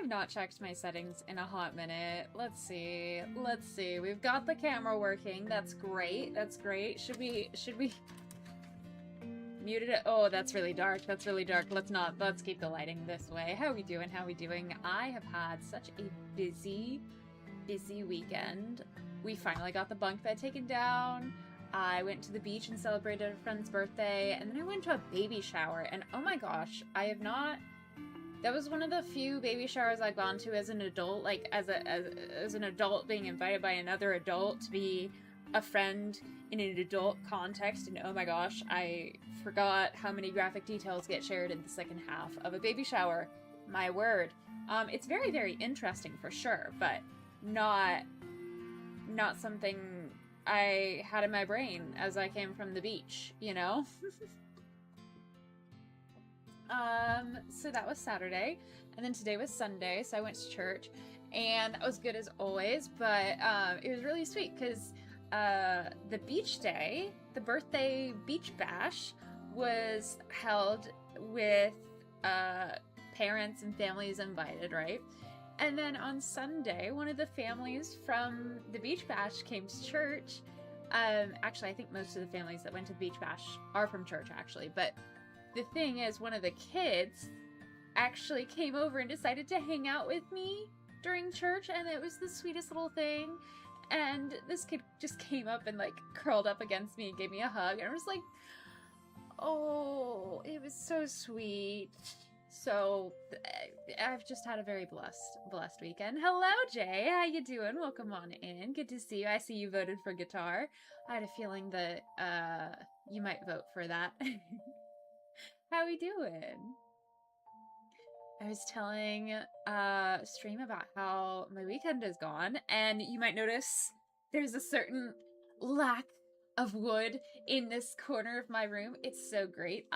have not checked my settings in a hot minute. Let's see. Let's see. We've got the camera working. That's great. That's great. Should we muted it? Oh, that's really dark. That's really dark. Let's keep the lighting this way. How are we doing? How are we doing? I have had such a busy weekend. We finally got the bunk bed taken down. I went to the beach and celebrated a friend's birthday, and then I went to a baby shower, and oh my gosh, that was one of the few baby showers I've gone to as an adult, like as an adult being invited by another adult to be a friend in an adult context, and oh my gosh, I forgot how many graphic details get shared in the second half of a baby shower. My word. It's very, very interesting for sure, but not something I had in my brain as I came from the beach, you know? So that was Saturday, and then today was Sunday, so I went to church, and that was good as always, but it was really sweet, because the beach day, the birthday beach bash, was held with parents and families invited, right? And then on Sunday, one of the families from the beach bash came to church. Actually, I think most of the families that went to the beach bash are from church, actually. But the thing is, one of the kids actually came over and decided to hang out with me during church, and it was the sweetest little thing. And this kid just came up and, like, curled up against me and gave me a hug. And I was like, oh, it was so sweet. So I've just had a very blessed weekend. Hello, Jay. How you doing? Welcome on in. Good to see you. I see you voted for guitar. I had a feeling that you might vote for that. How we doing? I was telling stream about how my weekend is gone, and you might notice there's a certain lack of wood in this corner of my room. It's so great.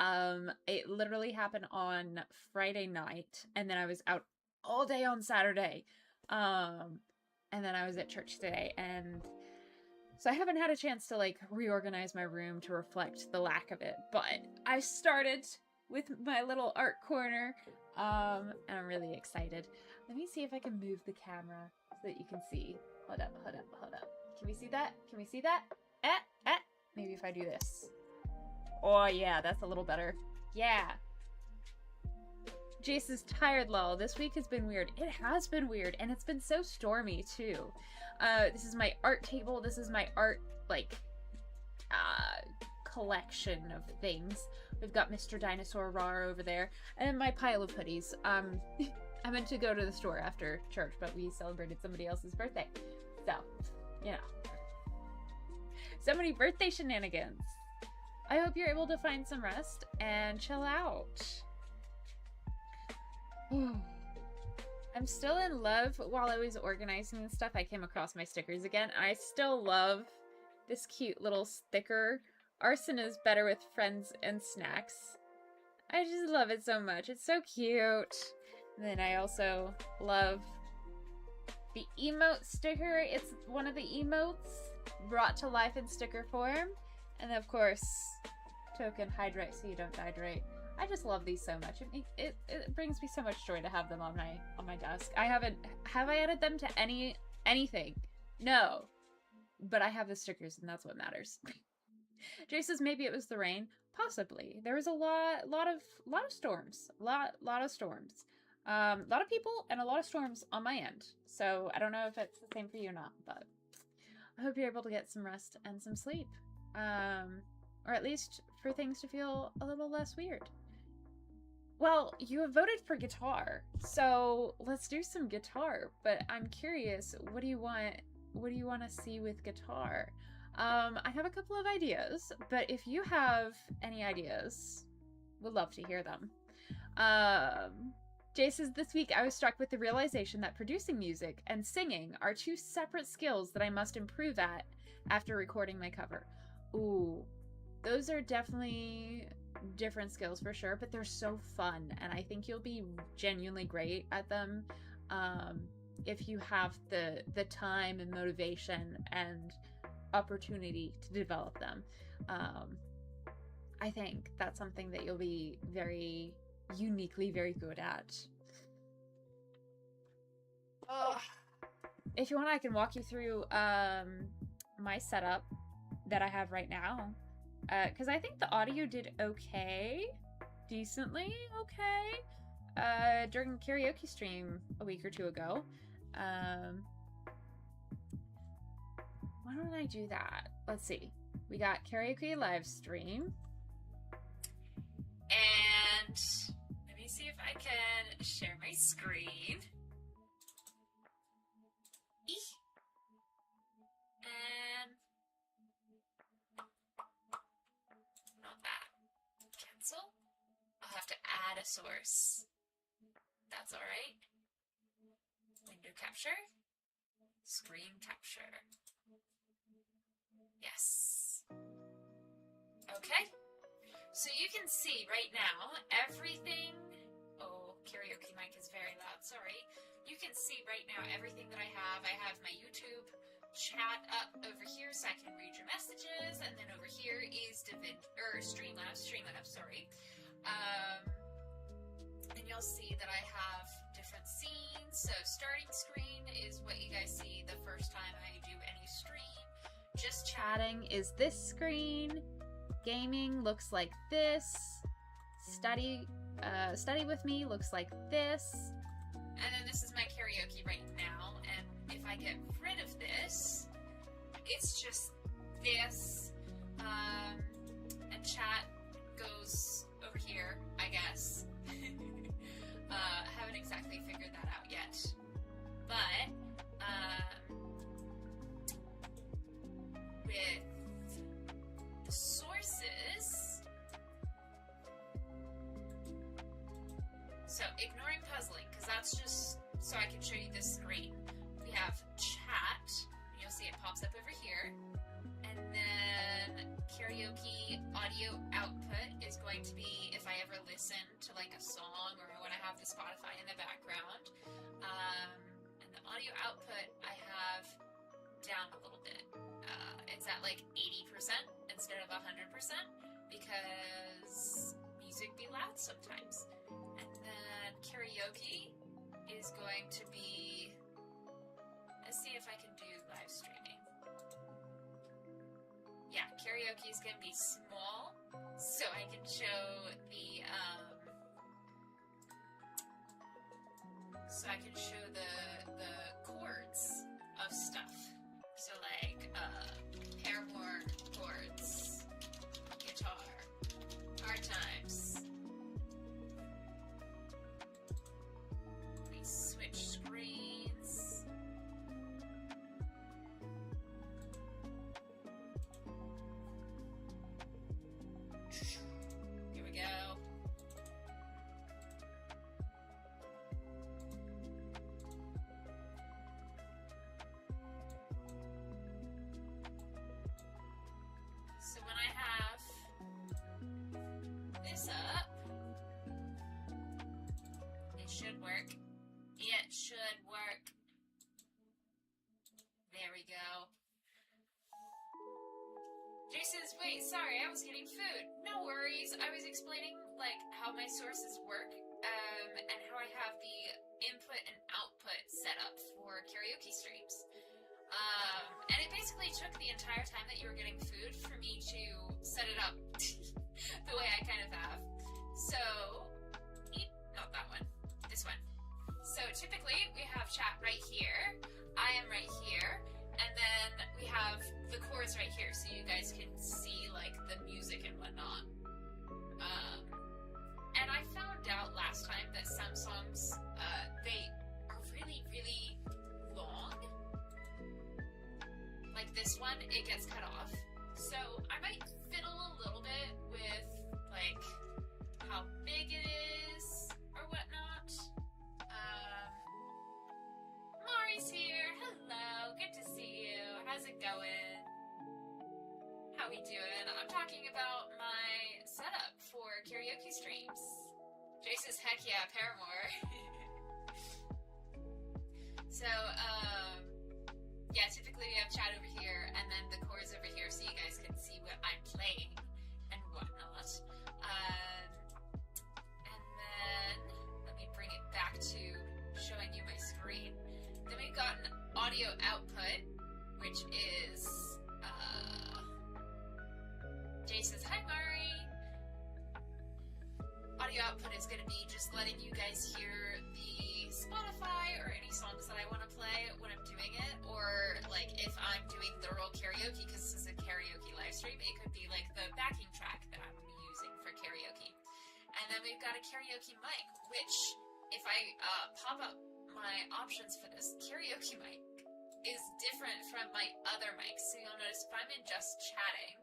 It literally happened on Friday night, and then I was out all day on Saturday. And then I was at church today, and so I haven't had a chance to like reorganize my room to reflect the lack of it, but I started with my little art corner, and I'm really excited. Let me see if I can move the camera so that you can see. Hold up. Can we see that? Can we see that? Maybe if I do this. Oh yeah, that's a little better. Yeah. Jace is tired, lol. This week has been weird. It has been weird, and it's been so stormy too. This is my art table. This is my art, like, collection of things. We've got Mr. Dinosaur Rar over there, and my pile of hoodies. I meant to go to the store after church, but we celebrated somebody else's birthday. So, you know. So many birthday shenanigans. I hope you're able to find some rest and chill out. I'm still in love. While I was organizing this stuff, I came across my stickers again. I still love this cute little sticker. Arson is better with friends and snacks. I just love it so much. It's so cute. And then I also love the emote sticker. It's one of the emotes brought to life in sticker form. And of course, token hydrate so you don't dehydrate. I just love these so much. It brings me so much joy to have them on my desk. Have I added them to anything? No. But I have the stickers, and that's what matters. Jay says maybe it was the rain. Possibly. There was a lot of storms. A lot of storms. A lot of people and a lot of storms on my end. So I don't know if it's the same for you or not, but I hope you're able to get some rest and some sleep. Or at least for things to feel a little less weird. Well, you have voted for guitar, so let's do some guitar. But I'm curious, what do you want to see with guitar? I have a couple of ideas, but if you have any ideas, we'd love to hear them. Jay says, this week I was struck with the realization that producing music and singing are two separate skills that I must improve at after recording my cover. Ooh, those are definitely different skills for sure, but they're so fun, and I think you'll be genuinely great at them if you have the time and motivation and opportunity to develop them. I think that's something that you'll be very uniquely very good at. If you want, I can walk you through my setup that I have right now. Because I think the audio did okay. Decently okay. During karaoke stream a week or two ago. Why don't I do that? Let's see. We got karaoke live stream. And let me see if I can share my screen. And not that. Cancel. I'll have to add a source. That's alright. Window capture. Screen capture. Yes. Okay. So you can see right now everything. Oh, karaoke mic is very loud. Sorry. You can see right now everything that I have. I have my YouTube chat up over here so I can read your messages, and then over here is Streamlabs, sorry. And you'll see that I have different scenes. So starting screen is what you guys see the first time I do any stream. Just chatting is this screen. Gaming looks like this. Study with me looks like this. And then this is my karaoke right now. And if I get rid of this, it's just this. And chat goes over here, I guess. Haven't exactly figured that out yet. But with the sources, so ignoring puzzling, because that's just so I can show you this screen. We have chat, you'll see it pops up over here, and then karaoke audio output is going to be if I ever listen to like a song or when I have the Spotify in the background. And the audio output I have down a little bit. It's at like 80% instead of 100% because music be loud sometimes. And then karaoke is going to be, let's see if I can do live streaming. Yeah, karaoke is going to be small so I can show the chords of stuff. So like Paramore chords, guitar, hard times. We switch screens. Here we go. So when I have this up, it should work. It should work. There we go. Jason's, wait, sorry, I was getting food. No worries. I was explaining like how my sources work, and how I have the input and output set up for karaoke streams. And it basically took the entire time that you were getting food for me to set it up the way I kind of have. So, not that one, this one. So typically we have chat right here, I am right here, and then we have the chords right here so you guys can see like the music and whatnot. And I found out last time that some songs, they are really, really long. Like this one, it gets cut off. So I might fiddle a little bit with like how big it is or whatnot. Mari's here. Hello, good to see you. How's it going? How we doing? I'm talking about my setup for karaoke streams. Jace says, heck yeah, Paramore. So, yeah, typically we have chat over here and then the chords over here so you guys can see what I'm playing and whatnot. And then let me bring it back to showing you my screen. audio output, which is, Jay says, hi Mari. Audio output is going to be just letting you guys hear the Spotify or any songs that I want to play when I'm doing it, or like if I'm doing the LUL karaoke, because this is a karaoke live stream, it could be like the backing track that I'm using for karaoke. And then we've got a karaoke mic, which if I pop up my options for this karaoke mic is different from my other mics. So you'll notice if I'm in just chatting,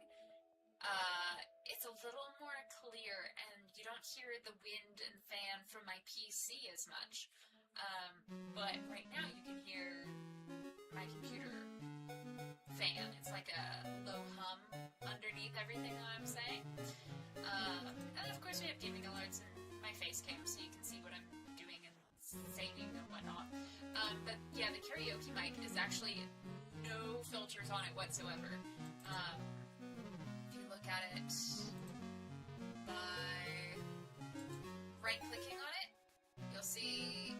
it's a little more clear and you don't hear the wind and fan from my PC as much. But right now you can hear my computer fan. It's like a low hum underneath everything that I'm saying. And of course we have gaming alerts and my face cam so you can see what I'm doing and saying and whatnot. But yeah, the karaoke mic is actually no filters on it whatsoever. If you look at it by right-clicking on it, you'll see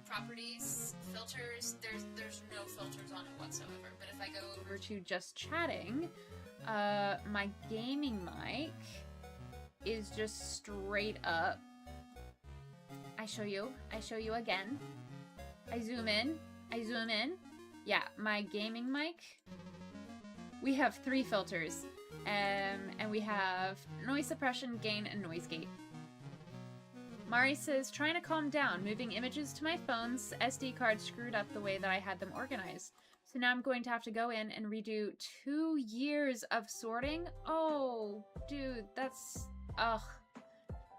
properties, filters. There's no filters on it whatsoever. But if I go over to just chatting, my gaming mic is just straight up. I show you again. I zoom in. Yeah, my gaming mic. We have 3 filters. And we have noise suppression, gain, and noise gate. Mari says, trying to calm down, moving images to my phone's SD card screwed up the way that I had them organized. So now I'm going to have to go in and redo 2 years of sorting. Oh, dude, that's... Ugh.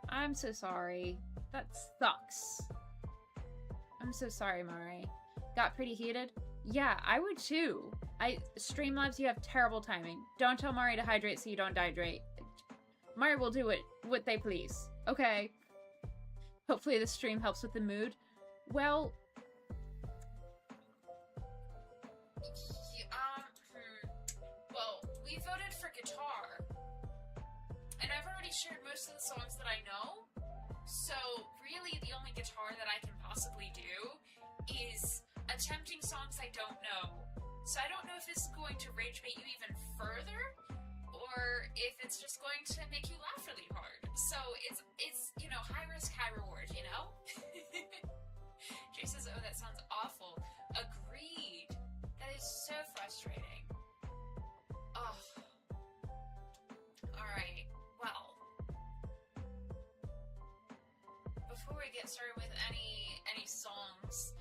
I'm so sorry. That sucks. I'm so sorry, Mari. Got pretty heated? Yeah, I would too. Streamlabs, you have terrible timing. Don't tell Mari to hydrate so you don't dehydrate. Mari will do what they please. Okay. Hopefully this stream helps with the mood. Well... Well, we voted for guitar. And I've already shared most of the songs that I know. So, really, the only guitar that I can possibly do is attempting songs I don't know. So I don't know if this is going to rage bait you even further, or if it's just going to make you laugh really hard. So it's you know, high risk, high reward, you know? Jay says, oh, that sounds awful. Agreed. That is so frustrating. Oh. Alright, well. Before we get started with any songs,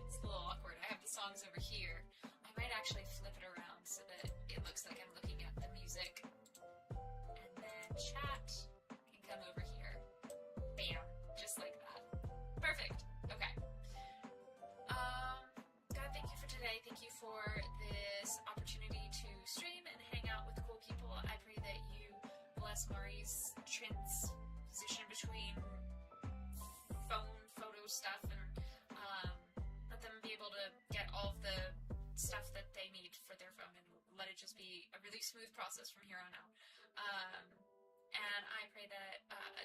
it's a little awkward. I have the songs over here. I might actually flip it around so that it looks like I'm looking at the music. And then chat can come over here. Bam. Just like that. Perfect. Okay. God, thank you for today. Thank you for this opportunity to stream and hang out with cool people. I pray that you bless Mari's transition between phone, photo stuff, and let them be able to get all of the stuff that they need for their phone and let it just be a really smooth process from here on out. And I pray that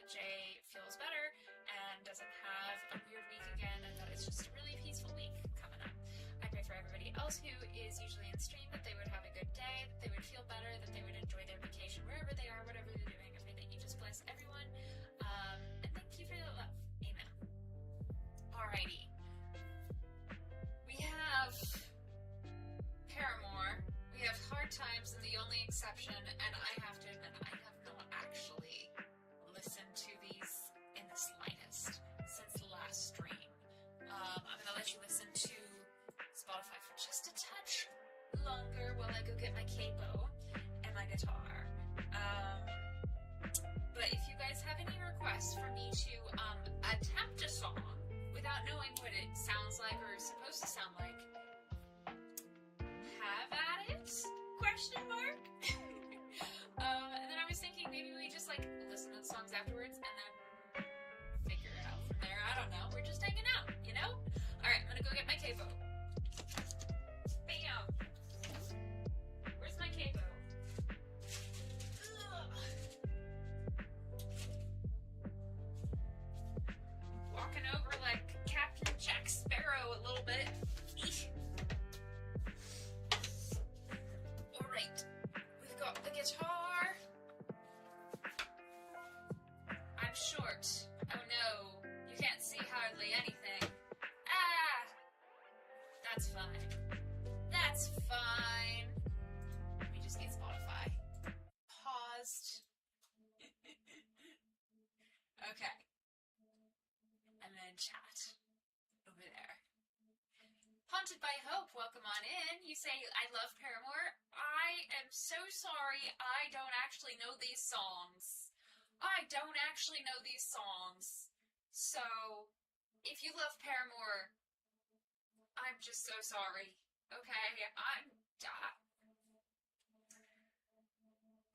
Jay feels better and doesn't have a weird week again, and that it's just a really peaceful week coming up. I pray for everybody else who is usually in stream that they would have a good day, that they would feel better, that they would enjoy their vacation wherever they are, whatever they're doing. I pray that you just bless everyone. And thank you for your love. Amen. Alrighty. We have Paramore, we have Hard Times, and the only exception, and I have to admit, I have not actually listened to these in the slightest since the last stream. I'm gonna let you listen to Spotify for just a touch longer while I go get my capo and my guitar. But if you guys have any requests for me to attempt a song without knowing what it sounds like or is supposed to sound like, have at it? Question mark? That's fine. That's fine. Let me just get Spotify paused. Okay. And then chat over there. Haunted by Hope, welcome on in. You say, I love Paramore. I am so sorry I don't actually know these songs. So, if you love Paramore, I'm just so sorry. Okay?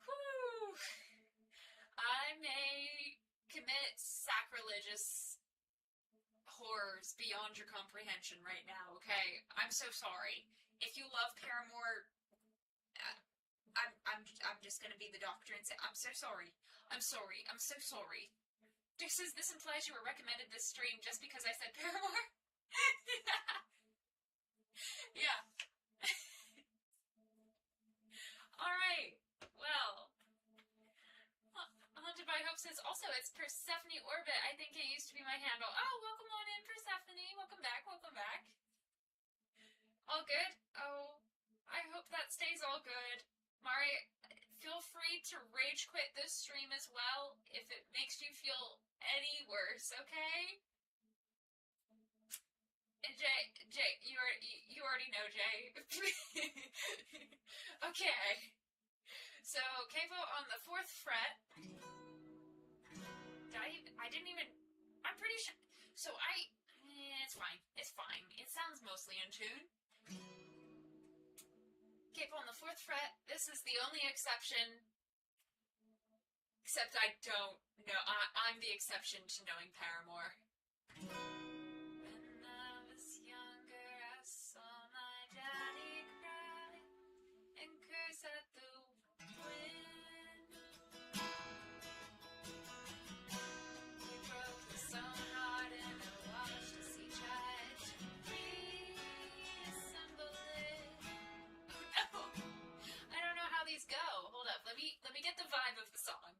Whew. I may commit sacrilegious horrors beyond your comprehension right now, okay? I'm so sorry. If you love Paramore, I'm just gonna be the doctor and say, I'm so sorry. I'm sorry. I'm so sorry. This implies you were recommended this stream just because I said Paramore? Yeah. Alright. Well. Haunted by Hope says, also, it's Persephone Orbit. I think it used to be my handle. Oh, welcome on in, Persephone. Welcome back. All good? Oh, I hope that stays all good. Mari, feel free to rage quit this stream as well if it makes you feel any worse, okay? And Jay, you already know, Jay. Okay. So, Kevo on the 4th fret. I didn't even... I'm pretty sure... So, it's fine. It sounds mostly in tune. Kevo on the 4th fret. This is the only exception. Except I don't know. I'm the exception to knowing Paramore. When I was younger, I saw my daddy cry and curse at the wind. He broke his own heart and I watched as he tried to reassemble it. Oh no! I don't know how these go. Hold up, let me get the vibe of the song.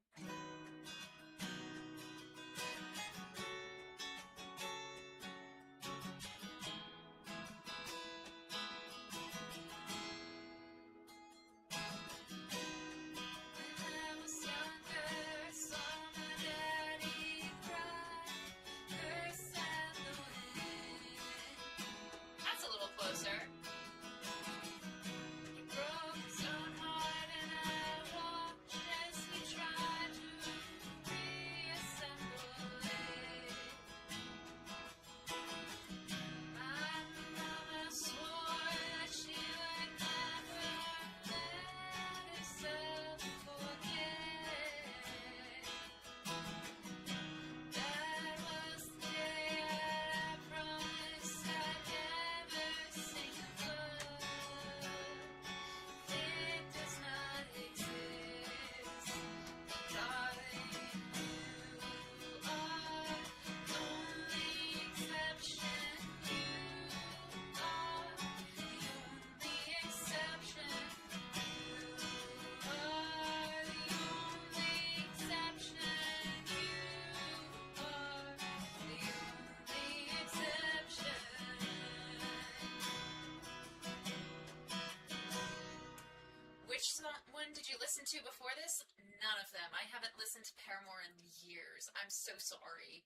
One did you listen to before this? None of them. I haven't listened to Paramore in years. I'm so sorry.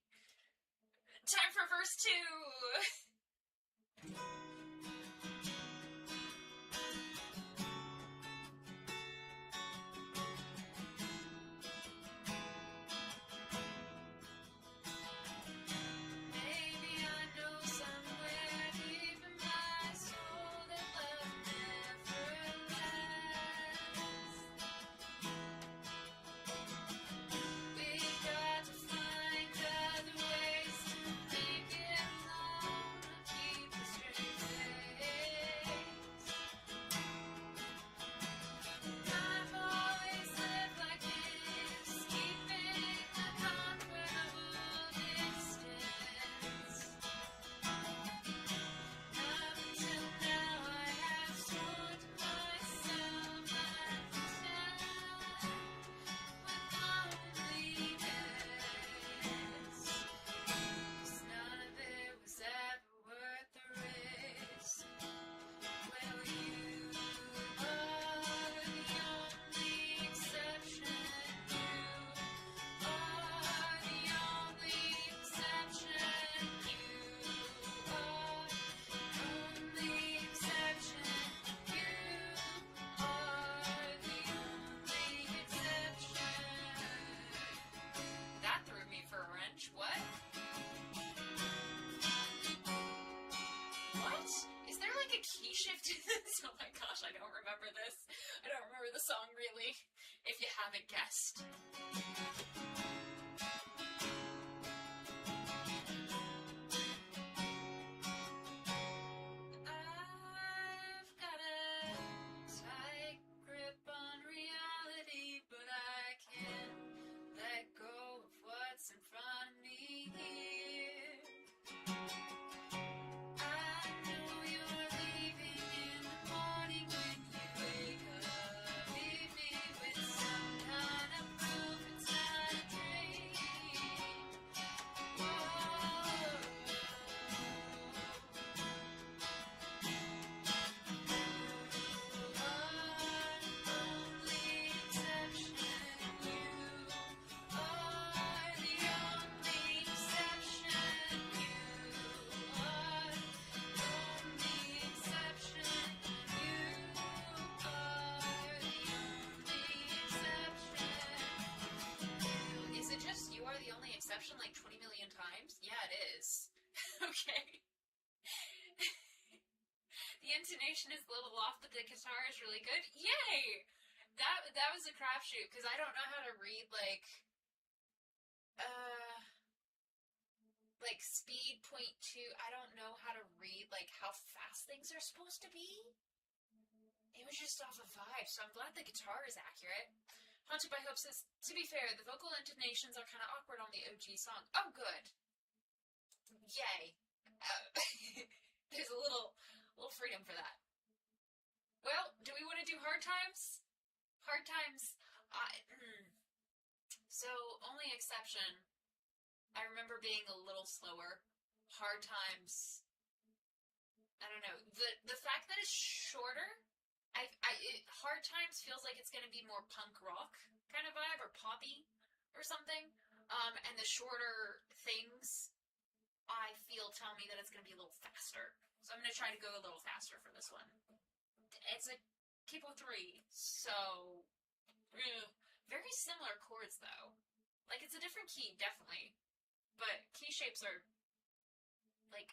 Time for verse 2! Straight like a key shift in this? Oh my gosh, I don't remember this. I don't remember the song really, if you haven't guessed. I've got a tight grip on reality, but I can't let go of what's in front of me here. I know you're leaving in the morning when you wake up. Leave me with some kind of proof it's not a dream. You are the only exception like 20 million times? Yeah, it is. Okay. The intonation is a little off, but the guitar is really good. Yay! That was a crapshoot, because I don't know how to read, like speed 0.2. I don't know how to read, like, how fast things are supposed to be. It was just off a vibe, so I'm glad the guitar is accurate. Haunted by Hope says, to be fair, the vocal intonations are kind of awkward on the OG song. Oh, good. Yay. There's a little freedom for that. Well, do we want to do Hard Times? Hard Times, so only exception, I remember being a little slower. Hard Times, I don't know. The fact that it's shorter, Hard Times feels like it's going to be more punk rock kind of vibe, or poppy, or something. And the shorter things, I feel, tell me that it's going to be a little faster. So I'm going to try to go a little faster for this one. It's a capo 3, so very similar chords though. Like, it's a different key, definitely, but key shapes are like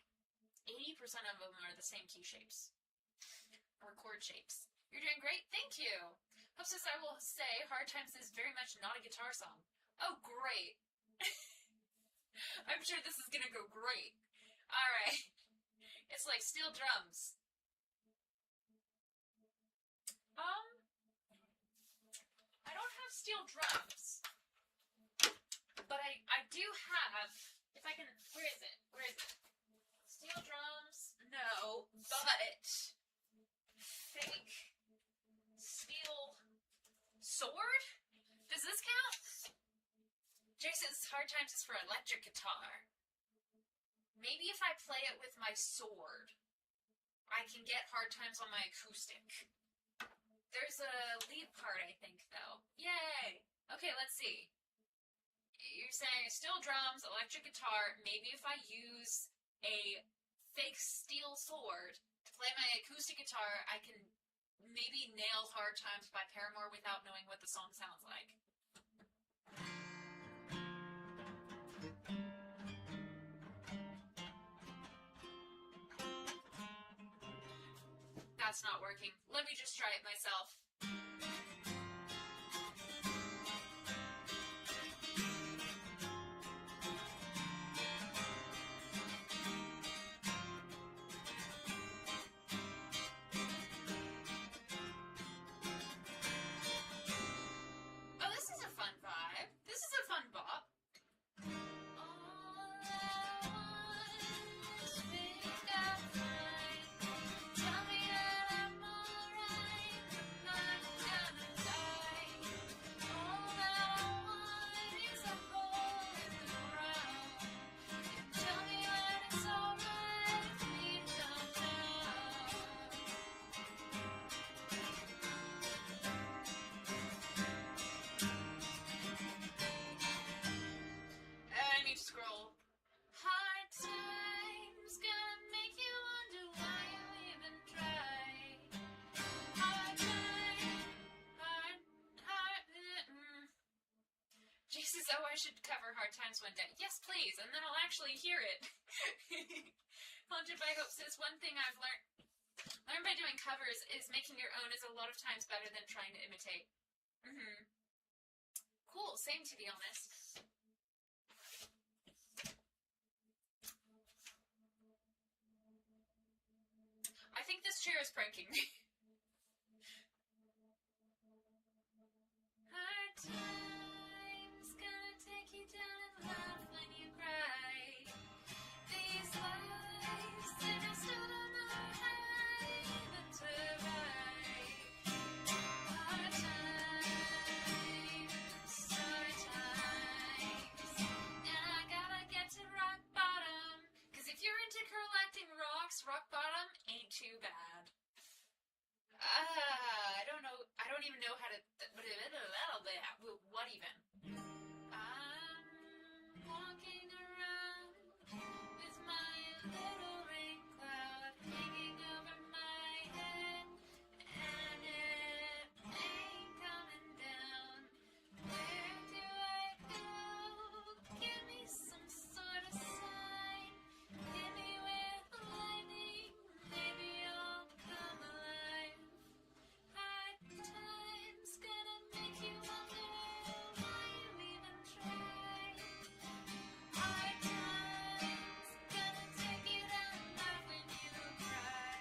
80% of them are the same key shapes or chord shapes. You're doing great, thank you. Hope says, I will say Hard Times is very much not a guitar song. Oh, great. I'm sure this is gonna go great. Alright. It's like steel drums. I don't have steel drums, but I do have, if I can, where is it? Steel drums, no, but fake steel sword? Does this count? Jason's Hard Times is for electric guitar. Maybe if I play it with my sword, I can get Hard Times on my acoustic. There's a lead part, I think, though. Yay! Okay, let's see. You're saying steel drums, electric guitar. Maybe if I use a fake steel sword to play my acoustic guitar, I can maybe nail Hard Times by Paramore without knowing what the song sounds like. That's not working. Let me just try it myself. Oh, this is a fun vibe. This is a fun bop. Scroll. Hard times gonna make you wonder why you even tried. Hard time, hard. Jesus, oh, I should cover Hard Times one day. Yes, please, and then I'll actually hear it. Haunted by Hope says, one thing I've learned Learn by doing covers is making your own is a lot of times better than trying to imitate. Cool, same to be honest. I think this chair is pranking me. Hard times gonna take you down and laugh when you cry. These lives, and I still don't know how even to ride. Hard times, and I gotta get to rock bottom. Cause if you're into collecting rocks, rock bottom ain't too bad. I don't know. I don't even know how to. What even? I'm walking around with my little rain cloud hanging over my head, and it ain't coming down. Where do I go? Give me some sort of sign. Hit me with lightning. Maybe I'll come alive. Hard times gonna make you wonder why you even tried. Hard times gonna take you down laugh when you cry.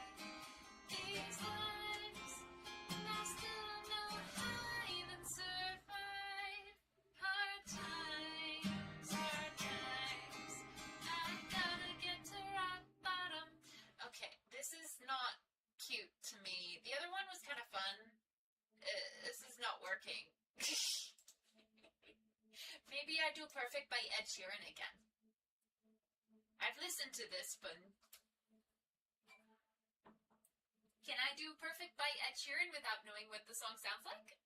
These lives, and I still don't know how I even survive. Hard times, I gotta get to rock bottom. Okay, this is not cute to me. The other one was kind of fun. This is not working. Maybe I do Perfect by Ed Sheeran again. I've listened to this, but can I do Perfect by Ed Sheeran without knowing what the song sounds like?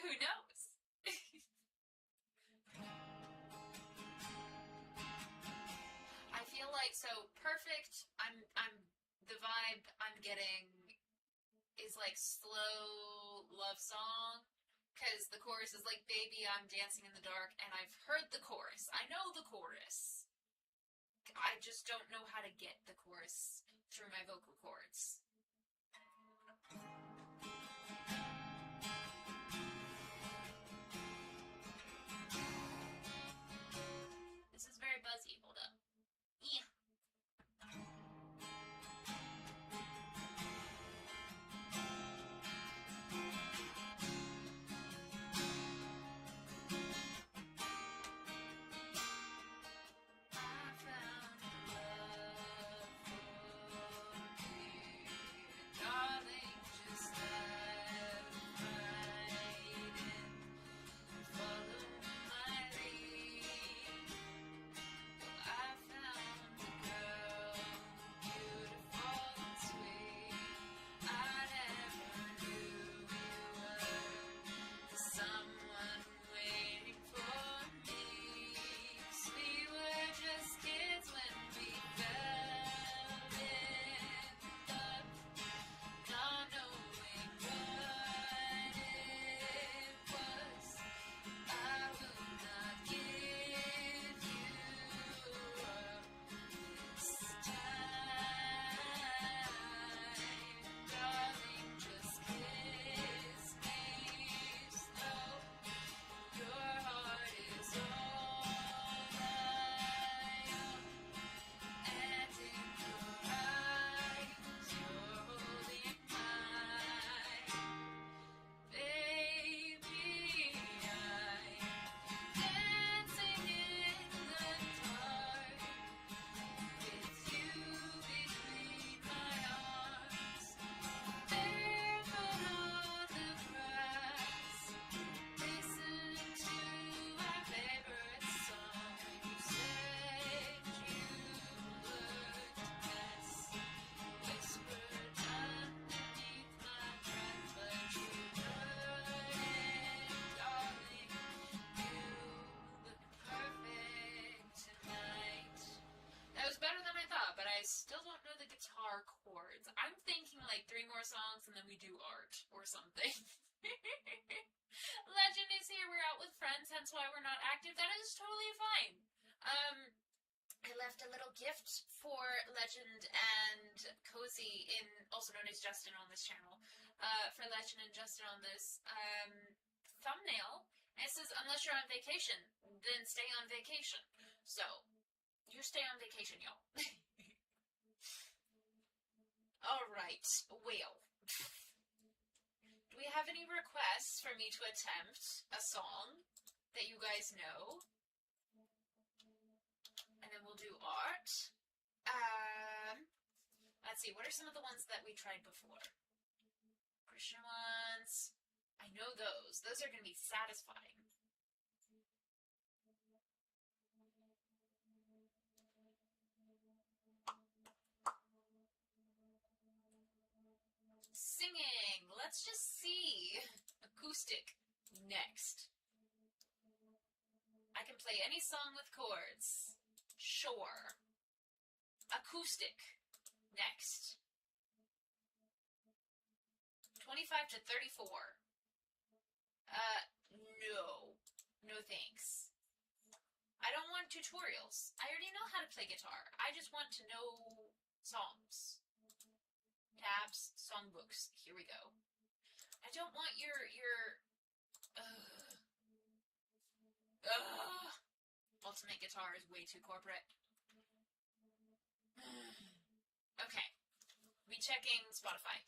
Who knows? I feel like so Perfect. The vibe I'm getting is like slow love song, because the chorus is like, baby, I'm dancing in the dark, and I've heard the chorus. I know the chorus. I just don't know how to get the chorus through my vocal cords. This is very buzzy. Hold up. Yeah. Still don't know the guitar chords. I'm thinking like 3 more songs and then we do art or something. Legend is here, we're out with friends, hence why we're not active. That is totally fine. I left a little gift for Legend and Cozy, also known as Justin on this channel, for Legend and Justin on this thumbnail. And it says, unless you're on vacation, then stay on vacation. So, you stay on vacation, y'all. Alright, well. Do we have any requests for me to attempt a song that you guys know? And then we'll do art. Let's see, what are some of the ones that we tried before? Christian ones. I know those. Those are going to be satisfying. Singing. Let's just see. Acoustic. Next. I can play any song with chords. Sure. Acoustic. Next. 25 to 34. No. No thanks. I don't want tutorials. I already know how to play guitar. I just want to know songs. Tabs, songbooks. Here we go. I don't want your ultimate guitar is way too corporate. Okay. We checking Spotify.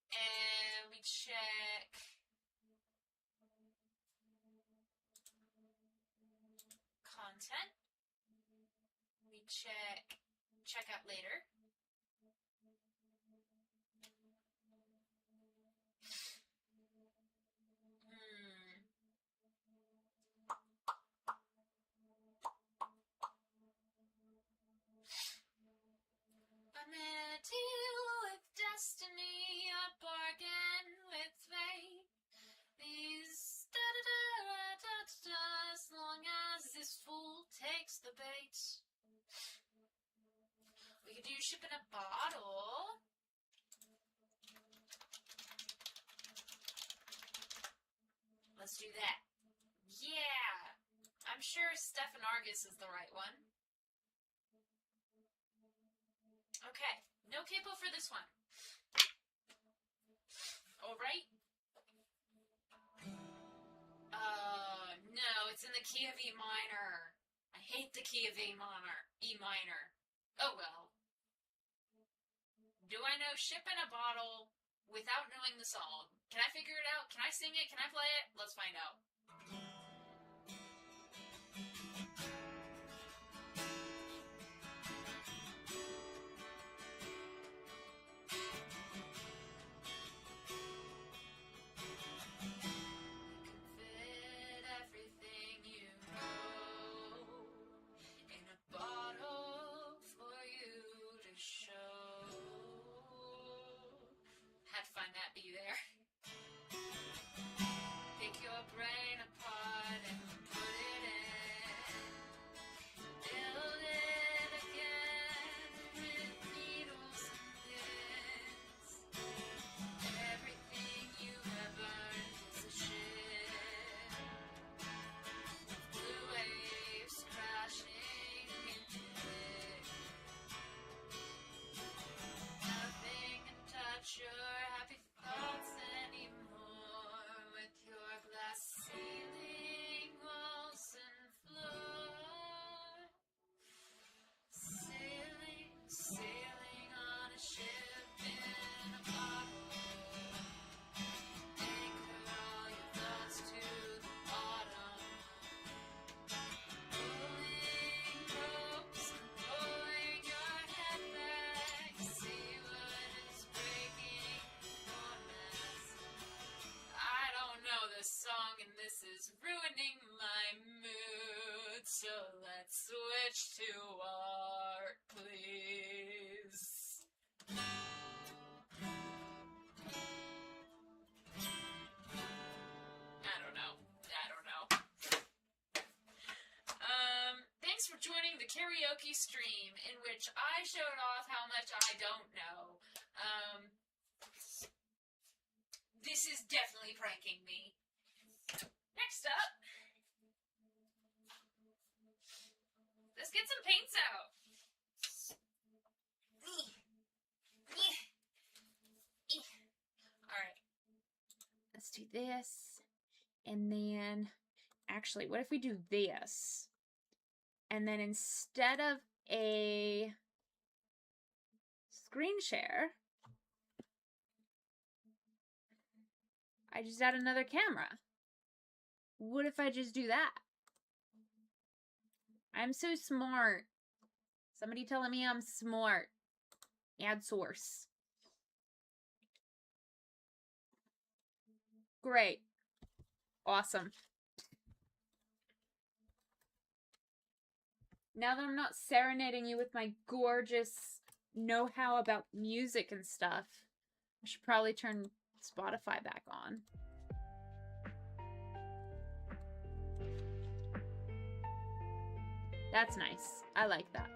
And we check content. We check out later. I'm in a deal with destiny, a bargain with fate. These da-da-da-da-da-da, as long as this fool takes the bait. We could do ship in a bottle. Let's do that. Yeah! I'm sure Stefan Argus is the right one. Okay, no capo for this one. Alright. No, it's in the key of E minor. I hate the key of E minor. Oh well. Do I know ship in a bottle without knowing the song? Can I figure it out? Can I sing it? Can I play it? Let's find out. Find that be there. Pick your brain apart and put it in. Build it again with needles and pins. Everything you have earned is a ship. Blue waves crashing into it. Nothing can touch your thoughts anymore with your glass ceiling, walls and floor. Sailing on a ship in a bottle. Anchor all your thoughts to the bottom. Pulling ropes and pulling your head back. See what is breaking. I don't know this song and this is ruining my mood, so let's switch to art, please. I don't know. Thanks for joining the karaoke stream in which I showed off how much I don't know. This is definitely pranking me. Next up, Let's get some paints out. Alright. Let's do this. And then, actually, what if we do this? And then instead of a screen share, I just add another camera. What if I just do that? I'm so smart. Somebody telling me I'm smart. Add source. Great. Awesome. Now that I'm not serenading you with my gorgeous know-how about music and stuff, I should probably turn Spotify back on. That's nice. I like that.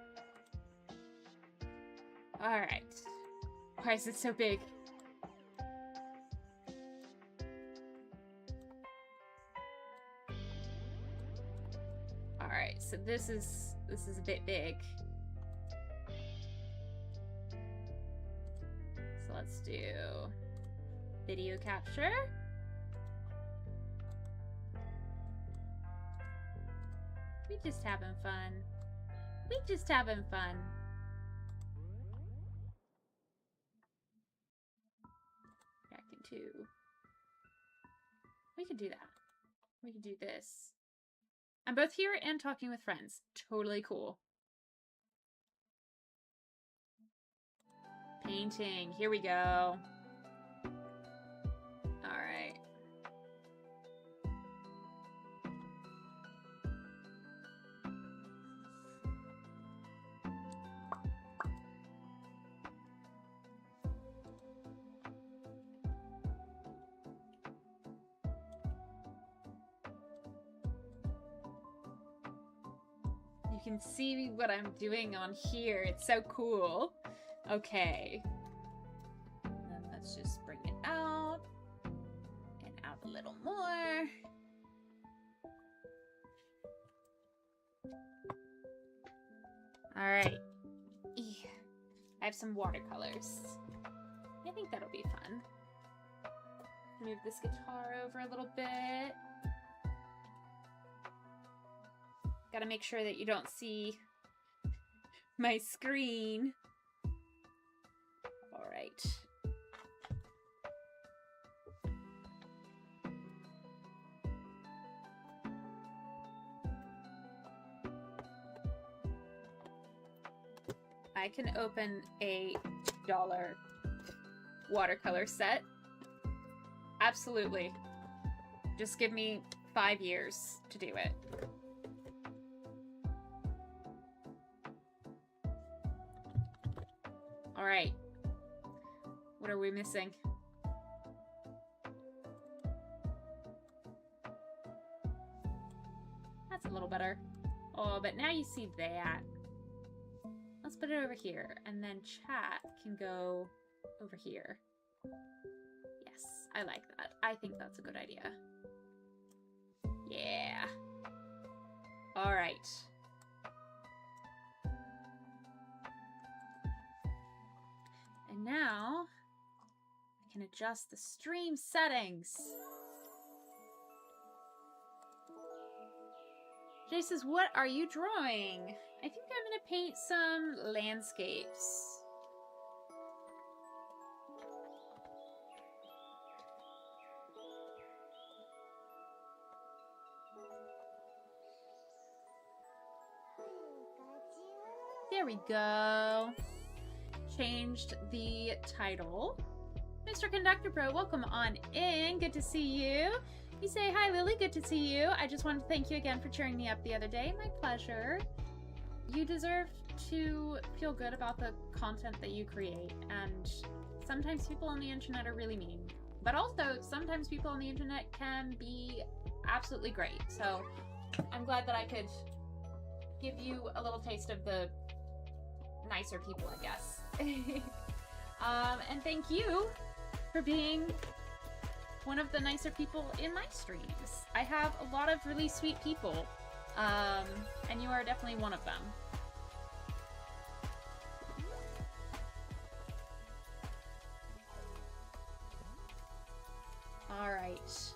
Alright. Why is it so big? Alright, so this is a bit big. So let's do video capture. We just having fun. We just having fun. Reacting to. We could do that. We could do this. I'm both here and talking with friends. Totally cool. Painting. Here we go. All right. You can see what I'm doing on here. It's so cool. Okay. And then let's just bring it out. And out a little more. Alright. I have some watercolors. I think that'll be fun. Move this guitar over a little bit. Gotta make sure that you don't see my screen. All right. I can open a $1 watercolor set. Absolutely. Just give me 5 years to do it. All right. What are we missing? That's a little better. Oh, but now you see that. Let's put it over here, and then chat can go over here. Yes, I like that. I think that's a good idea. Yeah. All right. And now I can adjust the stream settings. Jay says, what are you drawing? I think I'm going to paint some landscapes. There we go. Changed the title. Mr. Conductor Pro, welcome on in. Good to see you. You say, hi Lily, good to see you. I just wanted to thank you again for cheering me up the other day. My pleasure. You deserve to feel good about the content that you create, and sometimes people on the internet are really mean. But also, sometimes people on the internet can be absolutely great. So I'm glad that I could give you a little taste of the nicer people, I guess. And thank you for being one of the nicer people in my streams. I have a lot of really sweet people And you are definitely one of them. Alright.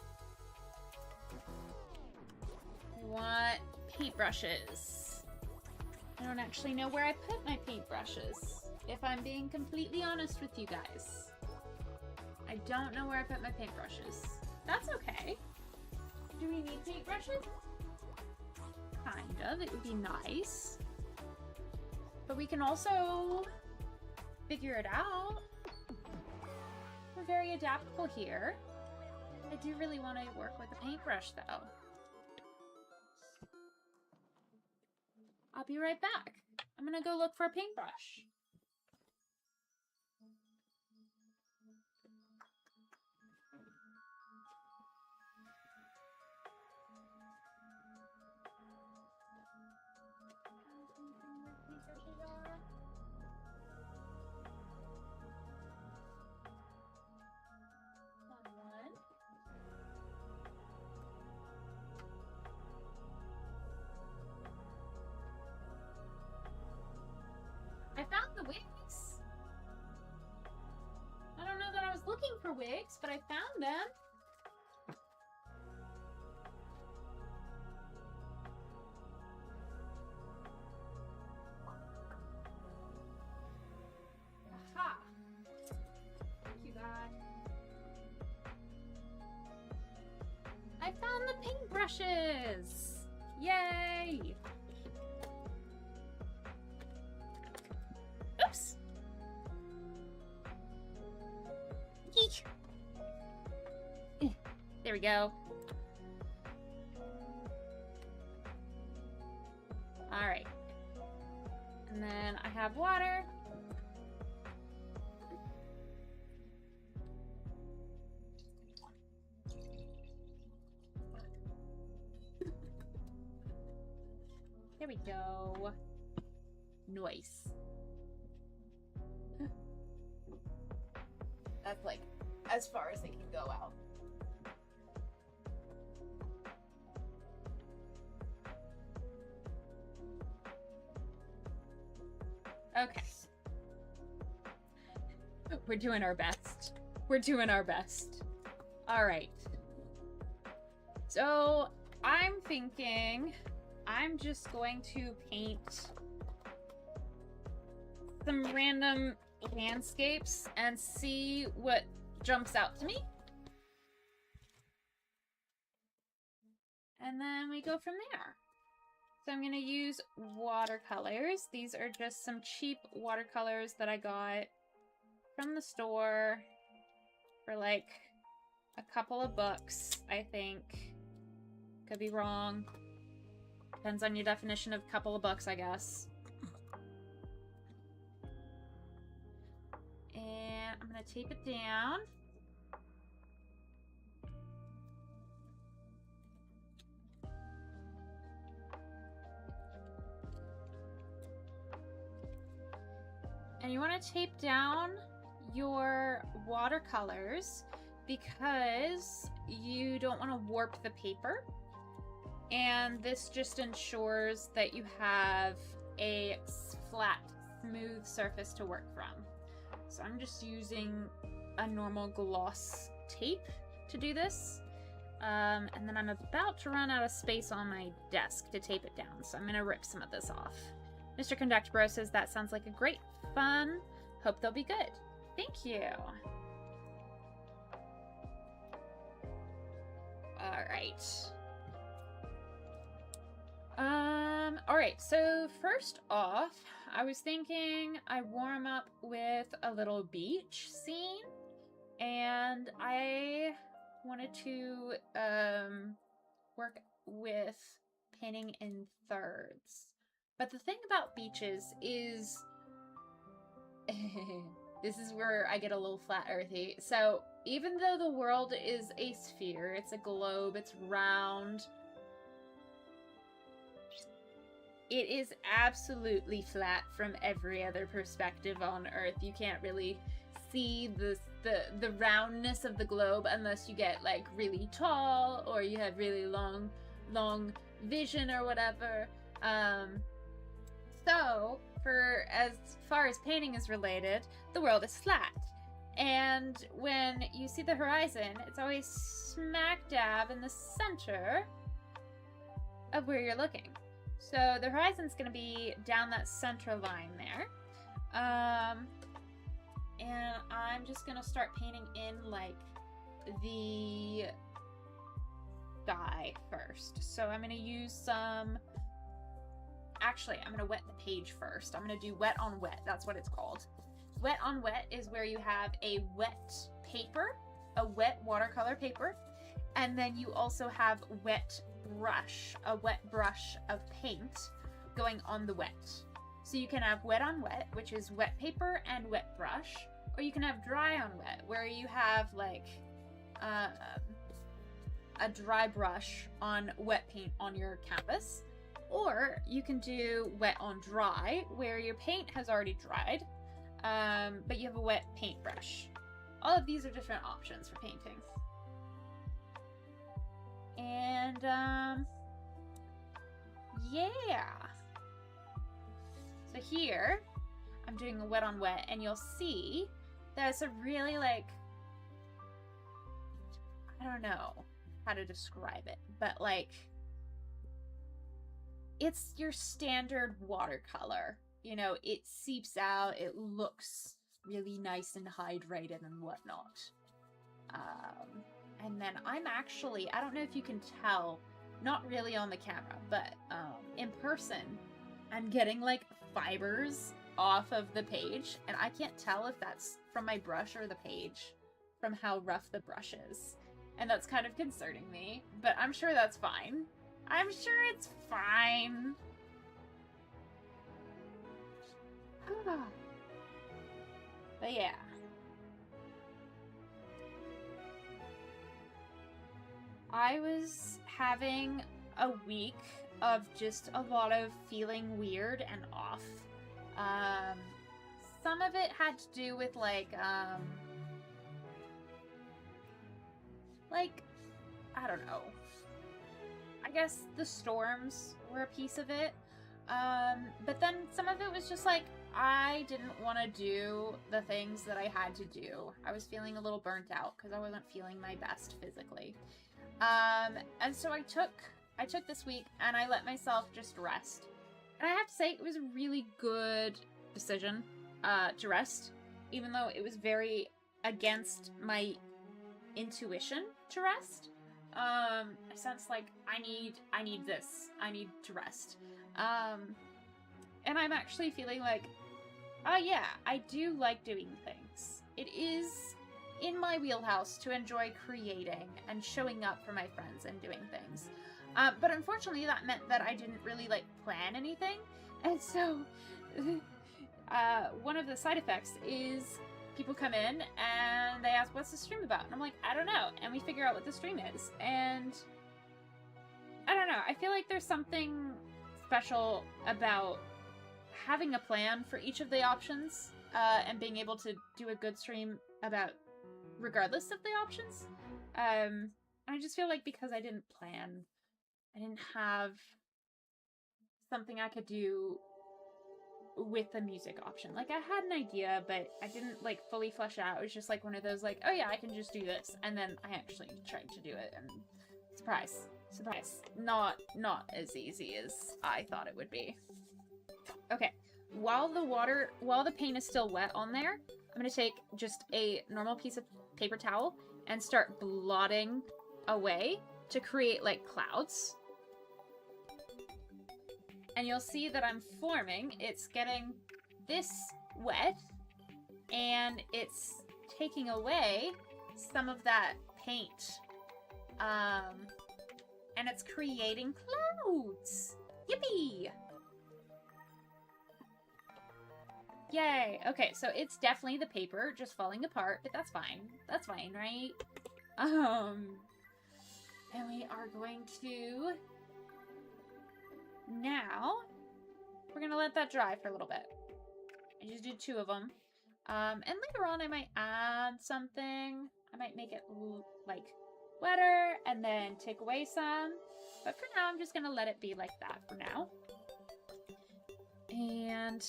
We want paintbrushes. I don't actually know where I put my paintbrushes, if I'm being completely honest with you guys. I don't know where I put my paintbrushes. That's okay. Do we need paintbrushes? Kind of. It would be nice. But we can also figure it out. We're very adaptable here. I do really want to work with a paintbrush, though. I'll be right back. I'm gonna go look for a paintbrush. I found the wigs. I don't know that I was looking for wigs, but I found them. Aha! Thank you, God. I found the paintbrushes! Yay! Oops! Eek. There we go. Alright. And then I have water. There we go. Nice. That's like as far as they can go out. Okay. We're doing our best. We're doing our best. All right. So I'm thinking I'm just going to paint some random landscapes and see what jumps out to me. And then we go from there. So I'm going to use watercolors. These are just some cheap watercolors that I got from the store for like a couple of bucks, I think. Could be wrong. Depends on your definition of couple of bucks, I guess. And I'm going to tape it down. And you want to tape down your watercolors because you don't want to warp the paper. And this just ensures that you have a flat, smooth surface to work from. So I'm just using a normal gloss tape to do this. And then I'm about to run out of space on my desk to tape it down. So I'm going to rip some of this off. Mr. Conduct Bro says that sounds like a great fun. Hope they'll be good. Thank you. All right. All right. So first off, I was thinking I warm up with a little beach scene, and I wanted to work with painting in thirds. But the thing about beaches is, this is where I get a little flat earthy. So even though the world is a sphere, it's a globe, it's round, it is absolutely flat from every other perspective on Earth. You can't really see the roundness of the globe unless you get like really tall or you have really long vision or whatever. So, for as far as painting is related, the world is flat. And when you see the horizon, it's always smack dab in the center of where you're looking. So the horizon's going to be down that center line there. And I'm just going to start painting in like the sky first. So I'm going to use some... Actually, I'm going to wet the page first. I'm going to do wet on wet. That's what it's called. Wet on wet is where you have a wet paper, a wet watercolor paper, and then you also have wet brush, a wet brush of paint going on the wet. So you can have wet on wet, which is wet paper and wet brush, or you can have dry on wet, where you have like a dry brush on wet paint on your canvas. Or you can do wet on dry, where your paint has already dried, but you have a wet paintbrush. All of these are different options for painting. And, yeah. So here, I'm doing a wet on wet, and you'll see there's a really, like, I don't know how to describe it, but, like, it's your standard watercolor. You know, it seeps out, it looks really nice and hydrated and whatnot. And then I'm actually, I don't know if you can tell, not really on the camera, but in person, I'm getting like fibers off of the page, and I can't tell if that's from my brush or the page, from how rough the brush is. And that's kind of concerning me, but I'm sure that's fine. I'm sure it's fine. But yeah. I was having a week of just a lot of feeling weird and off. Some of it had to do with like, I don't know. I guess the storms were a piece of it. But then some of it was just like, I didn't want to do the things that I had to do. I was feeling a little burnt out because I wasn't feeling my best physically. And so I took this week and I let myself just rest. And I have to say, it was a really good decision, to rest, even though it was very against my intuition to rest. I sense like, I need this. I need to rest. And I'm actually feeling like, oh yeah, I do like doing things. It is in my wheelhouse to enjoy creating and showing up for my friends and doing things. But unfortunately that meant that I didn't really like plan anything. And so, one of the side effects is people come in and they ask, what's the stream about? And I'm like, I don't know. And we figure out what the stream is. And I don't know. I feel like there's something special about having a plan for each of the options, and being able to do a good stream about regardless of the options. I just feel like because I didn't plan, I didn't have something I could do with the music option. Like, I had an idea, but I didn't, like, fully flesh out. It was just, like, one of those, like, oh yeah, I can just do this. And then I actually tried to do it, and surprise. Surprise. Not as easy as I thought it would be. Okay. While the paint is still wet on there, I'm gonna take just a normal piece of paper towel and start blotting away to create, like, clouds. And you'll see that I'm forming, it's getting this wet, and it's taking away some of that paint. And it's creating clouds! Yippee! Yay! Okay, so it's definitely the paper just falling apart, but that's fine. That's fine, right? And we are going to... Now, we're gonna let that dry for a little bit. I just did 2 of them. And later on I might add something. I might make it, like, wetter and then take away some. But for now, I'm just gonna let it be like that for now. And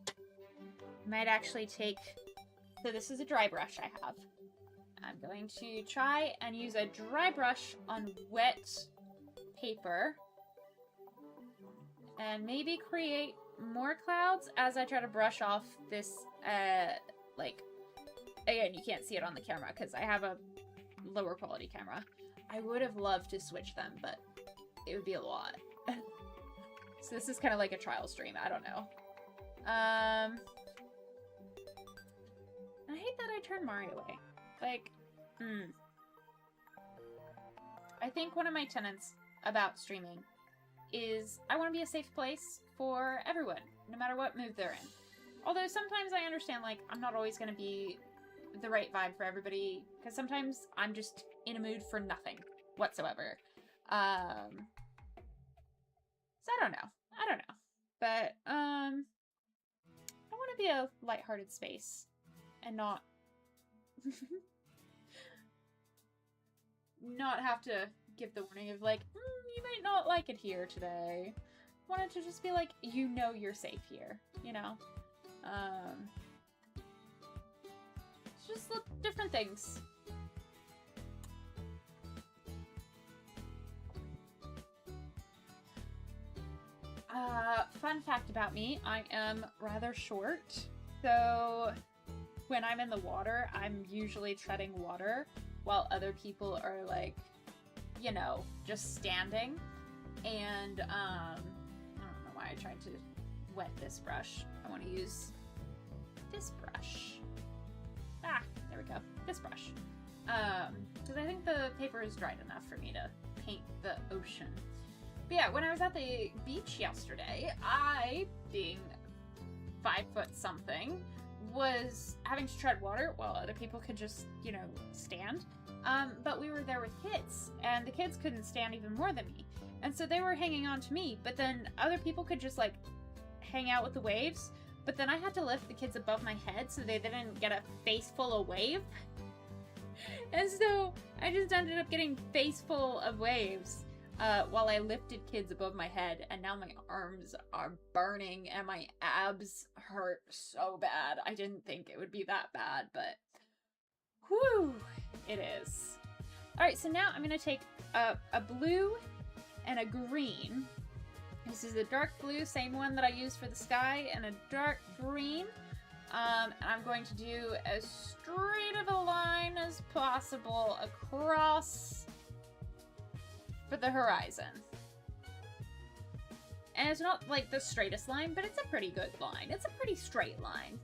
I might actually take, so this is a dry brush I have. I'm going to try and use a dry brush on wet paper and maybe create more clouds as I try to brush off this, like, again, you can't see it on the camera because I have a lower quality camera. I would have loved to switch them, but it would be a lot. So this is kind of like a trial stream. I don't know. I hate that I turned Mario away. Like, I think one of my tenets about streaming is I want to be a safe place for everyone, no matter what mood they're in. Although sometimes I understand, like, I'm not always going to be the right vibe for everybody, because sometimes I'm just in a mood for nothing whatsoever. So I don't know. But, I want to be a lighthearted space and not have to give the warning of, like, you might not like it here today. I wanted to just be like, you know you're safe here, you know? It's just different things. Fun fact about me, I am rather short, so when I'm in the water, I'm usually treading water, while other people are, like, you know, just standing. And, I don't know why I tried to wet this brush. I want to use this brush. Ah, there we go. This brush. Because I think the paper is dried enough for me to paint the ocean. But yeah, when I was at the beach yesterday, I, being 5 foot something, was having to tread water while other people could just, you know, stand. But we were there with kids, and the kids couldn't stand even more than me. And so they were hanging on to me, but then other people could just, like, hang out with the waves. But then I had to lift the kids above my head so they didn't get a face full of wave. And so I just ended up getting face full of waves while I lifted kids above my head, and now my arms are burning and my abs hurt so bad. I didn't think it would be that bad, but whew, it is. Alright, so now I'm going to take a blue and a green. This is a dark blue, same one that I used for the sky, and a dark green. And I'm going to do as straight of a line as possible across for the horizon. And it's not like the straightest line, but it's a pretty good line. It's a pretty straight line.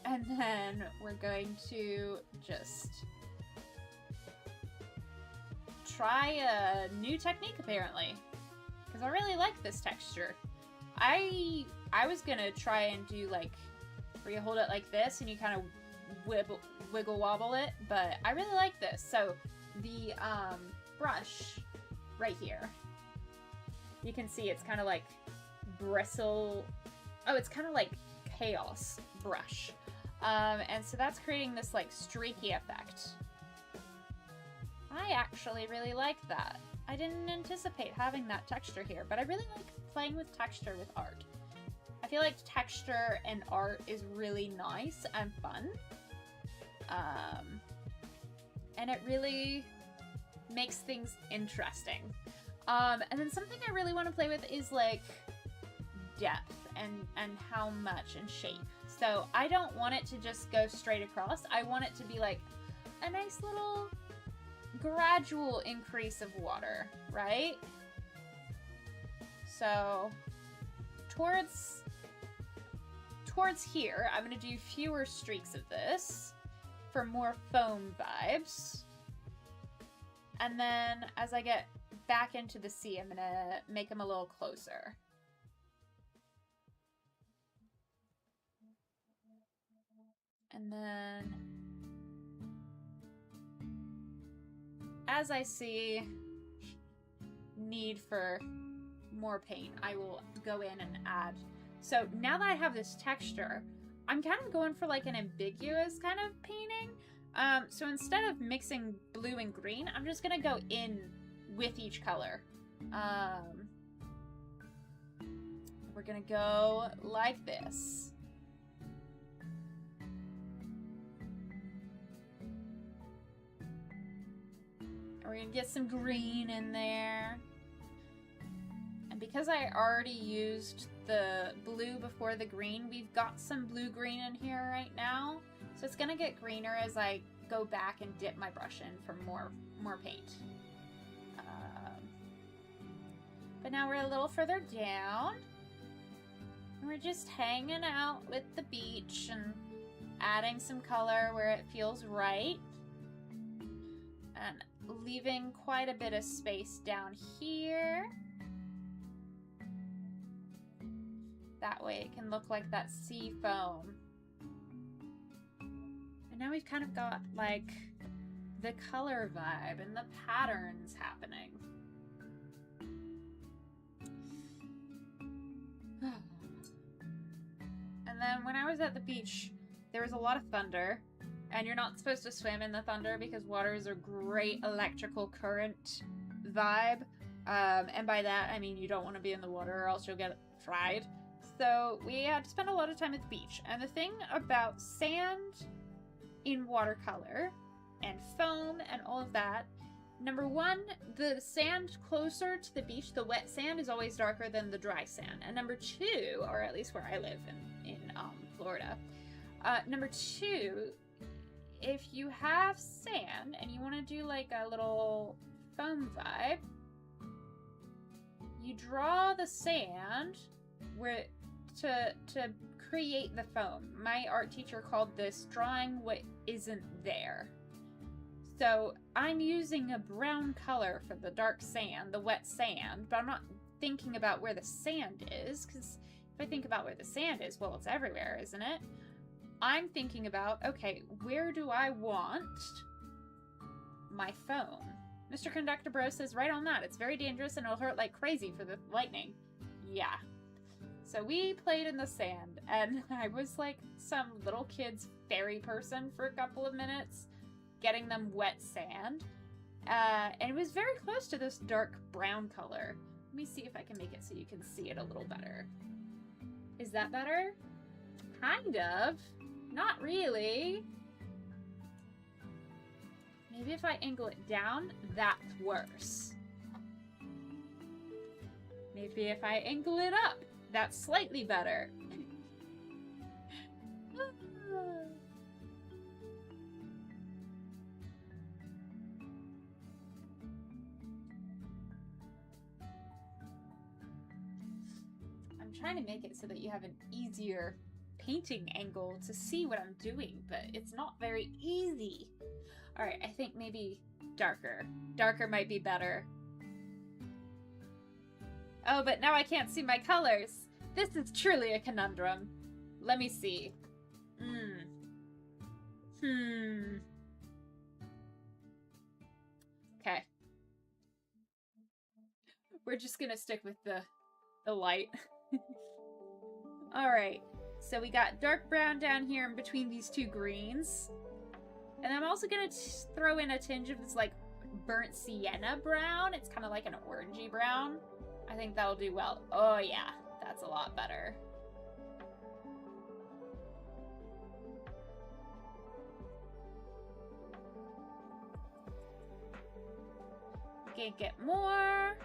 And then we're going to just try a new technique, apparently, because I really like this texture. I was gonna try and do, like, where you hold it like this and you kind of wiggle wobble it, but I really like this. So the brush right here, you can see it's kind of like bristle. Oh, it's kind of like chaos brush. And so that's creating this, like, streaky effect. I actually really like that. I didn't anticipate having that texture here, but I really like playing with texture with art. I feel like texture and art is really nice and fun. And it really makes things interesting. And then something I really want to play with is, like, depth and how much and shape. So I don't want it to just go straight across. I want it to be like a nice little gradual increase of water, right? So towards here, I'm going to do fewer streaks of this for more foam vibes. And then as I get back into the sea, I'm going to make them a little closer. And then as I see need for more paint, I will go in and add. So now that I have this texture, I'm kind of going for, like, an ambiguous kind of painting. So instead of mixing blue and green, I'm just gonna go in with each color. We're gonna go like this. We're gonna get some green in there. And because I already used the blue before the green, we've got some blue-green in here right now. So it's gonna get greener as I go back and dip my brush in for more paint. But now we're a little further down. And we're just hanging out with the beach and adding some color where it feels right. And leaving quite a bit of space down here. That way it can look like that sea foam. And now we've kind of got like the color vibe and the patterns happening. And then when I was at the beach, there was a lot of thunder. And you're not supposed to swim in the thunder because water is a great electrical current vibe. And by that, I mean you don't want to be in the water or else you'll get fried. So we had to spend a lot of time at the beach. And the thing about sand in watercolor and foam and all of that, number one, the sand closer to the beach, the wet sand, is always darker than the dry sand. And number two, or at least where I live in Florida, number two, if you have sand and you want to do like a little foam vibe, you draw the sand where to create the foam. My art teacher called this drawing what isn't there. So I'm using a brown color for the dark sand, the wet sand, but I'm not thinking about where the sand is, because if I think about where the sand is, well, it's everywhere, isn't it? I'm thinking about, okay, where do I want my foam? Mr. Conductor Bro says right on that. It's very dangerous and it'll hurt like crazy for the lightning. Yeah. So we played in the sand and I was like some little kid's fairy person for a couple of minutes, getting them wet sand. And it was very close to this dark brown color. Let me see if I can make it so you can see it a little better. Is that better? Kind of. Not really. Maybe if I angle it down, that's worse. Maybe if I angle it up, that's slightly better. I'm trying to make it so that you have an easier painting angle to see what I'm doing, but it's not very easy. All right, I think maybe darker. Darker might be better. Oh, but now I can't see my colors. This is truly a conundrum. Let me see. Okay. We're just gonna stick with the light. All right. So we got dark brown down here in between these two greens. And I'm also going to throw in a tinge of this like burnt sienna brown. It's kind of like an orangey brown. I think that'll do well. Oh yeah, that's a lot better. Okay, get more.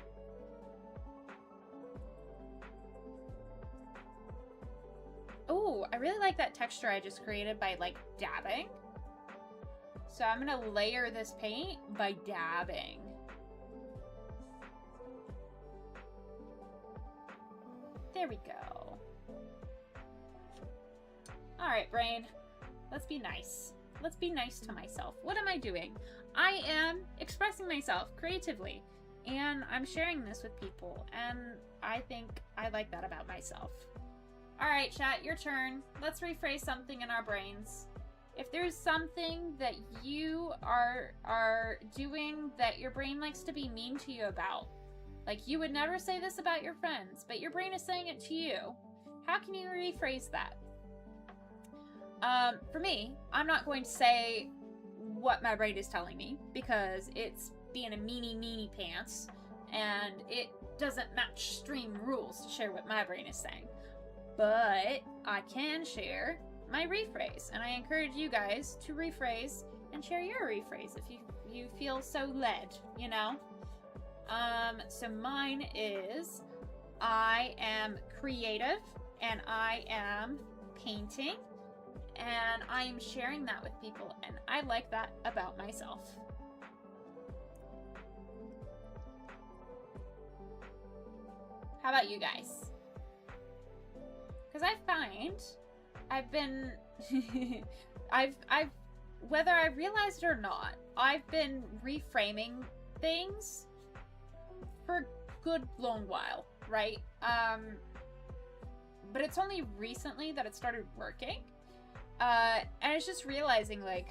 Oh, I really like that texture I just created by like dabbing. So I'm gonna layer this paint by dabbing. There we go. All right, brain, let's be nice. Let's be nice to myself. What am I doing? I am expressing myself creatively and I'm sharing this with people and I think I like that about myself. All right, chat, your turn. Let's rephrase something in our brains. If there's something that you are doing that your brain likes to be mean to you about, like you would never say this about your friends, but your brain is saying it to you, how can you rephrase that? For me, I'm not going to say what my brain is telling me, because it's being a meanie pants, and it doesn't match stream rules to share what my brain is saying. But I can share my rephrase, and I encourage you guys to rephrase and share your rephrase if you feel so led, you know? So mine is, I am creative, and I am painting, and I am sharing that with people, and I like that about myself. How about you guys? Because I find I've been I've whether I realized it or not, I've been reframing things for a good long while, right? But it's only recently that it started working. And it's just realizing, like,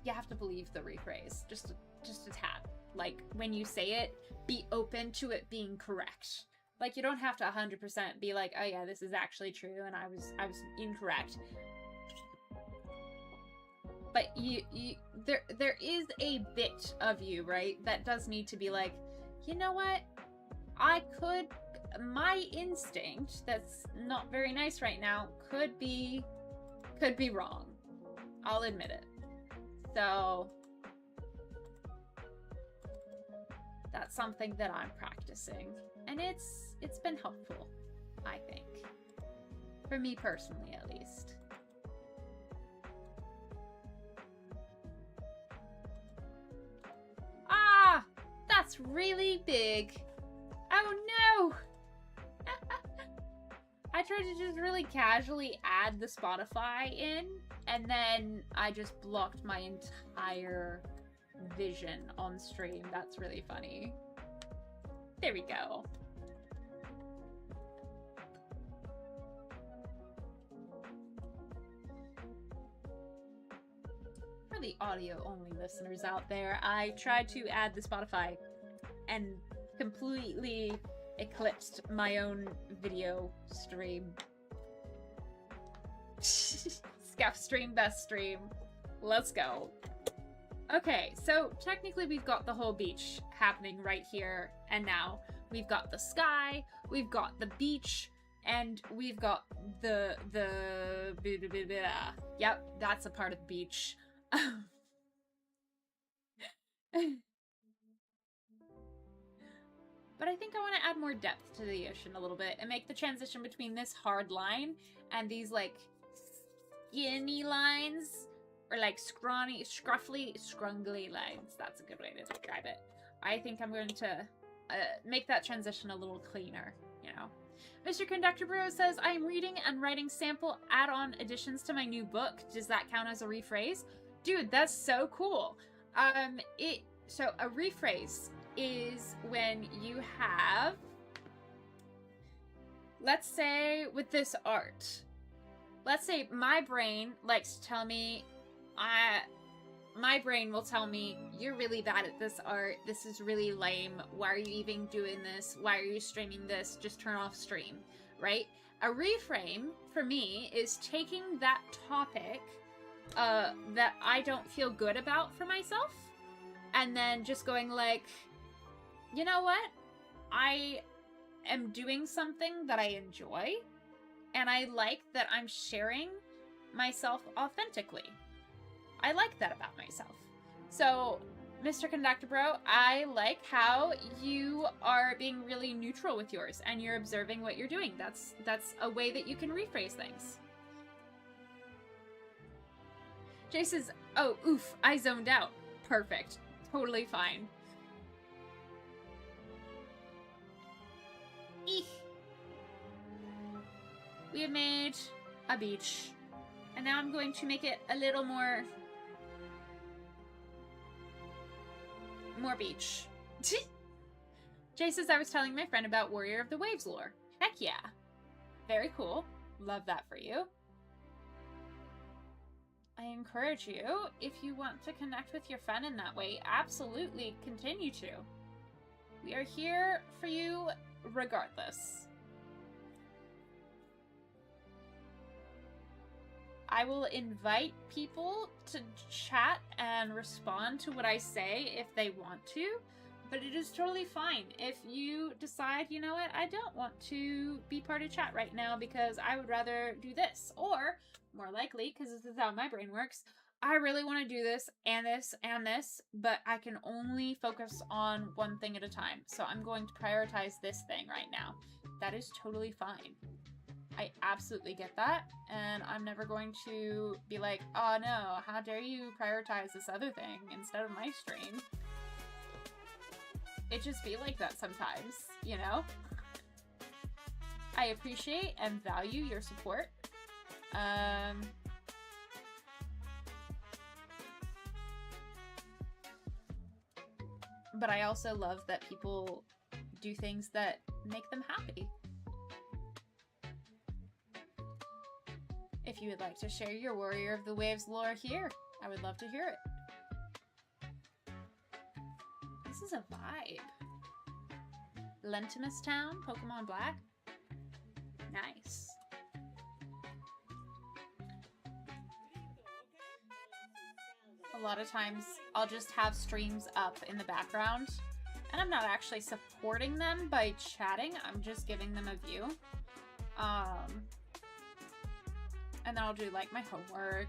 you have to believe the rephrase just a tad. Like, when you say it, be open to it being correct. Like, you don't have to 100% be like, oh yeah, this is actually true and I was incorrect. But there is a bit of you, right, that does need to be like, you know what? My instinct that's not very nice right now could be wrong. I'll admit it. So that's something that I'm practicing, and it's been helpful, I think. For me personally, at least. Ah! That's really big. Oh no! I tried to just really casually add the Spotify in, and then I just blocked my entire vision on stream. That's really funny. There we go. For the audio-only listeners out there, I tried to add the Spotify and completely eclipsed my own video stream. Scuff stream, best stream. Let's go. Okay, so technically we've got the whole beach happening right here and now. We've got the sky, we've got the beach, and we've got the yep, that's a part of the beach. But I think I want to add more depth to the ocean a little bit and make the transition between this hard line and these, like, skinny lines, or like scrawny, scrungly lines. That's a good way to describe it. I think I'm going to make that transition a little cleaner, you know. Mr. Conductor Bro says, I am reading and writing sample add-on additions to my new book. Does that count as a rephrase? Dude, that's so cool. So a rephrase is when you have, let's say with this art, let's say my brain likes to tell me, my brain will tell me, you're really bad at this art, this is really lame, why are you even doing this, why are you streaming this, just turn off stream, right? A reframe, for me, is taking that topic that I don't feel good about for myself, and then just going like, you know what? I am doing something that I enjoy, and I like that I'm sharing myself authentically. I like that about myself. So, Mr. Conductor Bro, I like how you are being really neutral with yours, and you're observing what you're doing. That's a way that you can rephrase things. Jay says, oh, oof, I zoned out. Perfect. Totally fine. Eek. We have made a beach, and now I'm going to make it a little more beach. Jay says, I was telling my friend about Warrior of the Waves lore. Heck yeah. Very cool. Love that for you. I encourage you, if you want to connect with your friend in that way, absolutely continue to. We are here for you regardless. I will invite people to chat and respond to what I say if they want to, but it is totally fine if you decide, you know what, I don't want to be part of chat right now because I would rather do this, or more likely, because this is how my brain works, I really want to do this and this and this, but I can only focus on one thing at a time, so I'm going to prioritize this thing right now. That is totally fine. I absolutely get that, and I'm never going to be like, oh no, how dare you prioritize this other thing instead of my stream. It just be like that sometimes, you know? I appreciate and value your support. But I also love that people do things that make them happy. If you would like to share your Warrior of the Waves lore here, I would love to hear it. This is a vibe. Lentimus Town, Pokemon Black. Nice. A lot of times I'll just have streams up in the background, and I'm not actually supporting them by chatting, I'm just giving them a view. And then I'll do like my homework,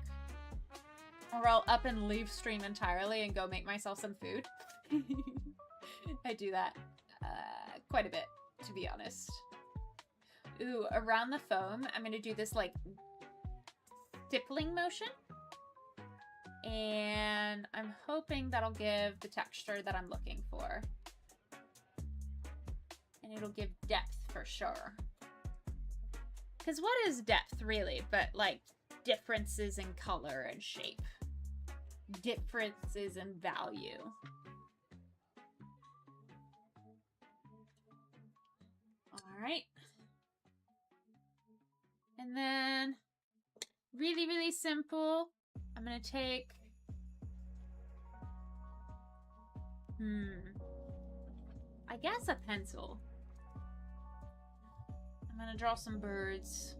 or I'll up and leave stream entirely and go make myself some food. I do that quite a bit, to be honest. Ooh, around the foam, I'm gonna do this like stippling motion. And I'm hoping that'll give the texture that I'm looking for. And it'll give depth for sure. Because what is depth, really, but, like, differences in color and shape. Differences in value. Alright. And then, really, really simple. I'm gonna take... I guess a pencil. I'm gonna draw some birds.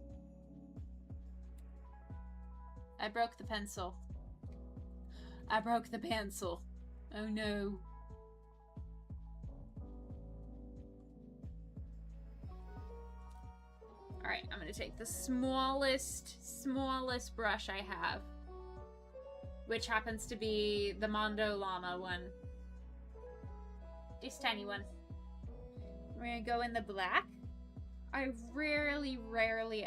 I broke the pencil. I broke the pencil. Oh no. Alright, I'm gonna take the smallest brush I have, which happens to be the Mondo Llama one. This tiny one. We're gonna go in the black. I rarely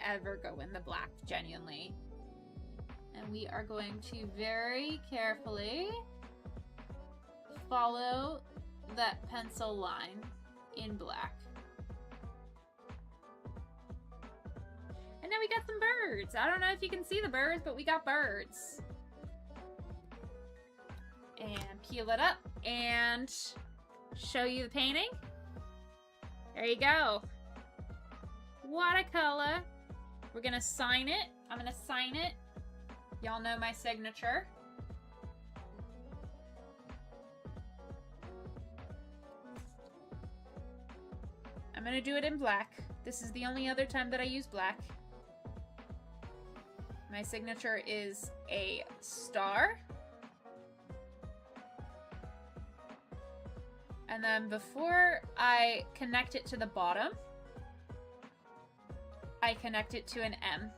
ever go in the black, genuinely. And we are going to very carefully follow that pencil line in black. And now we got some birds. I don't know if you can see the birds, but we got birds. And peel it up and show you the painting. There you go. Watercolor. We're gonna sign it. I'm gonna sign it. Y'all know my signature. I'm gonna do it in black. This is the only other time that I use black. My signature is a star. And then before I connect it to the bottom, I connect it to an M.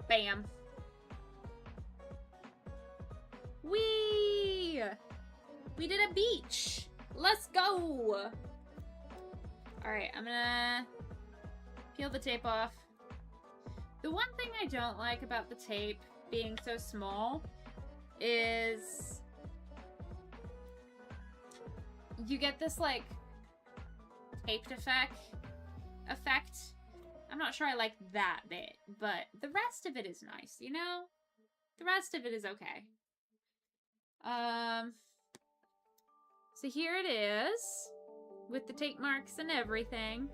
Bam. Whee! We did a beach. Let's go. All right, I'm gonna peel the tape off. The one thing I don't like about the tape being so small is you get this like taped effect. I'm not sure I like that bit, but the rest of it is nice, you know? The rest of it is okay. So here it is, with the tape marks and everything.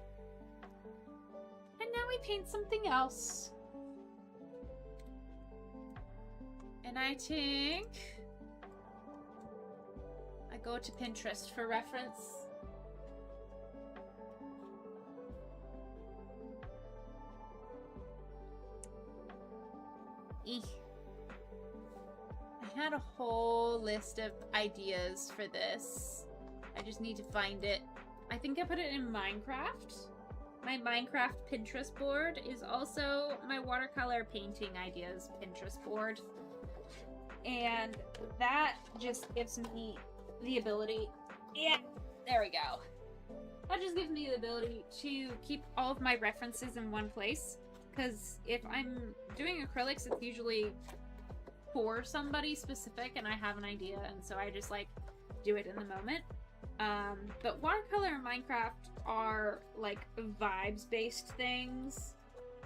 And now we paint something else. And I think I go to Pinterest for reference. I had a whole list of ideas for this. I just need to find it. I think I put it in Minecraft. My Minecraft Pinterest board is also my watercolor painting ideas Pinterest board. And that just gives me the ability, yeah, there we go. That just gives me the ability to keep all of my references in one place. Because if I'm doing acrylics, it's usually for somebody specific and I have an idea, and so I just like do it in the moment. But watercolor and Minecraft are like vibes based things,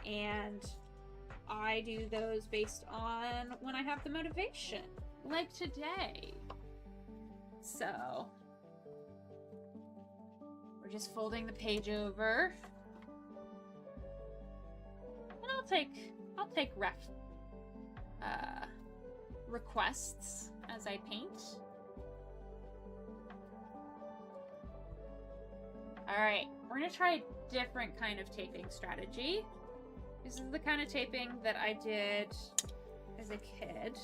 and I do those based on when I have the motivation, like today. So we're just folding the page over, and I'll take requests as I paint. Alright, we're gonna try a different kind of taping strategy. This is the kind of taping that I did as a kid,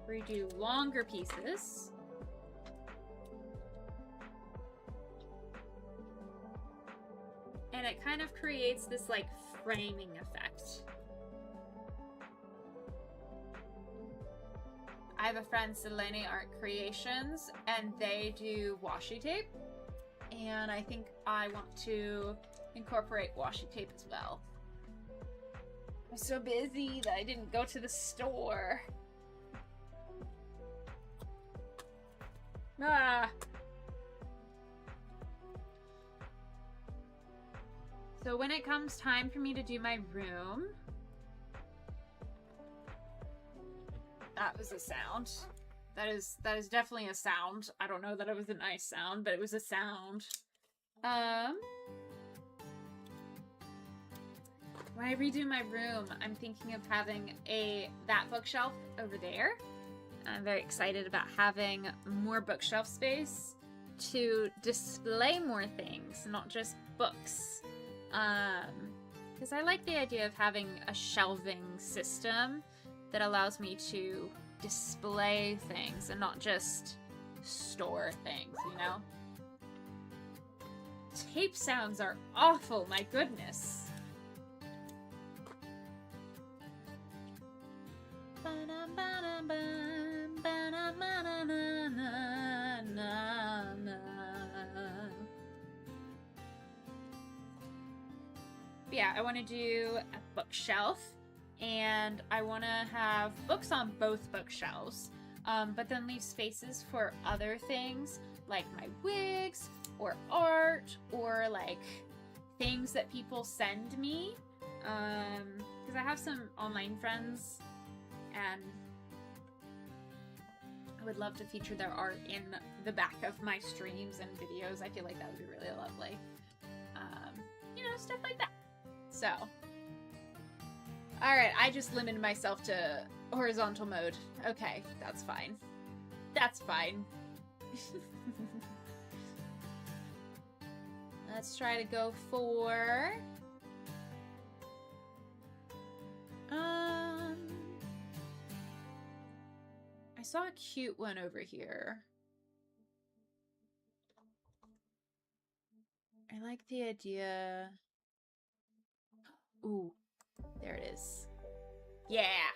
where you do longer pieces. And it kind of creates this like framing effect. I have a friend, Silliness Art Creations, and they do washi tape. And I think I want to incorporate washi tape as well. I'm so busy that I didn't go to the store. Ah. So when it comes time for me to do my room, that was a sound. That is definitely a sound. I don't know that it was a nice sound, but it was a sound. When I redo my room, I'm thinking of having that bookshelf over there. I'm very excited about having more bookshelf space to display more things, not just books. Because I like the idea of having a shelving system that allows me to display things and not just store things, you know? Tape sounds are awful, my goodness. Yeah, I want to do a bookshelf, and I want to have books on both bookshelves, but then leave spaces for other things like my wigs or art or like things that people send me, because I have some online friends and I would love to feature their art in the back of my streams and videos. I feel like that would be really lovely. You know, stuff like that. So, alright, I just limited myself to horizontal mode. Okay, that's fine. That's fine. Let's try to go for... I saw a cute one over here. I like the idea... Ooh, there it is. Yeah!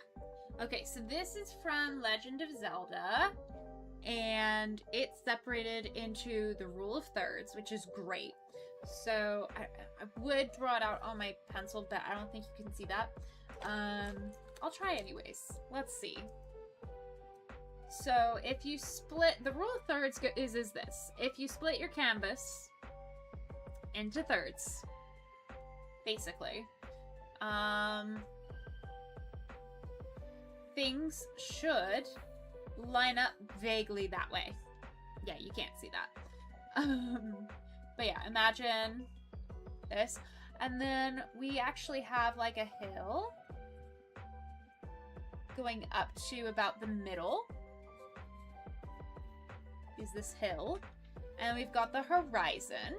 Okay, so this is from Legend of Zelda, and it's separated into the rule of thirds, which is great. So I would draw it out on my pencil, but I don't think you can see that. I'll try anyways. Let's see. So if you split, the rule of thirds is this. If you split your canvas into thirds, basically, things should line up vaguely that way. Yeah, you can't see that. But yeah, imagine this. And then we actually have like a hill going up to about the middle. Is this hill. And we've got the horizon.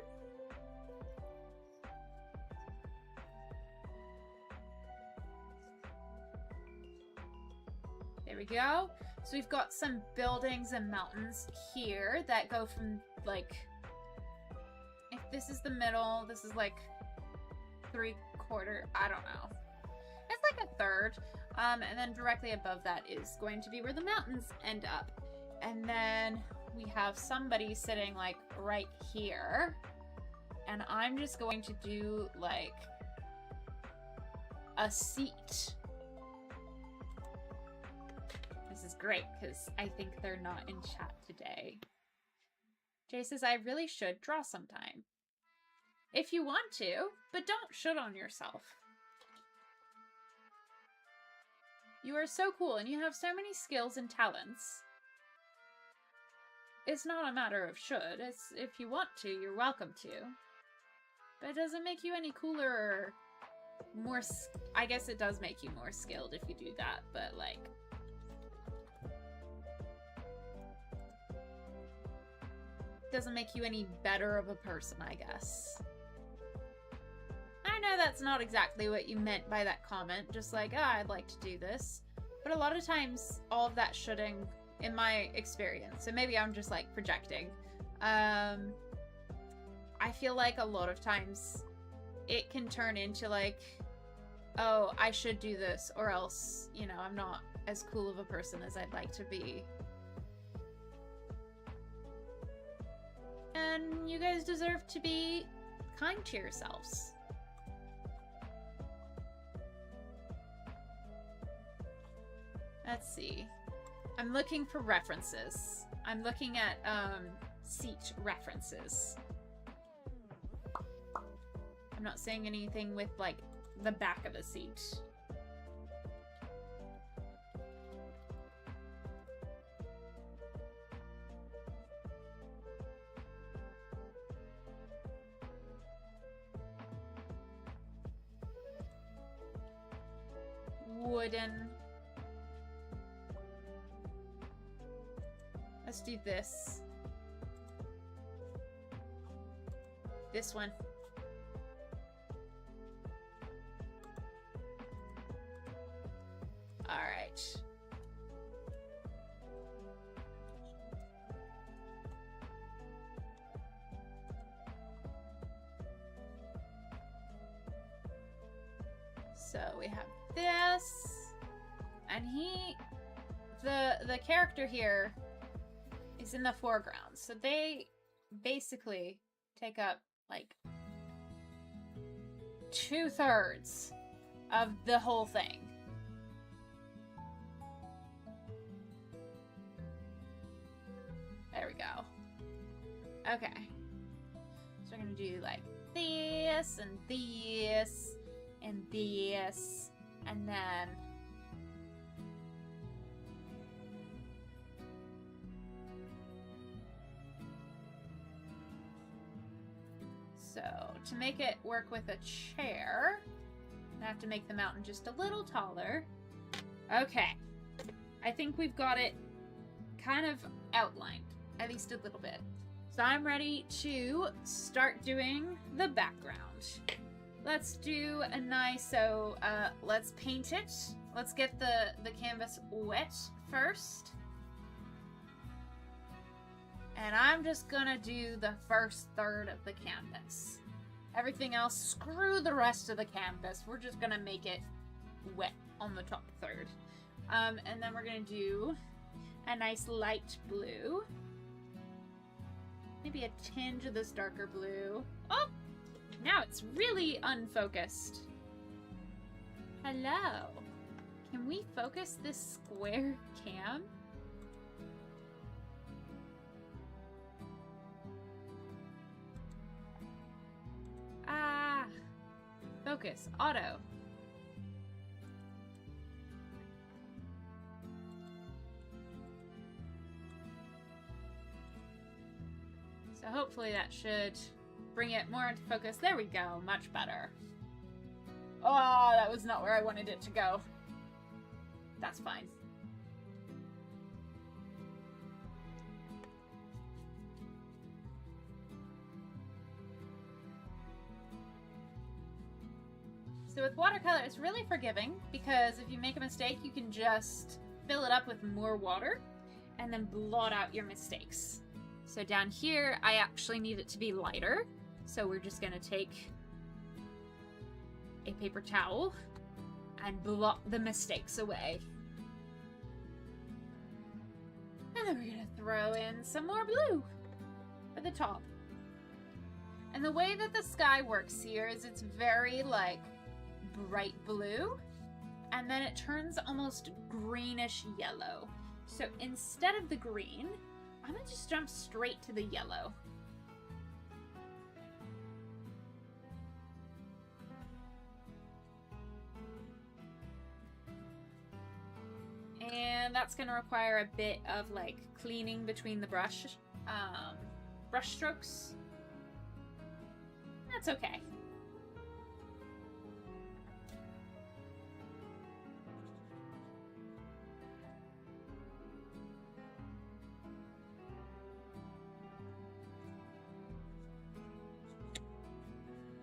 we go. So we've got some buildings and mountains here that go from, like, if this is the middle, this is like 3/4, I don't know. It's like a third. And then directly above that is going to be where the mountains end up. And then we have somebody sitting like right here. And I'm just going to do like a seat. This is great because I think they're not in chat today. Jay says, I really should draw sometime. If you want to, but don't should on yourself. You are so cool and you have so many skills and talents. It's not a matter of should. It's if you want to, you're welcome to. But it doesn't make you any cooler or more... I guess it does make you more skilled if you do that, but like... doesn't make you any better of a person, I guess. I know that's not exactly what you meant by that comment, just like, oh, I'd like to do this. But a lot of times, all of that shoulding, in my experience, and maybe I'm just like projecting, I feel like a lot of times it can turn into like, oh, I should do this, or else, you know, I'm not as cool of a person as I'd like to be. And you guys deserve to be kind to yourselves. Let's see. I'm looking for references. I'm looking at seat references. I'm not saying anything with like the back of a seat. Wooden. Let's do this. This one. All right. So we have this, and the character here is in the foreground, so they basically take up like 2/3 of the whole thing. There we go. Okay, so we're gonna do like this and this and this, and then so to make it work with a chair, I have to make the mountain just a little taller. Okay, I think we've got it kind of outlined, at least a little bit. So I'm ready to start doing the background. Let's do a nice, so let's paint it. Let's get the canvas wet first. And I'm just gonna do the first third of the canvas. Everything else, screw the rest of the canvas. We're just gonna make it wet on the top third. And then we're gonna do a nice light blue. Maybe a tinge of this darker blue. Oh! Now it's really unfocused. Hello. Can we focus this square cam? Ah. Focus. Auto. So hopefully that should bring it more into focus. There we go. Much better. Oh, that was not where I wanted it to go. That's fine. So with watercolor, it's really forgiving because if you make a mistake, you can just fill it up with more water, and then blot out your mistakes. So down here, I actually need it to be lighter. So we're just going to take a paper towel and blot the mistakes away. And then we're going to throw in some more blue for the top. And the way that the sky works here is it's very, like, bright blue. And then it turns almost greenish yellow. So instead of the green, I'm going to just jump straight to the yellow. And that's going to require a bit of, like, cleaning between the brush strokes. That's okay.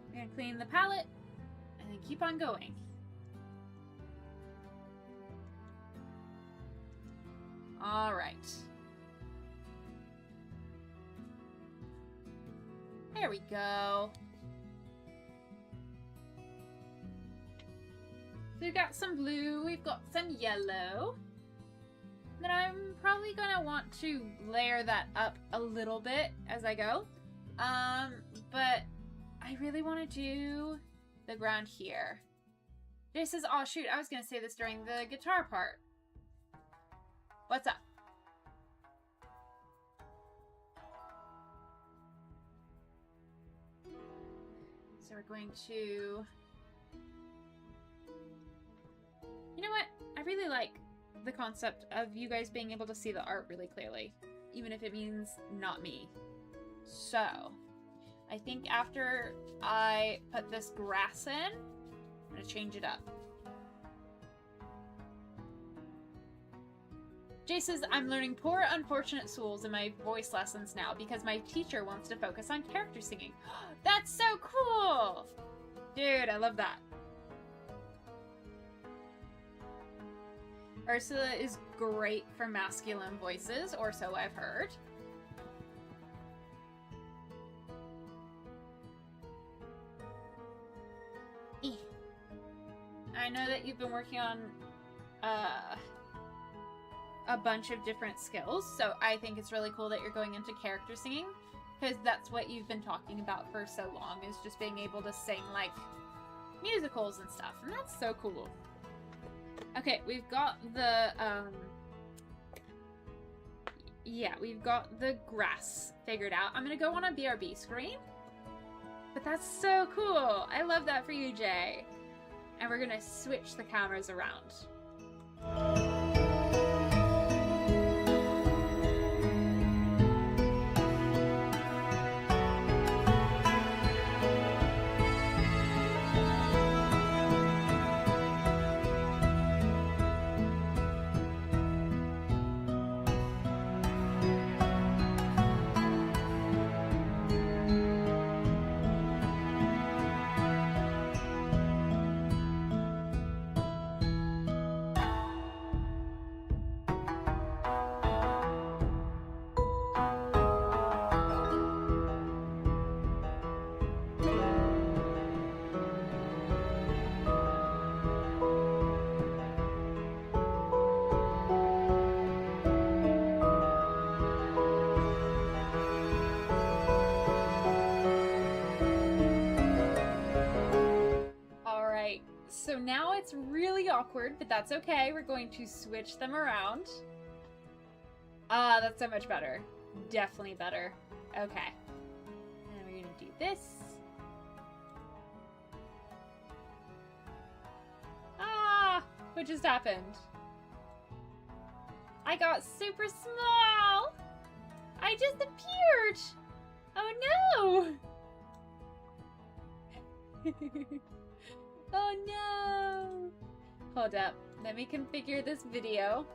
We're going to clean the palette and then keep on going. All right. There we go. So we've got some blue, we've got some yellow. Then I'm probably gonna want to layer that up a little bit as I go. But I really want to do the ground here. Jay says, oh shoot, I was gonna say this during the guitar part. What's up? So we're going to... You know what? I really like the concept of you guys being able to see the art really clearly, even if it means not me. So, I think after I put this grass in, I'm going to change it up. Jay says, I'm learning Poor Unfortunate Souls in my voice lessons now because my teacher wants to focus on character singing. That's so cool! Dude, I love that. Ursula is great for masculine voices, or so I've heard. I know that you've been working on a bunch of different skills, so I think it's really cool that you're going into character singing, because that's what you've been talking about for so long, is just being able to sing, like, musicals and stuff, and that's so cool. Okay, we've got the, yeah, we've got the grass figured out. I'm gonna go on a BRB screen, but that's so cool. I love that for you, Jay. And we're gonna switch the cameras around. So now it's really awkward, but that's okay. We're going to switch them around. Ah, that's so much better. Definitely better. Okay. And we're gonna do this. Ah! What just happened? I got super small! I just appeared! Oh no! Oh no! Hold up. Let me configure this video.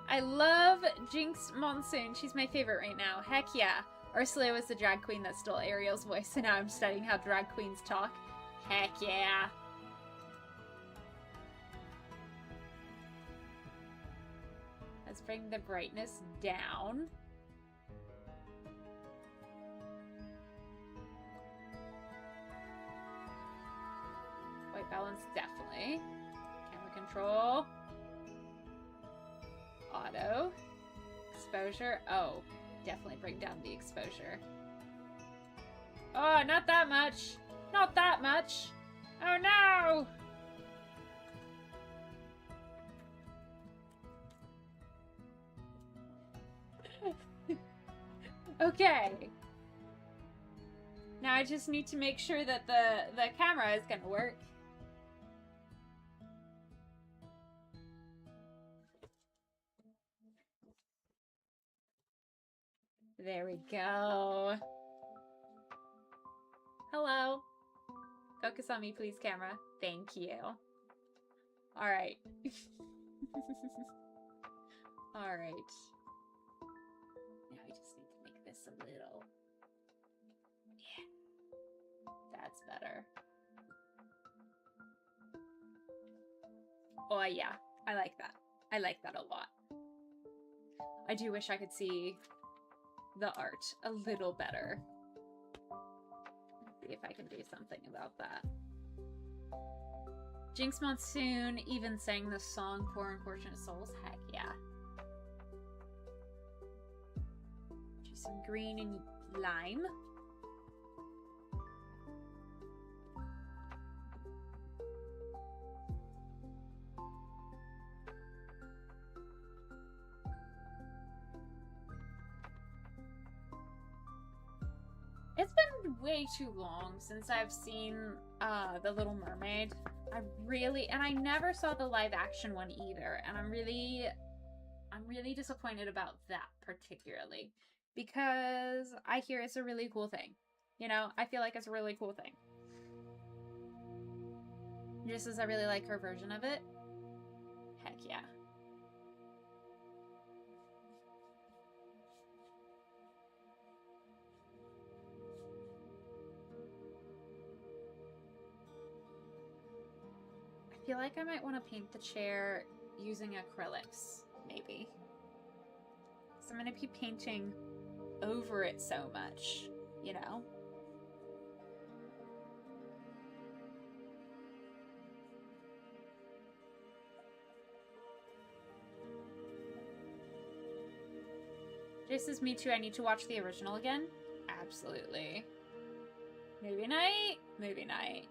I love Jinx Monsoon. She's my favorite right now. Heck yeah. Ursula was the drag queen that stole Ariel's voice, and now I'm studying how drag queens talk. Heck yeah. Let's bring the brightness down. White balance, definitely. Camera control. Auto. Exposure. Oh, definitely bring down the exposure. Oh, not that much. Not that much. Oh no! Okay. Now I just need to make sure that the camera is gonna work. There we go. Hello. Focus on me, please, camera. Thank you. Alright. Alright. Now we just need to make this a little... Yeah. That's better. Oh, yeah. I like that. I like that a lot. I do wish I could see the art a little better. Let's see if I can do something about that. Jinx Monsoon even sang the song Poor Unfortunate Souls. Heck yeah. Do some green and lime. It's been way too long since I've seen The Little Mermaid. And I never saw the live action one either, and I'm really disappointed about that particularly, because I hear it's a really cool thing. You know, I feel like it's a really cool thing. Just as I really like her version of it. Heck yeah. I feel like I might want to paint the chair using acrylics, maybe. So I'm going to be painting over it so much, you know? This is me too. I need to watch the original again. Absolutely. Movie night? Movie night.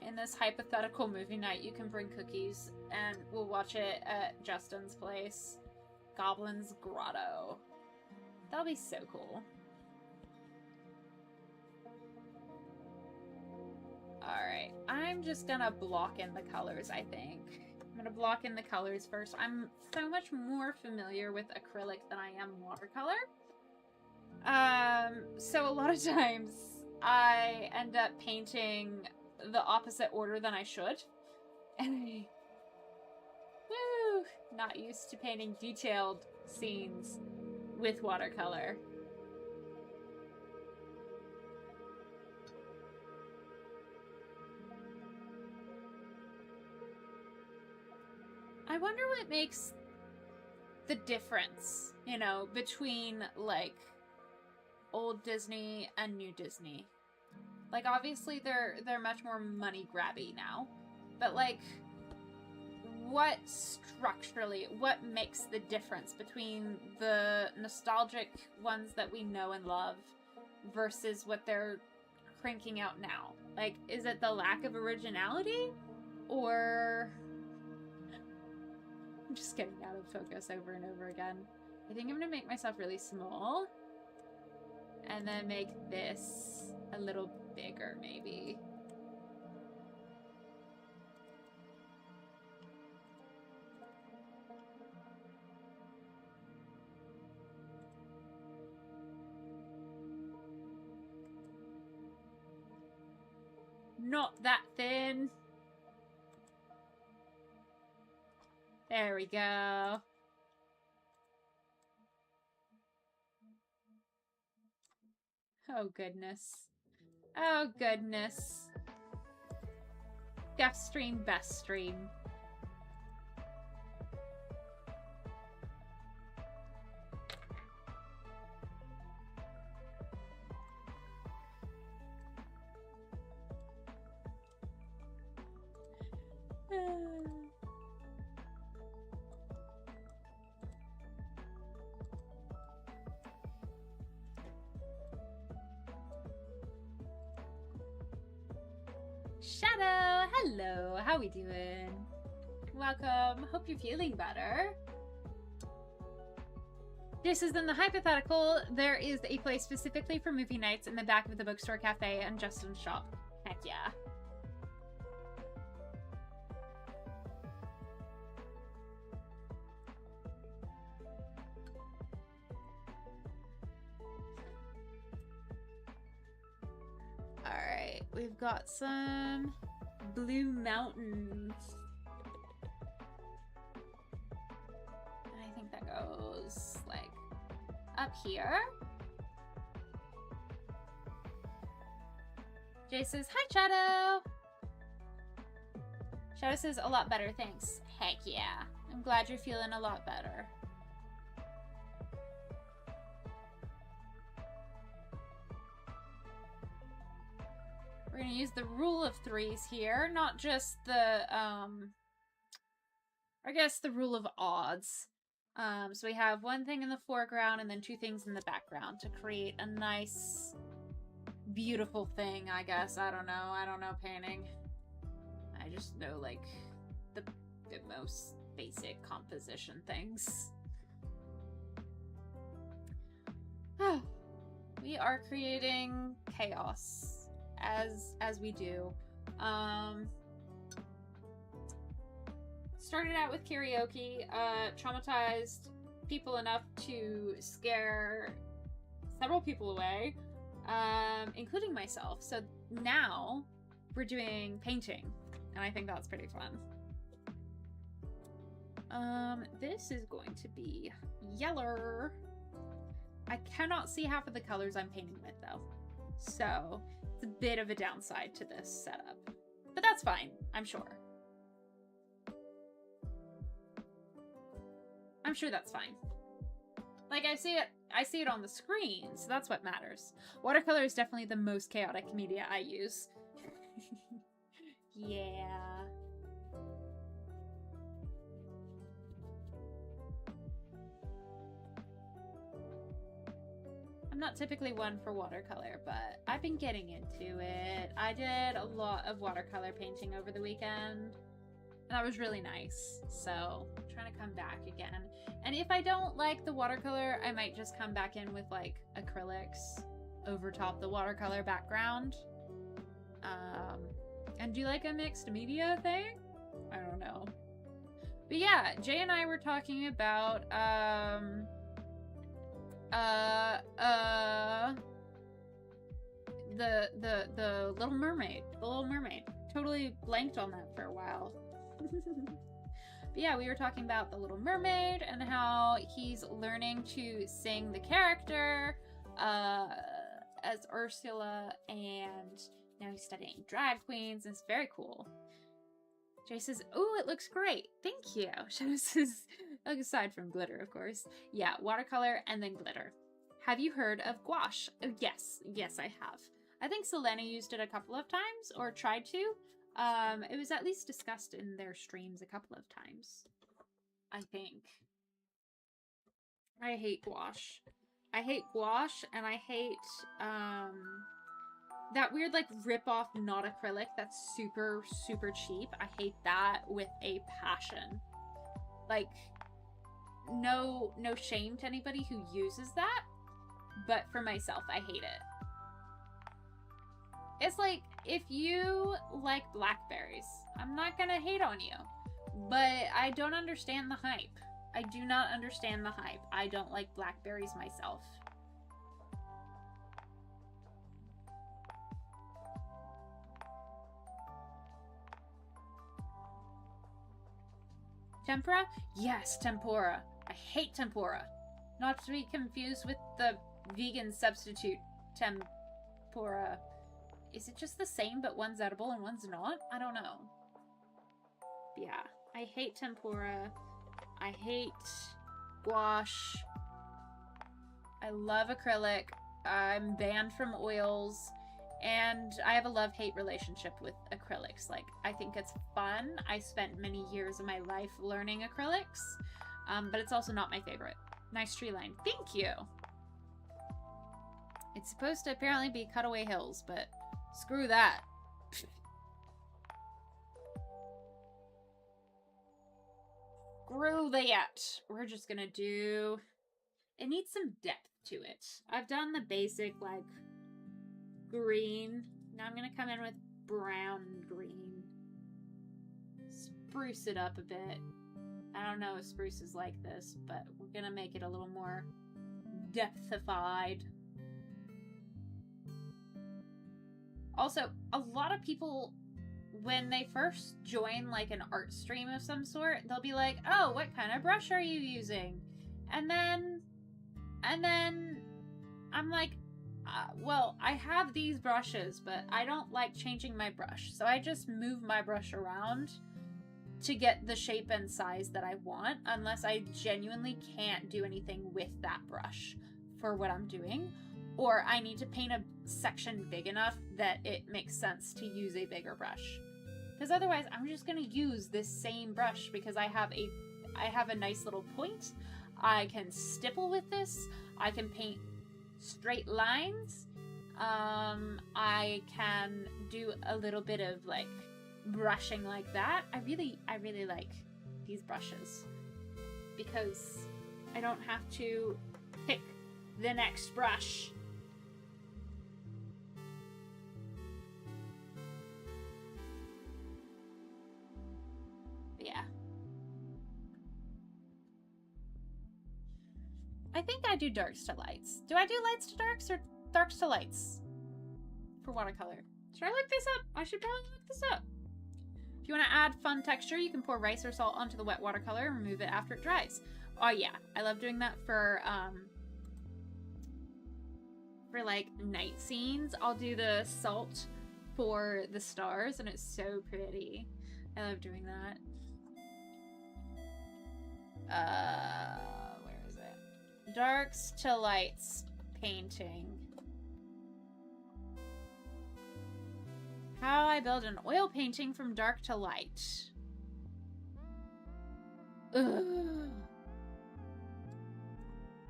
In this hypothetical movie night, you can bring cookies, and we'll watch it at Justin's place. Goblin's Grotto. That'll be so cool. Alright, I'm just gonna block in the colors, I think. I'm gonna block in the colors first. I'm so much more familiar with acrylic than I am watercolor. So a lot of times I end up painting the opposite order than I should. And not used to painting detailed scenes with watercolor. I wonder what makes the difference, you know, between, like, old Disney and new Disney. Like, obviously, they're much more money-grabby now. But, like, what structurally, what makes the difference between the nostalgic ones that we know and love versus what they're cranking out now? Like, is it the lack of originality? Or... I'm just getting out of focus over and over again. I think I'm gonna make myself really small. And then make this a little bigger, maybe. Not that thin. There we go. Oh, goodness. Oh, goodness. Guest stream, best stream. Shadow, hello, how we doing? Welcome, hope you're feeling better. This is in the hypothetical. There is a place specifically for movie nights in the back of the bookstore cafe and Justin's shop. Heck yeah. Alright, we've got some blue mountains. I think that goes like up here. Jay says, hi Shadow! Shadow says, a lot better, thanks. Heck yeah. I'm glad you're feeling a lot better. We're gonna use the rule of threes here, not just the, I guess the rule of odds. So we have one thing in the foreground and then two things in the background to create a nice, beautiful thing, I guess. I don't know painting. I just know, like, the most basic composition things. We are creating chaos, as we do. Started out with karaoke, traumatized people enough to scare several people away, including myself. So now we're doing painting, and I think that's pretty fun. This is going to be yellow. I cannot see half of the colors I'm painting with, though. So it's a bit of a downside to this setup. But that's fine, I'm sure. I'm sure that's fine. Like, I see it on the screen, so that's what matters. Watercolor is definitely the most chaotic media I use. Yeah. I'm not typically one for watercolor, but I've been getting into it. I did a lot of watercolor painting over the weekend. And that was really nice. So I'm trying to come back again. And if I don't like the watercolor, I might just come back in with like acrylics over top the watercolor background. And do like a mixed media thing? I don't know. But yeah, Jay and I were talking about the Little Mermaid. The Little Mermaid. Totally blanked on that for a while. But yeah, we were talking about the Little Mermaid and how he's learning to sing the character as Ursula, and now he's studying drag queens, and it's very cool. Jay says, oh, it looks great. Thank you. Shadow says, aside from glitter, of course. Yeah, watercolor and then glitter. Have you heard of gouache? Oh, yes. Yes, I have. I think Selena used it a couple of times, or tried to. It was at least discussed in their streams a couple of times, I think. I hate gouache. I hate gouache, and I hate, that weird, like, rip-off not acrylic that's super, super cheap. I hate that with a passion. Like, no shame to anybody who uses that, but for myself, I hate it. It's like, if you like blackberries, I'm not gonna hate on you, but I don't understand the hype. I do not understand the hype. I don't like blackberries myself. Tempura? Yes, tempura. I hate tempura. Not to be confused with the vegan substitute tempura. Is it just the same, but one's edible and one's not? I don't know. But yeah, I hate tempura. I hate gouache. I love acrylic. I'm banned from oils. And I have a love-hate relationship with acrylics. Like, I think it's fun. I spent many years of my life learning acrylics. But it's also not my favorite. Nice tree line. Thank you! It's supposed to apparently be Cutaway Hills, but screw that. screw that. We're just gonna do... It needs some depth to it. I've done the basic, like, green. Now I'm gonna come in with brown and green. Spruce it up a bit. I don't know if spruce is like this, but we're gonna make it a little more depthified. Also, a lot of people, when they first join like an art stream of some sort, they'll be like, oh, what kind of brush are you using? And then I'm like, well, I have these brushes, but I don't like changing my brush. So I just move my brush around to get the shape and size that I want, unless I genuinely can't do anything with that brush for what I'm doing. Or I need to paint a section big enough that it makes sense to use a bigger brush. Because otherwise, I'm just going to use this same brush because I have a nice little point. I can stipple with this. I can paint straight lines. I can do a little bit of like brushing like that. I really like these brushes because I don't have to pick the next brush. Yeah. I think I do darks to lights. Do I do lights to darks or darks to lights for watercolor? Should I look this up? I should probably look this up. If you want to add fun texture, you can pour rice or salt onto the wet watercolor and remove it after it dries. Oh yeah, I love doing that for like night scenes. I'll do the salt for the stars and it's so pretty. I love doing that. Where is it? Darks to lights painting. How I build an oil painting from dark to light. Ugh.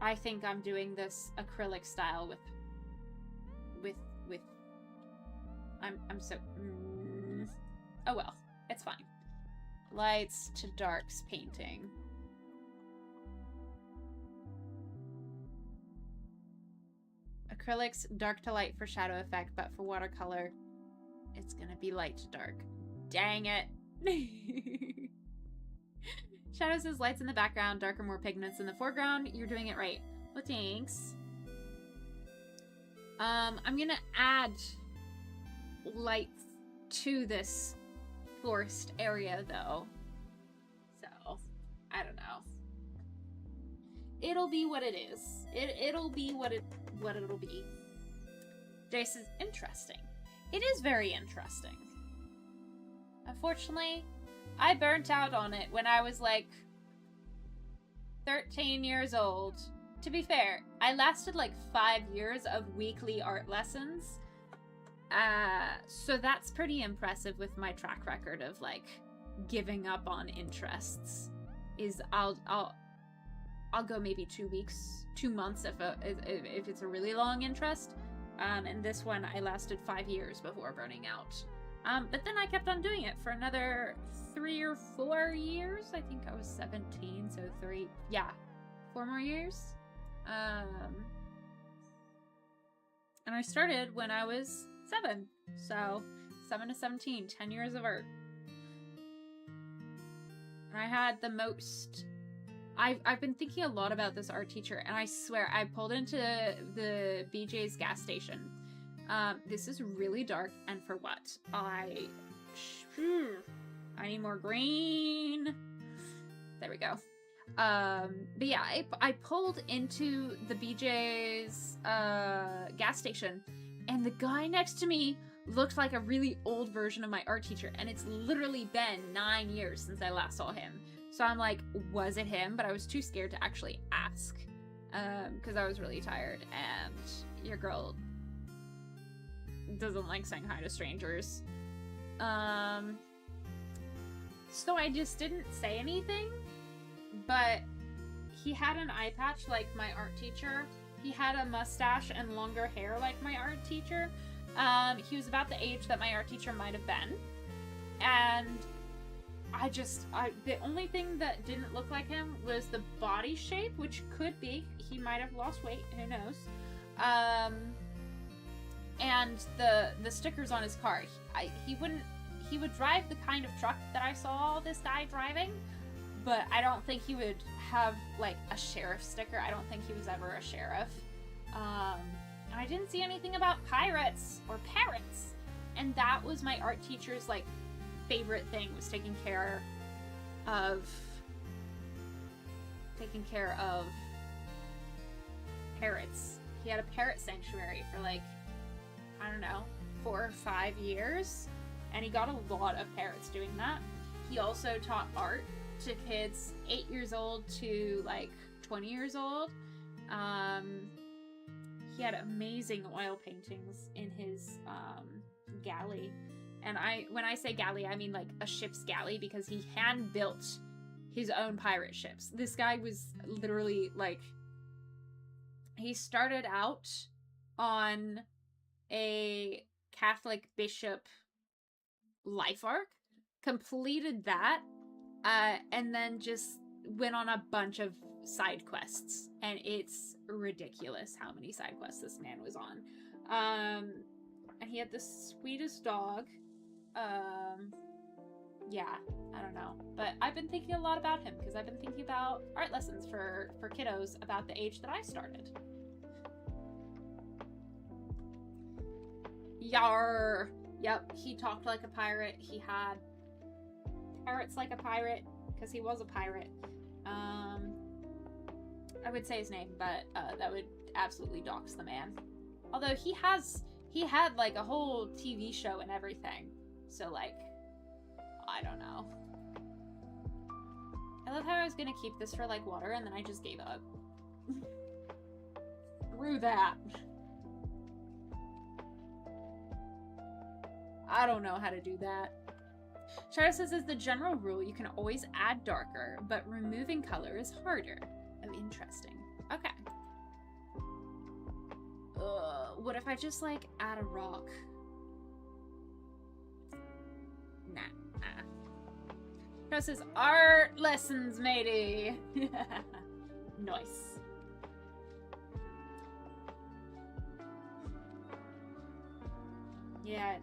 I think I'm doing this acrylic style with I'm so oh well, it's fine. Lights to darks painting. Acrylics dark to light for shadow effect, but for watercolor it's gonna be light to dark. Dang it. Shadow says lights in the background, darker, more pigments in the foreground. You're doing it right. Well, thanks. I'm gonna add lights to this forest area though. So, I don't know. It'll be what it is. It'll be what it'll be. Jace is interesting. It is very interesting. Unfortunately, I burnt out on it when I was like 13 years old. To be fair, I lasted like 5 years of weekly art lessons. So that's pretty impressive with my track record of like giving up on interests. Is I'll go maybe 2 weeks, 2 months if it's a really long interest. And this one I lasted 5 years before burning out. But then I kept on doing it for another 3 or 4 years. I think I was 17, so 4 more years. And I started when I was 7. So 7 to 17, 10 years of art. And I had the most... I've been thinking a lot about this art teacher, and I swear, I pulled into the BJ's gas station. This is really dark, and for what? I need more green. There we go. But yeah, I pulled into the BJ's gas station, and the guy next to me looked like a really old version of my art teacher, and it's literally been 9 years since I last saw him. So I'm like, was it him? But I was too scared to actually ask, because I was really tired, and your girl doesn't like saying hi to strangers. So I just didn't say anything, but he had an eye patch like my art teacher. He had a mustache and longer hair like my art teacher. He was about the age that my art teacher might have been. And the only thing that didn't look like him was the body shape, which could be. He might have lost weight, who knows. And the stickers on his car. He would drive the kind of truck that I saw this guy driving, but I don't think he would have, like, a sheriff sticker. I don't think he was ever a sheriff. And I didn't see anything about pirates or parrots. And that was my art teacher's, like, favorite thing, was taking care of parrots. He had a parrot sanctuary for, like, I don't know, 4 or 5 years, and he got a lot of parrots doing that. He also taught art to kids 8 years old to, like, 20 years old. He had amazing oil paintings in his galley. And when I say galley, I mean, like, a ship's galley, because he hand-built his own pirate ships. This guy was literally, like, he started out on a Catholic bishop life arc, completed that, and then just went on a bunch of side quests. And it's ridiculous how many side quests this man was on. And he had the sweetest dog. Yeah, I don't know. But I've been thinking a lot about him, because I've been thinking about art lessons for kiddos about the age that I started. Yar! Yep, he talked like a pirate. He had parrots like a pirate, because he was a pirate. I would say his name, but that would absolutely dox the man. Although he had, like, a whole TV show and everything. So, like, I don't know. I love how I was gonna keep this for, like, water, and then I just gave up. Screw that. I don't know how to do that. Shara says, as the general rule, you can always add darker, but removing color is harder. Oh, interesting. Okay. What if I just, like, add a rock? Nah. Shara says, art lessons, matey. Nice. Yeah,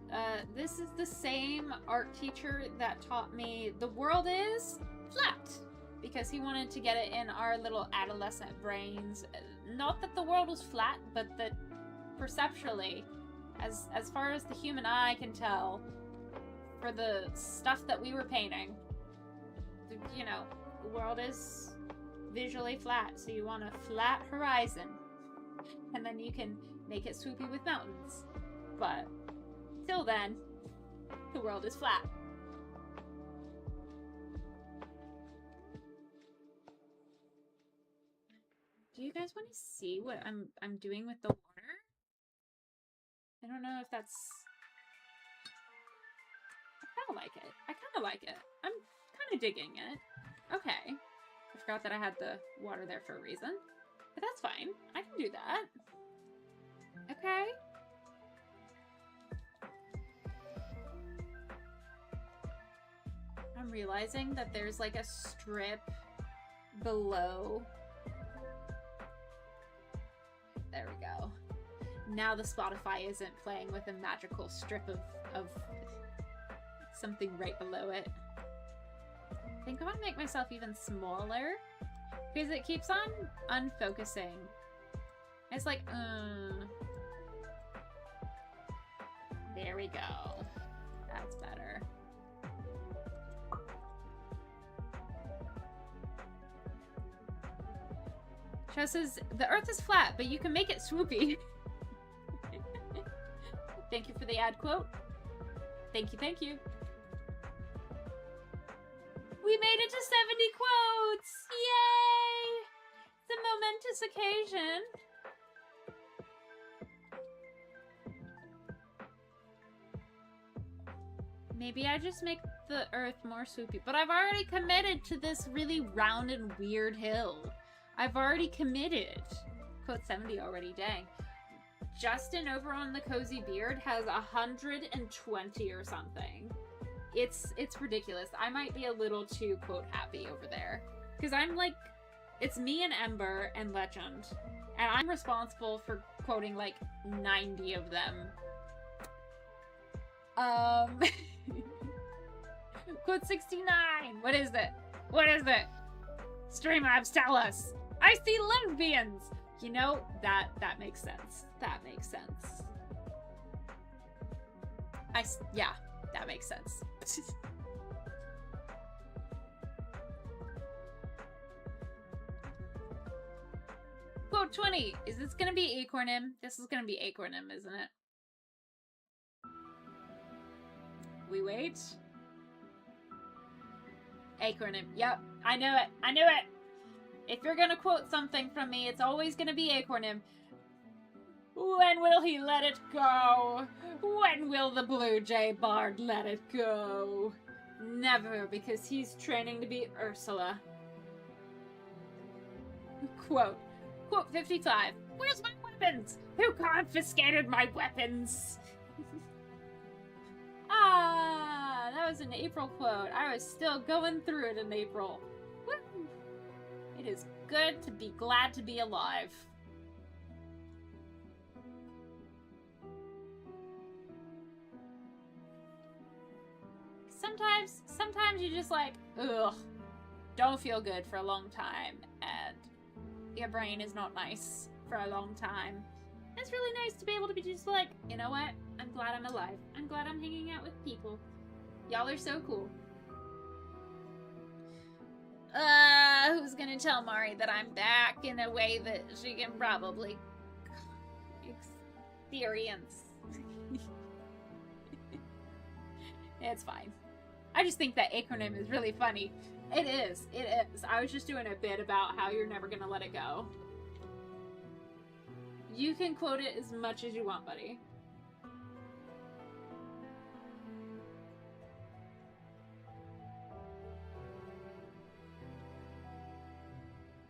this is the same art teacher that taught me the world is flat, because he wanted to get it in our little adolescent brains. Not that the world was flat, but that perceptually, as far as the human eye can tell, for the stuff that we were painting, you know, the world is visually flat, so you want a flat horizon, and then you can make it swoopy with mountains. But till then, the world is flat. Do you guys want to see what I'm doing with the water? I don't know if that's... I kind of like it. I'm kind of digging it. Okay. I forgot that I had the water there for a reason. But that's fine. I can do that. Okay. I'm realizing that there's, like, a strip below. There we go. Now the Spotify isn't playing with a magical strip of something right below it. I think I want to make myself even smaller, because it keeps on unfocusing. It's like, there we go. That's better. Shara says, the earth is flat, but you can make it swoopy. Thank you for the ad quote. Thank you, thank you. We made it to 70 quotes! Yay! It's a momentous occasion. Maybe I just make the earth more swoopy. But I've already committed to this really round and weird hill. I've already committed. Quote 70 already, dang. Justin over on the Cozy Beard has 120 or something. it's ridiculous. I might be a little too quote happy over there. Because I'm like, it's me and Ember and Legend. And I'm responsible for quoting like 90 of them. Quote 69! What is it? What is it? Streamlabs, tell us! I see lesbians! You know, that makes sense. That makes sense. Yeah, that makes sense. Quote 20. Is this gonna be Acornim? This is gonna be Acornim, isn't it? We wait. Acornim. Yep, I knew it. I knew it. If you're gonna quote something from me, it's always gonna be Acornim. When will he let it go? When will the Blue Jay Bard let it go? Never, because he's training to be Ursula. Quote. Quote 55. Where's my weapons? Who confiscated my weapons? Ah, that was an April quote. I was still going through it in April. Woo! It is good to be glad to be alive. Sometimes you just like, ugh, don't feel good for a long time, and your brain is not nice for a long time. It's really nice to be able to be just like, you know what? I'm glad I'm alive. I'm glad I'm hanging out with people. Y'all are so cool. Who's gonna tell Mari that I'm back in a way that she can probably experience? It's fine. I just think that acronym is really funny. It is. It is. I was just doing a bit about how you're never gonna let it go. You can quote it as much as you want, buddy.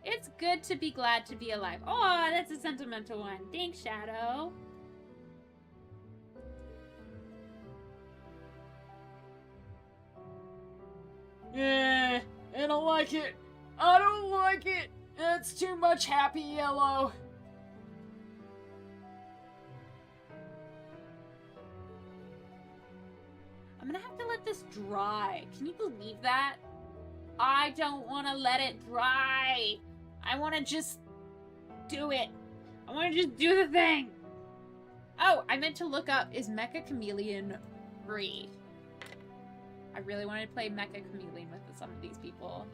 It's good to be glad to be alive. Oh, that's a sentimental one. Thanks, Shadow. Yeah, I don't like it. I don't like it. It's too much happy yellow. I'm gonna have to let this dry. Can you believe that? I don't want to let it dry. I want to just do it. I want to just do the thing. Oh, I meant to look up, is Mecha Chameleon free? I really wanted to play Mecha Chameleon with some of these people.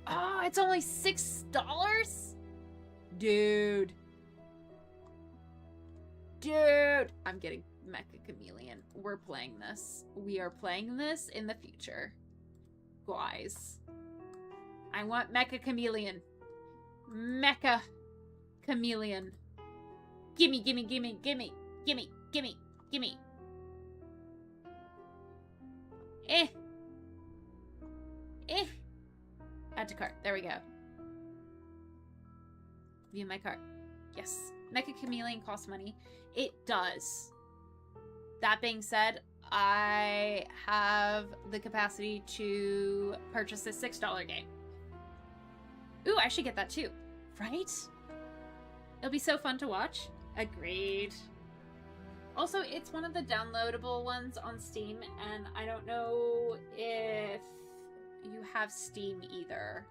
Oh, it's only $6? Dude. Dude. I'm getting Mecha Chameleon. We're playing this. We are playing this in the future. Guys. I want Mecha Chameleon. Mecha Chameleon. Gimme, gimme, gimme, gimme, gimme, gimme, gimme. Eh. Add to cart. There we go. View my cart. Yes. Mecha Chameleon costs money. It does. That being said, I have the capacity to purchase this $6 game. Ooh, I should get that too. Right? It'll be so fun to watch. Agreed. Also, it's one of the downloadable ones on Steam, and I don't know if you have Steam either.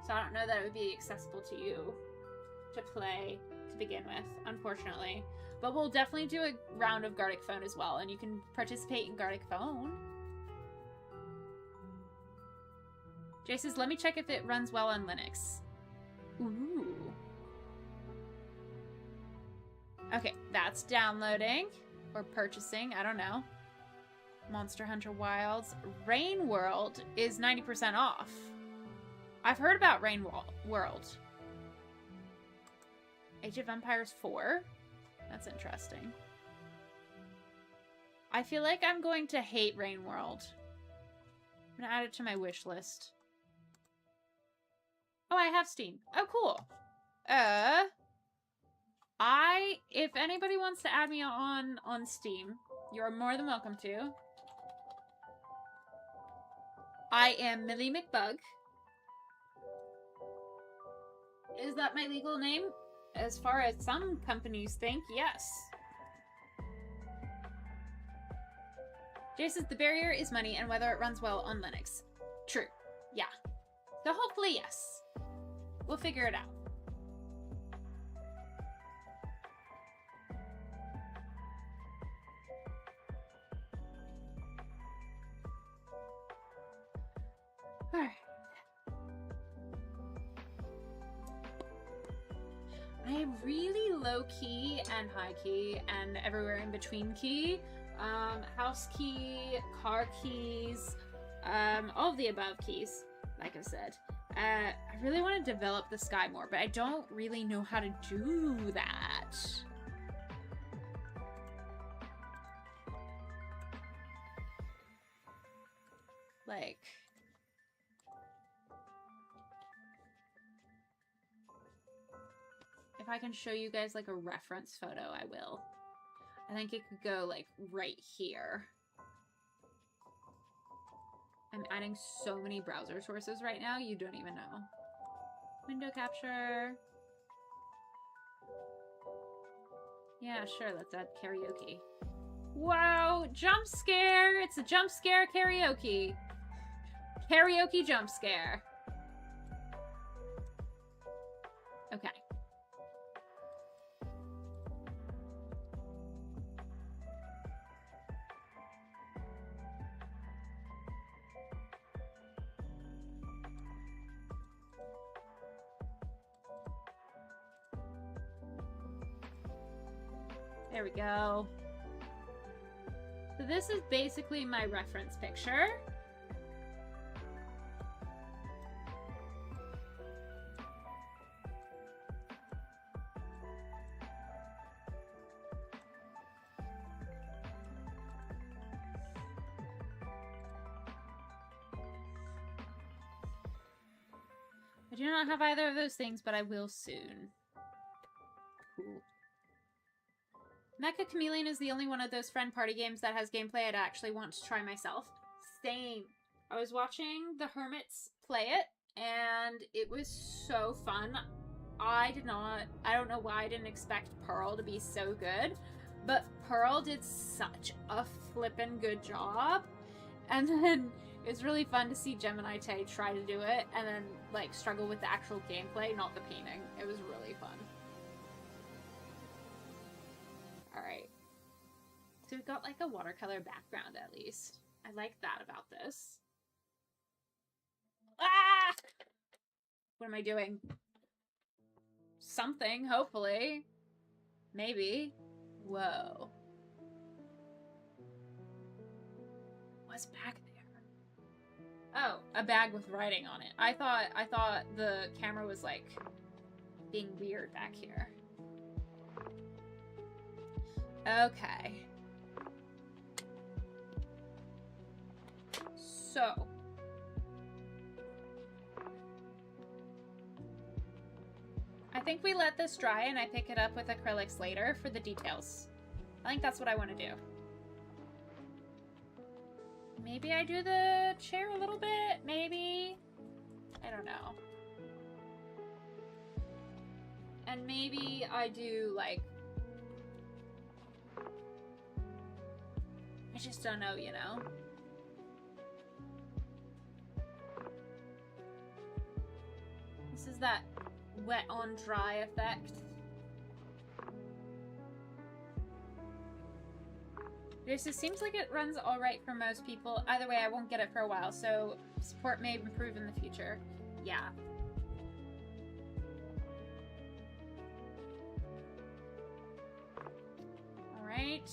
So I don't know that it would be accessible to you to play to begin with, unfortunately. But we'll definitely do a round of Gartic Phone as well, and you can participate in Gartic Phone. Jay says, let me check if it runs well on Linux. Ooh. Okay, that's downloading. Or purchasing, I don't know. Monster Hunter Wilds. Rain World is 90% off. I've heard about Rain World. Age of Empires 4? That's interesting. I feel like I'm going to hate Rain World. I'm gonna add it to my wish list. Oh, I have Steam. Oh, cool. If anybody wants to add me on Steam, you're more than welcome to. I am Millie McBug. Is that my legal name? As far as some companies think, yes. Jay says the barrier is money and whether it runs well on Linux. True. Yeah. So hopefully, yes. We'll figure it out. Alright. I am really low-key and high-key and everywhere in between key. House key, car keys, all of the above keys, like I said. I really want to develop the sky more, but I don't really know how to do that. Like... If I can show you guys, like, a reference photo, I will. I think it could go, like, right here. I'm adding so many browser sources right now, you don't even know. Window capture. Yeah, sure, let's add karaoke. Wow, jump scare! It's a jump scare karaoke. Karaoke jump scare. Okay. There we go. So this is basically my reference picture. I do not have either of those things, but I will soon. Cool. Mecha Chameleon is the only one of those friend party games that has gameplay I'd actually want to try myself. Same. I was watching the Hermits play it, and it was so fun. I don't know why I didn't expect Pearl to be so good, but Pearl did such a flippin' good job. And then it's really fun to see Gemini Tay try to do it, and then, like, struggle with the actual gameplay, not the painting. It was really fun. Alright. So we've got like a watercolor background at least. I like that about this. Ah! What am I doing? Something, hopefully. Maybe. Whoa. What's back there? Oh, a bag with writing on it. I thought the camera was like being weird back here. Okay. So. I think we let this dry and I pick it up with acrylics later for the details. I think that's what I want to do. Maybe I do the chair a little bit? Maybe? I don't know. And maybe I do, like... I just don't know, you know? This is that wet on dry effect. This seems like it runs alright for most people. Either way, I won't get it for a while, so support may improve in the future. Yeah. Alright.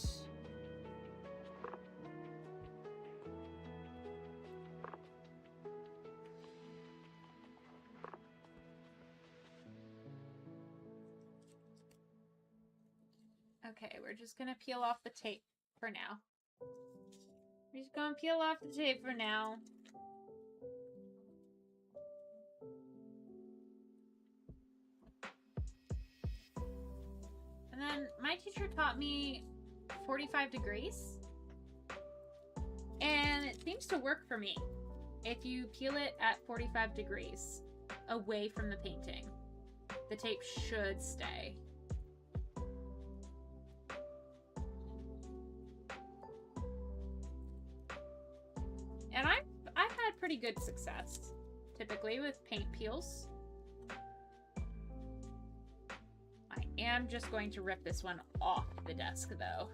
Okay, we're just gonna peel off the tape for now. We're just gonna peel off the tape for now. then my teacher taught me 45 degrees. And it seems to work for me. If you peel it at 45 degrees away from the painting, the tape should stay. And I've had pretty good success, typically, with paint peels. I am just going to rip this one off the desk, though.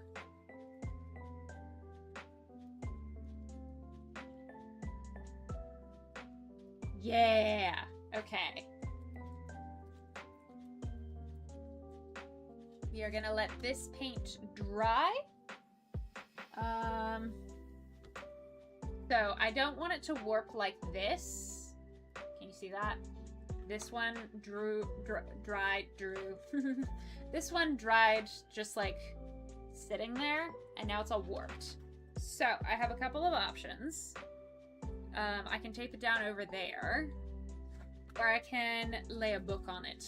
Yeah! Okay. We are gonna let this paint dry. So I don't want it to warp like this. Can you see that? This one dried. This one dried just like sitting there, and now it's all warped. So I have a couple of options. I can tape it down over there, or I can lay a book on it.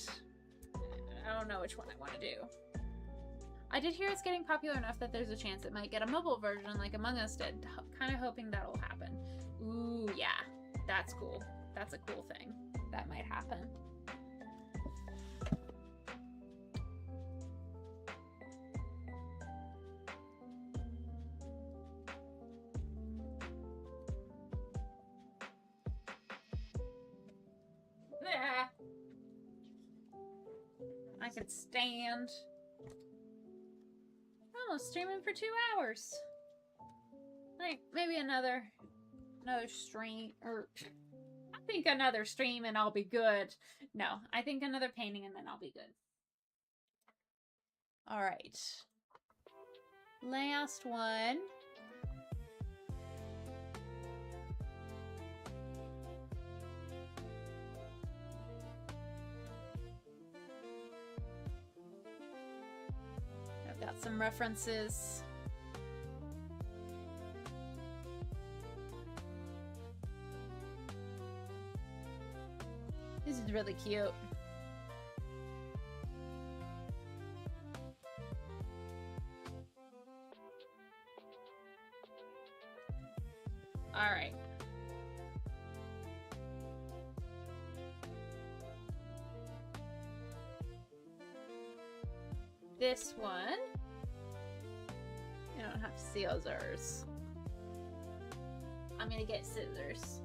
I don't know which one I want to do. I did hear it's getting popular enough that there's a chance it might get a mobile version like Among Us did. Kind of hoping that'll happen. Ooh, yeah. That's cool. That's a cool thing. That might happen. I can stand. Oh, streaming for 2 hours. Like, maybe another stream, or I think another stream and I'll be good. No, I think another painting and then I'll be good. All right. Last one. I've got some references. This is really cute. All right. This one. You don't have scissors. I'm gonna get scissors.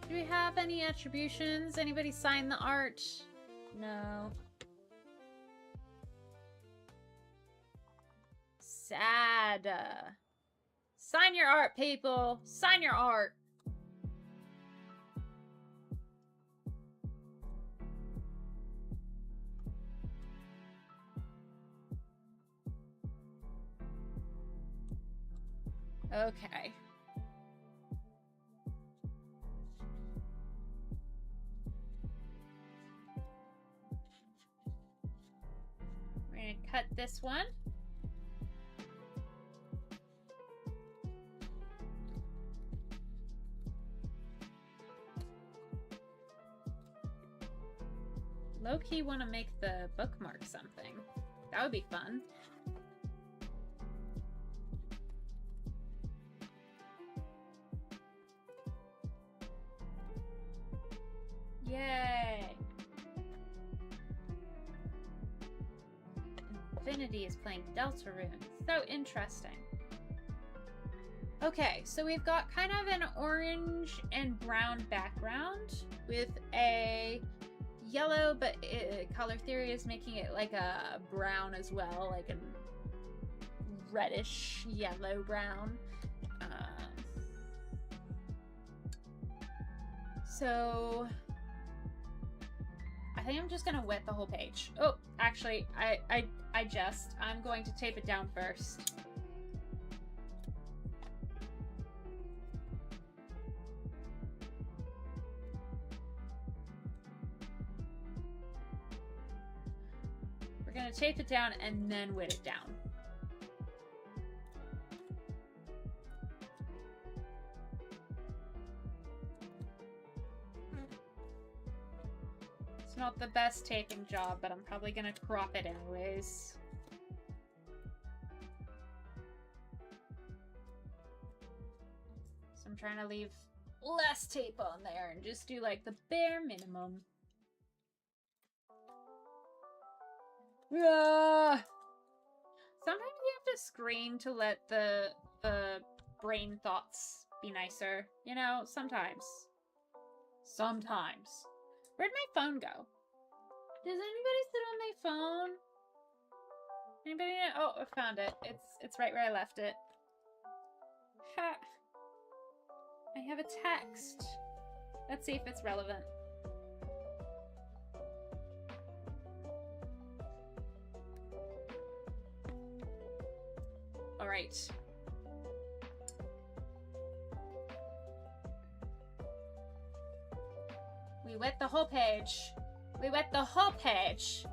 Do we have any attributions? Anybody sign the art? No. Sad. Sign your art, people. Sign your art. Okay. We're gonna cut this one. Low-key want to make the bookmark something. That would be fun. Yay! Infinity is playing Deltarune. So interesting. Okay, so we've got kind of an orange and brown background with a yellow, but color theory is making it like a brown as well, like a reddish yellow brown. So I think I'm just gonna wet the whole page. Oh, actually, I'm going to tape it down first. gonna tape it down and then wet it down. It's not the best taping job, but I'm probably gonna crop it anyways. So I'm trying to leave less tape on there and just do like the bare minimum. Sometimes you have to scream to let the brain thoughts be nicer. You know, sometimes. Sometimes. Where'd my phone go? Does anybody sit on my phone? Anybody? Oh, I found it. It's right where I left it. Ha! I have a text. Let's see if it's relevant. All right. We wet the whole page. We wet the whole page.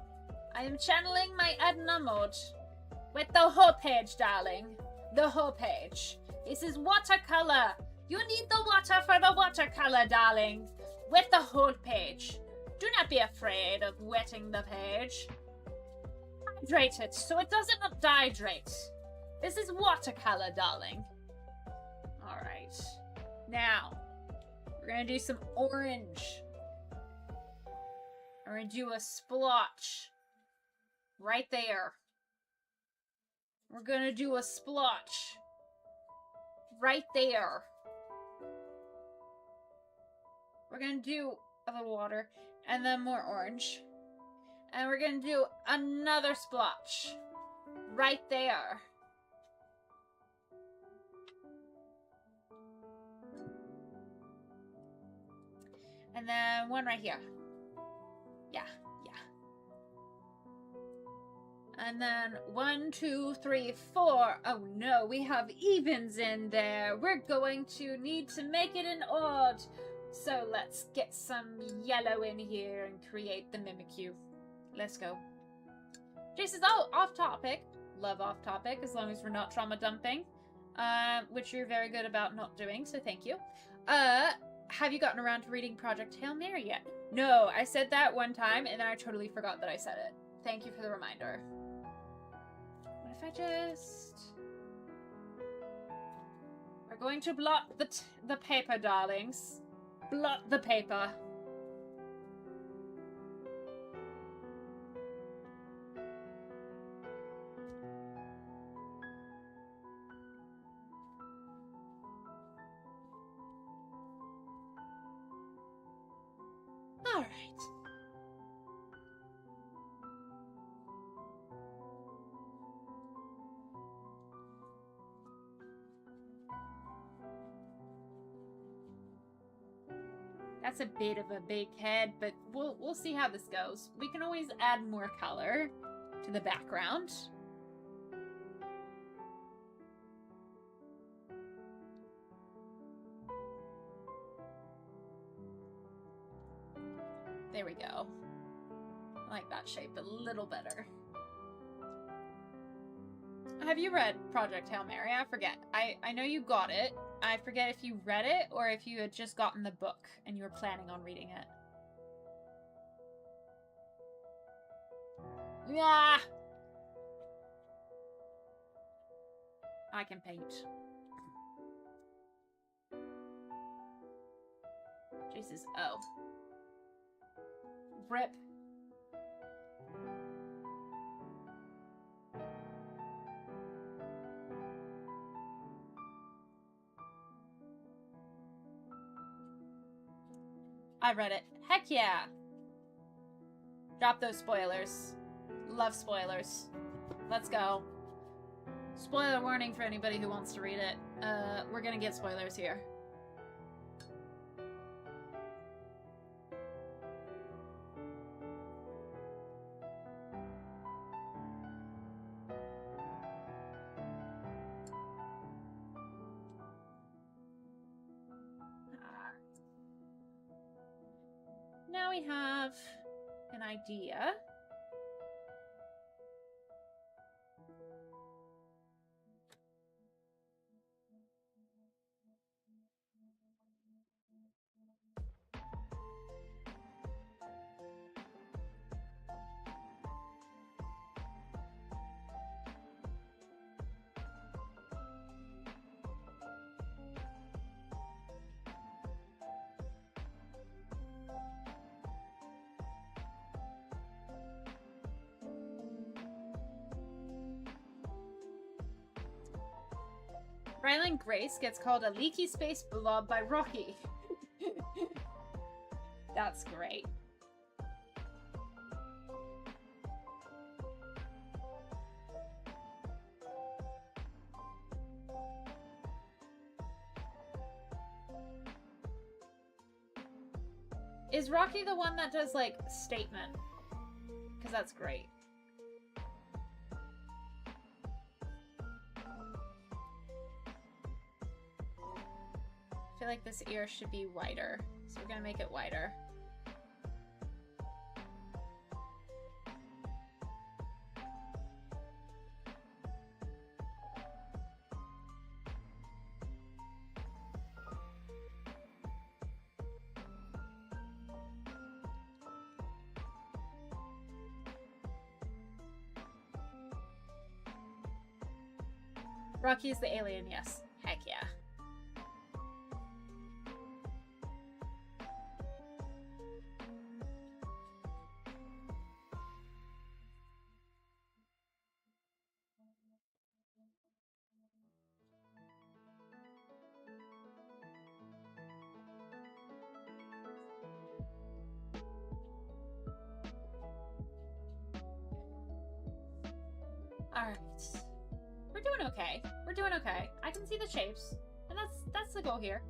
I am channeling my Edna mode. Wet the whole page, darling. The whole page. This is watercolor. You need the water for the watercolor, darling. Wet the whole page. Do not be afraid of wetting the page. Hydrate it so it doesn't dehydrate. This is watercolor, darling. Alright. Now, we're gonna do some orange. We're gonna do a splotch. Right there. We're gonna do a splotch. Right there. We're gonna do a little water, and then more orange. And we're gonna do another splotch. Right there. And then one right here. Yeah. And then 1, 2, 3, 4. Oh no, we have evens in there. We're going to need to make it an odd. So let's get some yellow in here and create the Mimikyu. Let's go. Jace says, oh, off topic. Love off topic, as long as we're not trauma dumping. Which you're very good about not doing, so thank you. Have you gotten around to reading Project Hail Mary yet? No, I said that one time, and then I totally forgot that I said it. Thank you for the reminder. What if I just... We're going to blot the paper, darlings. Blot the paper. All right. That's a bit of a big head, but we'll see how this goes. We can always add more color to the background. There we go. I like that shape a little better. Have you read Project Hail Mary? I forget. I know you got it. I forget if you read it or if you had just gotten the book and you were planning on reading it. Yeah. I can paint. Jesus. Oh. Rip. I read it. Heck yeah! Drop those spoilers. Love spoilers. Let's go. Spoiler warning for anybody who wants to read it. We're gonna get spoilers here. Now we have an idea. Rylan Grace gets called a leaky space blob by Rocky. That's great. Is Rocky the one that does, like, statement? Because that's great. I feel like this ear should be wider, so we're gonna make it wider. Rocky is the alien, yes. Heck yeah. Alright. We're doing okay. We're doing okay. I can see the shapes. And that's the goal here.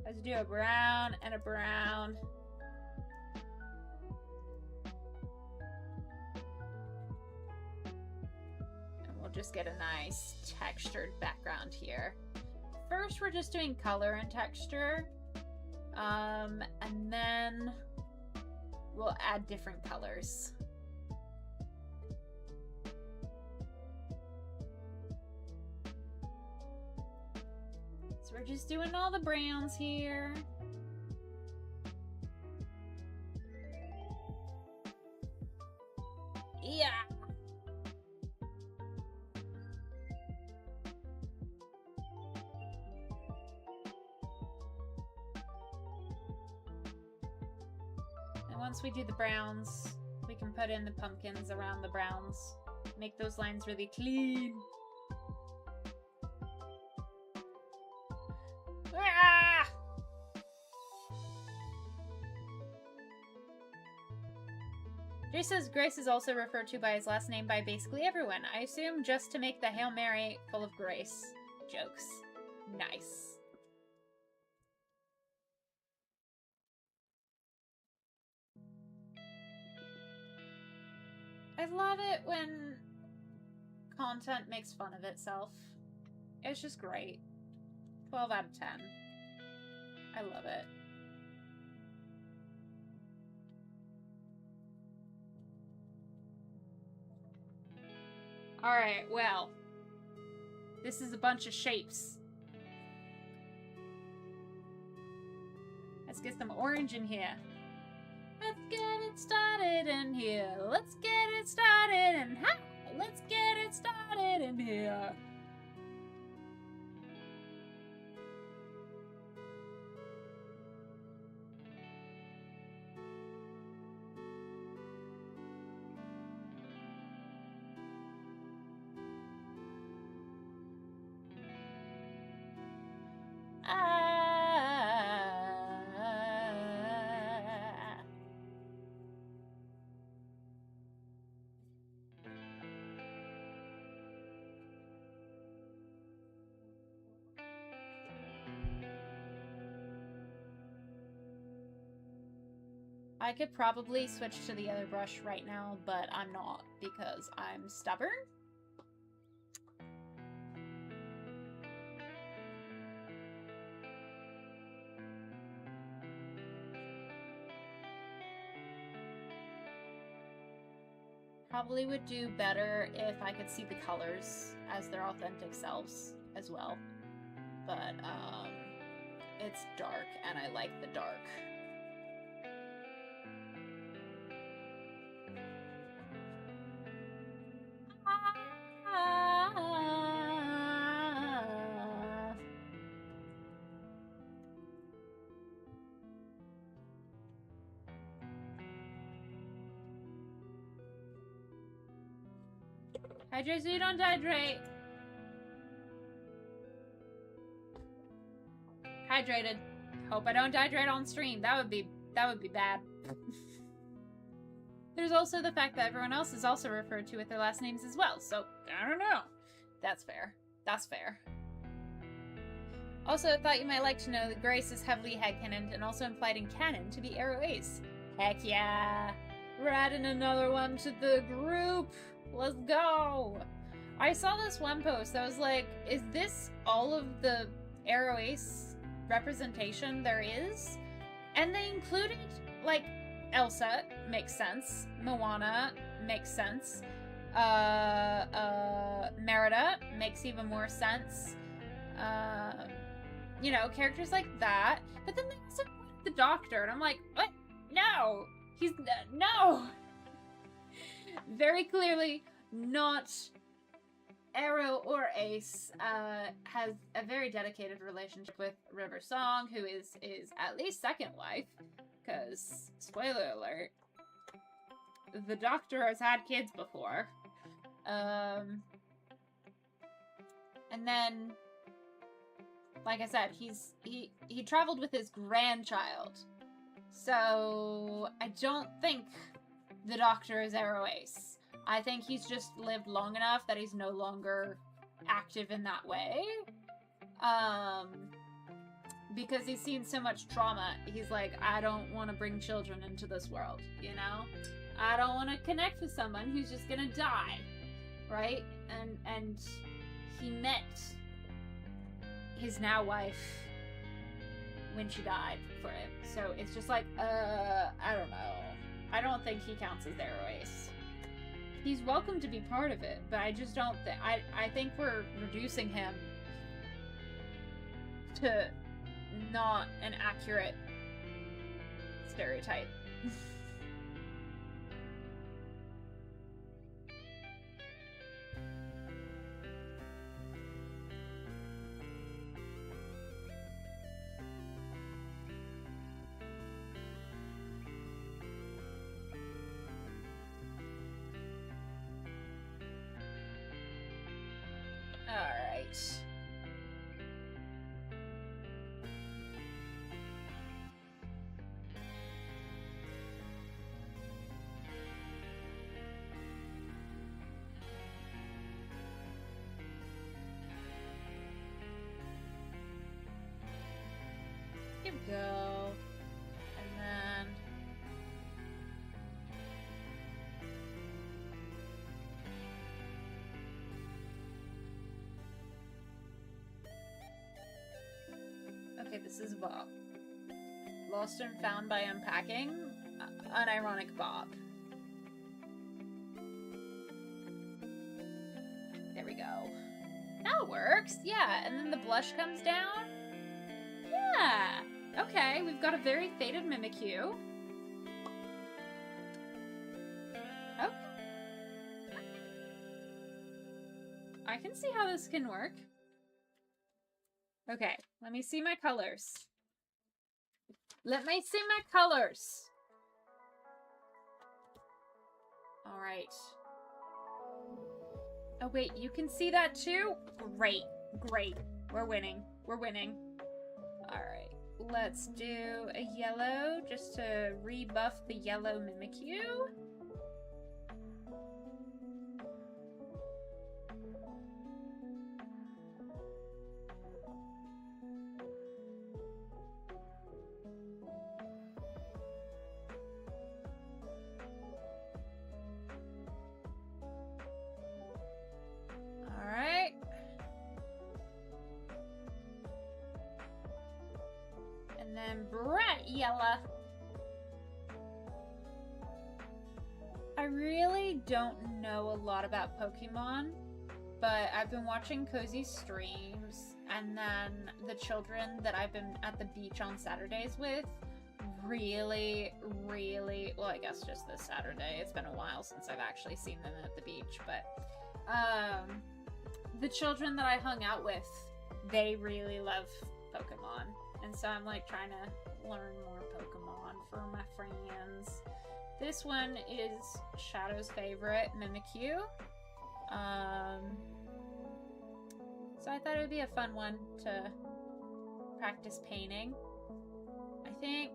Let's do a brown and a brown. And we'll just get a nice textured background here. First, we're just doing color and texture. And then we'll add different colors. We're just doing all the browns here. Yeah. And once we do the browns, we can put in the pumpkins around the browns. Make those lines really clean. Ah! Jay says Grace is also referred to by his last name by basically everyone. I assume just to make the Hail Mary full of grace jokes. Nice. I love it when content makes fun of itself. It's just great. 12 out of 10. I love it. Alright, well. This is a bunch of shapes. Let's get some orange in here. Let's get it started in here. Let's get it started in here. Let's get it started in here. I could probably switch to the other brush right now, but I'm not because I'm stubborn. Probably would do better if I could see the colors as their authentic selves as well. But, it's dark and I like the dark. Hydrate so you don't hydrate. dehydrated. Hope I don't dehydrate on stream. That would be bad. There's also the fact that everyone else is also referred to with their last names as well, so I don't know. That's fair. That's fair. Also, I thought you might like to know that Grace is heavily headcanoned and also implied in canon to be Arrow Ace. Heck yeah! We're adding another one to the group! Let's go! I saw this one post that was like, is this all of the Arrow Ace representation there is? And they included, like, Elsa, makes sense. Moana, makes sense. Merida, makes even more sense. You know, characters like that. But then they also put the Doctor, and I'm like, what? No! He's, no! Very clearly not Arrow or Ace, has a very dedicated relationship with River Song, who is at least second wife. Because, spoiler alert, the Doctor has had kids before. And then, like I said, he traveled with his grandchild. So, I don't think the Doctor is Arrow Ace. I think he's just lived long enough that he's no longer active in that way. Because he's seen so much trauma, he's like, I don't want to bring children into this world, you know? I don't want to connect with someone who's just gonna die, right? And he met his now wife when she died for it. So it's just like, I don't know. I don't think he counts as Arrow Ace. He's welcome to be part of it, but I just don't think, I think we're reducing him to not an accurate stereotype. Alright. Here we go. And then okay, this is Bob. Lost and found by unpacking. Unironic Bob. There we go. That works. Yeah, and then the blush comes down. Yeah. Okay, we've got a very faded Mimikyu. Okay. I can see how this can work. Okay, let me see my colors. Let me see my colors. All right. Oh, wait, you can see that too? Great, great. We're winning. We're winning. All right. Let's do a yellow just to rebuff the yellow Mimikyu. Alright. And then bright yellow. I really don't know a lot about Pokemon, but I've been watching Cozy's streams, and then the children that I've been at the beach on Saturdays with really, well, I guess just this Saturday. It's been a while since I've actually seen them at the beach, but the children that I hung out with, they really love Pokemon, and so I'm like trying to learn more Pokemon for my friends. This one is Shadow's favorite, Mimikyu. So I thought it would be a fun one to practice painting. I think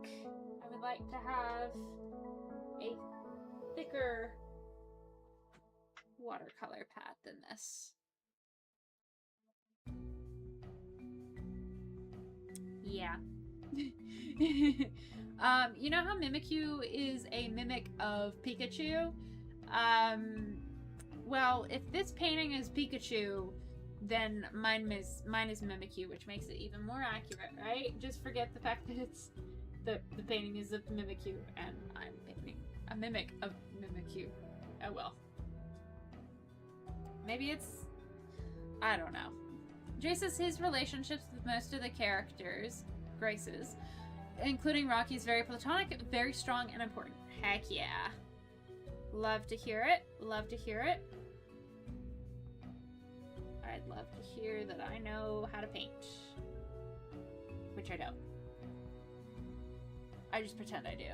I would like to have a thicker watercolor pad than this. Yeah. You know how Mimikyu is a mimic of Pikachu? Well, if this painting is Pikachu, then mine is Mimikyu, which makes it even more accurate, right? Just forget the fact that it's the painting is of Mimikyu, and I'm painting a mimic of Mimikyu. Oh well. Maybe it's... I don't know. Jay says his relationships with most of the characters, Grace's, including Rocky, is very platonic, very strong, and important. Heck yeah. Love to hear it. Love to hear it. I'd love to hear that I know how to paint. Which I don't. I just pretend I do.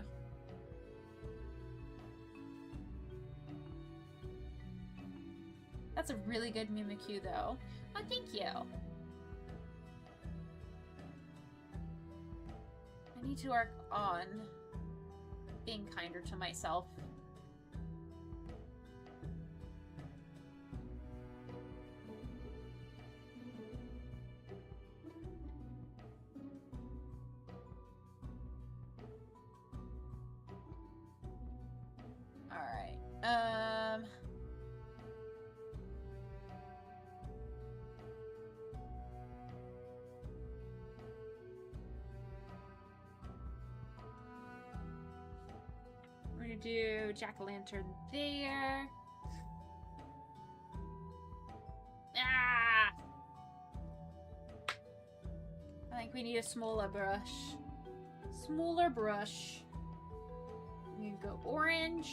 That's a really good Mimikyu, though. Oh, thank you. I need to work on being kinder to myself. Alright. We're gonna do jack-o'-lantern there. Ah! I think we need a smaller brush. Smaller brush. We're gonna go orange.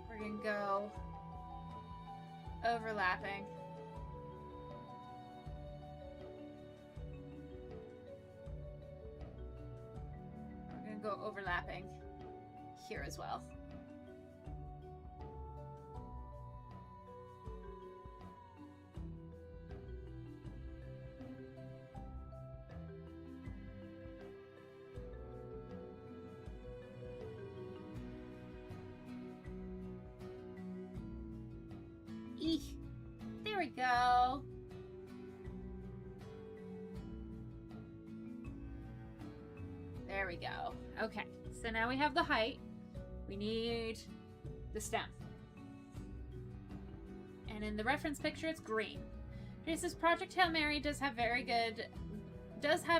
We're gonna go overlapping. We're gonna go overlapping here as well. Eek. There we go. There we go. Okay, so now we have the height. We need the stem. And in the reference picture, it's green. Jace's Project Hail Mary does have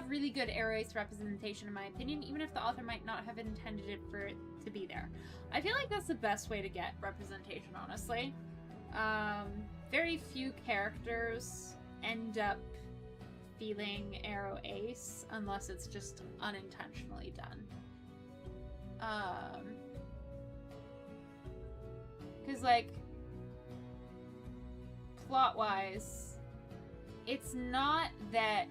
really good air race representation in my opinion, even if the author might not have intended it for it to be there. I feel like that's the best way to get representation, honestly. Very few characters end up feeling arrow ace unless it's just unintentionally done. Because, like, plot-wise, it's not that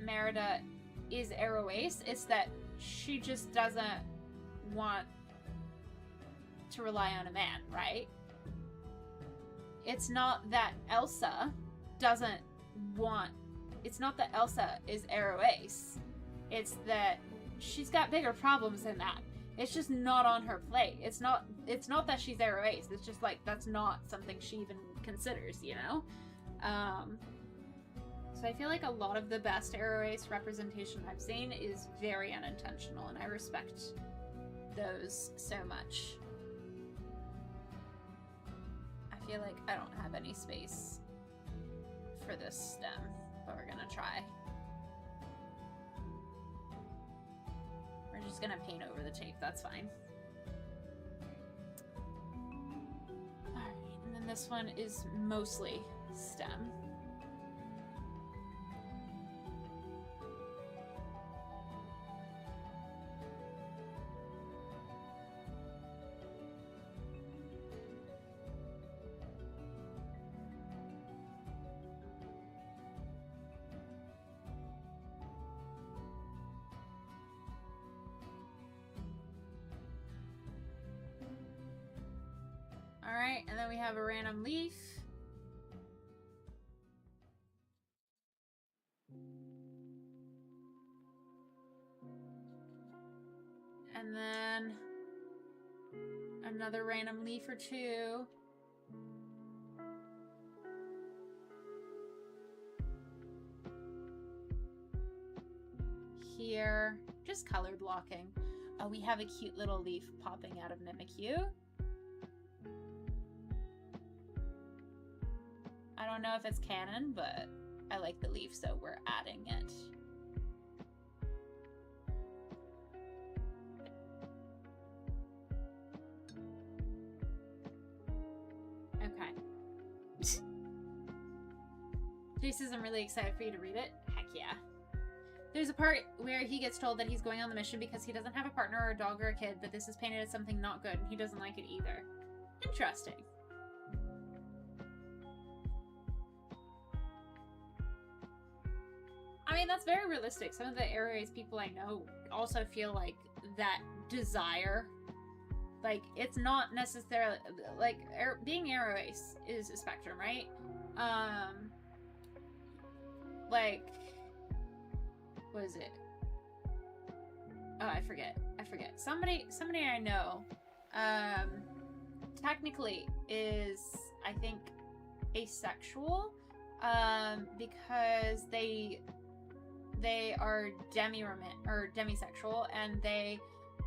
Merida is arrow ace, it's that she just doesn't want to rely on a man, right? It's not that Elsa doesn't want... It's not that Elsa is arrow ace. It's that she's got bigger problems than that. It's just not on her plate. It's not that she's arrow ace. It's just like, that's not something she even considers, you know? So I feel like a lot of the best arrow ace representation I've seen is very unintentional, and I respect those so much. I feel like I don't have any space for this stem, but we're gonna try. We're just gonna paint over the tape, that's fine. Alright, and then this one is mostly stem. Alright, and then we have a random leaf. Another random leaf or two. Here, just color blocking. Oh, we have a cute little leaf popping out of Mimikyu. I don't know if it's canon, but I like the leaf, so we're adding it. Okay. Jace says, I'm really excited for you to read it. Heck yeah. There's a part where he gets told that he's going on the mission because he doesn't have a partner or a dog or a kid, but this is painted as something not good, and he doesn't like it either. Interesting. I mean, that's very realistic. Some of the Aries people I know also feel like that desire. Like, it's not necessarily... Like, being Aries is a spectrum, right? Like... What is it? Oh, I forget. Somebody I know, technically is, I think, asexual, because they are demisexual, and they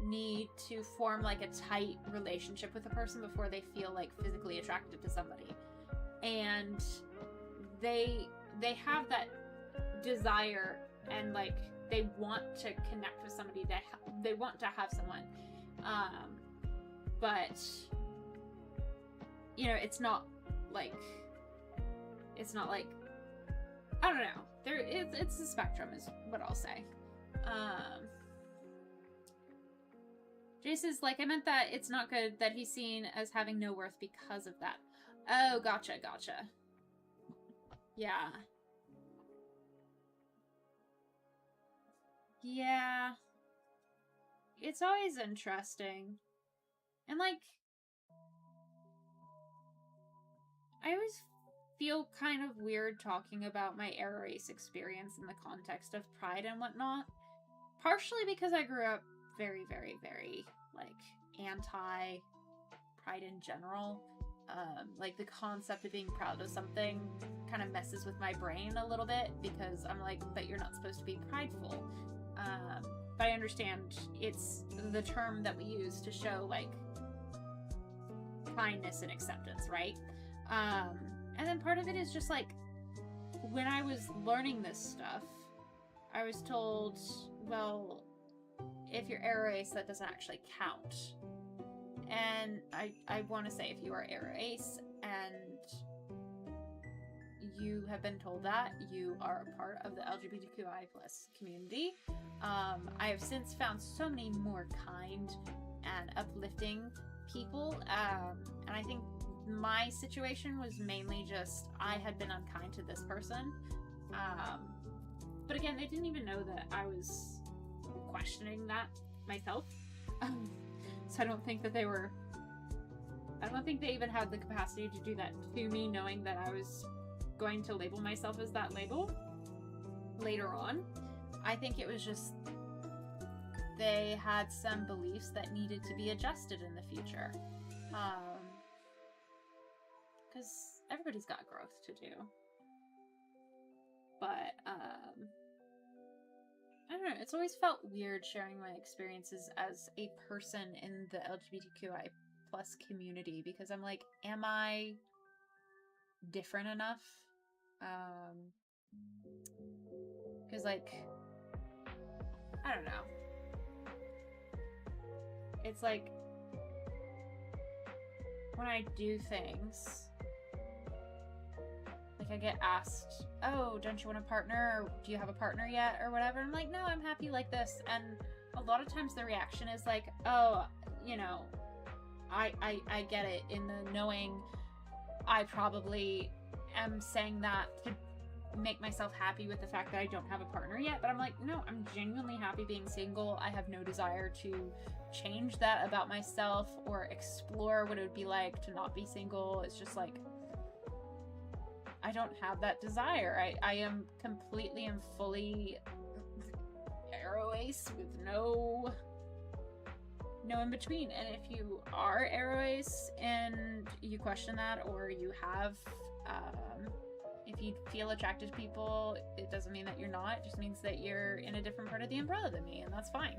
need to form like a tight relationship with a person before they feel like physically attracted to somebody, and they have that desire. And like they want to connect with somebody, they want to have someone, but you know, it's not like I don't know. It's a spectrum, is what I'll say. Jace is like, I meant that it's not good that he's seen as having no worth because of that. Oh, gotcha. Yeah. Yeah. It's always interesting. And like, I always feel kind of weird talking about my air race experience in the context of pride and whatnot. Partially because I grew up very, very, very, like, anti-pride in general. Like, the concept of being proud of something kind of messes with my brain a little bit, because I'm like, but you're not supposed to be prideful. But I understand it's the term that we use to show, like, kindness and acceptance, right? And then part of it is just, like, when I was learning this stuff, I was told, well, if you're air ace, that doesn't actually count. And I want to say, if you are air ace and you have been told that, you are a part of the LGBTQI+ community. I have since found so many more kind and uplifting people, and I think my situation was mainly just I had been unkind to this person. But again, they didn't even know that I was questioning that myself. So I don't think that I don't think they even had the capacity to do that to me, knowing that I was going to label myself as that label later on. I think it was just they had some beliefs that needed to be adjusted in the future. Because everybody's got growth to do. But, I don't know, it's always felt weird sharing my experiences as a person in the LGBTQI+ community, because I'm like, am I different enough? Because, like, I don't know. It's like, when I do things, like I get asked, oh, don't you want a partner? Or do you have a partner yet? Or whatever. I'm like, no, I'm happy like this. And a lot of times the reaction is like, oh, you know, I get it, in the knowing I probably am saying that to make myself happy with the fact that I don't have a partner yet. But I'm like, no, I'm genuinely happy being single. I have no desire to change that about myself or explore what it would be like to not be single. It's just like, I don't have that desire. I am completely and fully arrow ace with no no in between. And if you are Aries and you question that, or you have, if you feel attracted to people, it doesn't mean that you're not. It just means that you're in a different part of the umbrella than me, and that's fine.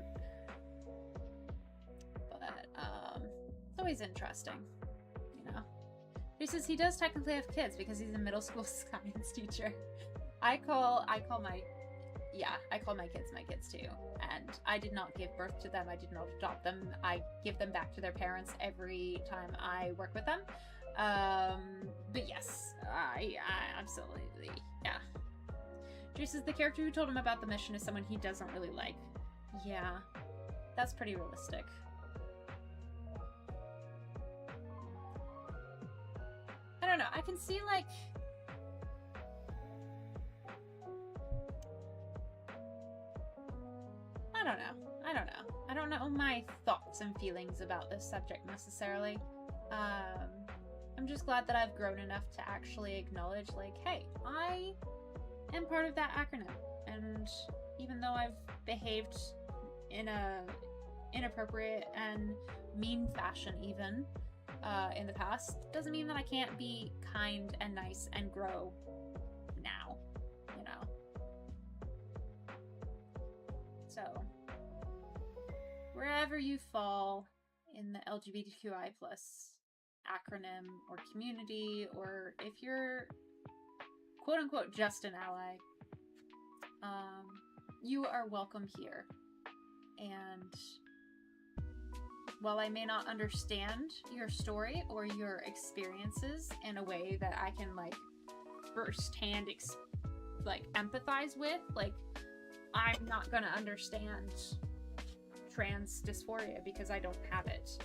But it's always interesting, you know. He says he does technically have kids because he's a middle school science teacher. I call my kids too, and I did not give birth to them. I did not adopt them. I give them back to their parents every time I work with them. But yes, I absolutely, yeah. Drew says the character who told him about the mission is someone he doesn't really like. Yeah, that's pretty realistic. I don't know, I can see, like, I don't know my thoughts and feelings about this subject necessarily. I'm just glad that I've grown enough to actually acknowledge, like, hey, I am part of that acronym, and even though I've behaved in a inappropriate and mean fashion even in the past, doesn't mean that I can't be kind and nice and grow now, you know? So, wherever you fall in the LGBTQI+ acronym or community, or if you're quote-unquote just an ally, you are welcome here. And while I may not understand your story or your experiences in a way that I can, like, firsthand empathize with, like, I'm not gonna understand trans dysphoria because I don't have it.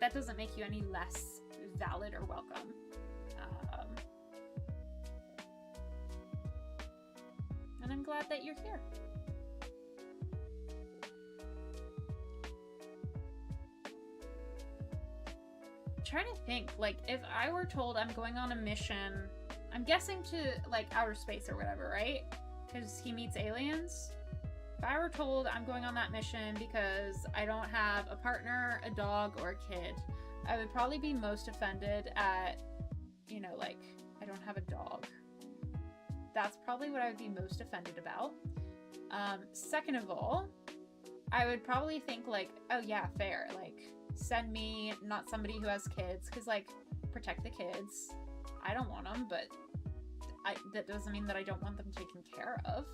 That doesn't make you any less valid or welcome. And I'm glad that you're here. I'm trying to think, like, if I were told I'm going on a mission, I'm guessing to, like, outer space or whatever, right? Because he meets aliens. If I were told I'm going on that mission because I don't have a partner, a dog, or a kid, I would probably be most offended at, you know, like, I don't have a dog. That's probably what I would be most offended about. Second of all, I would probably think, like, oh yeah, fair. Like, send me not somebody who has kids, because, like, protect the kids. I don't want them, but that doesn't mean that I don't want them taken care of.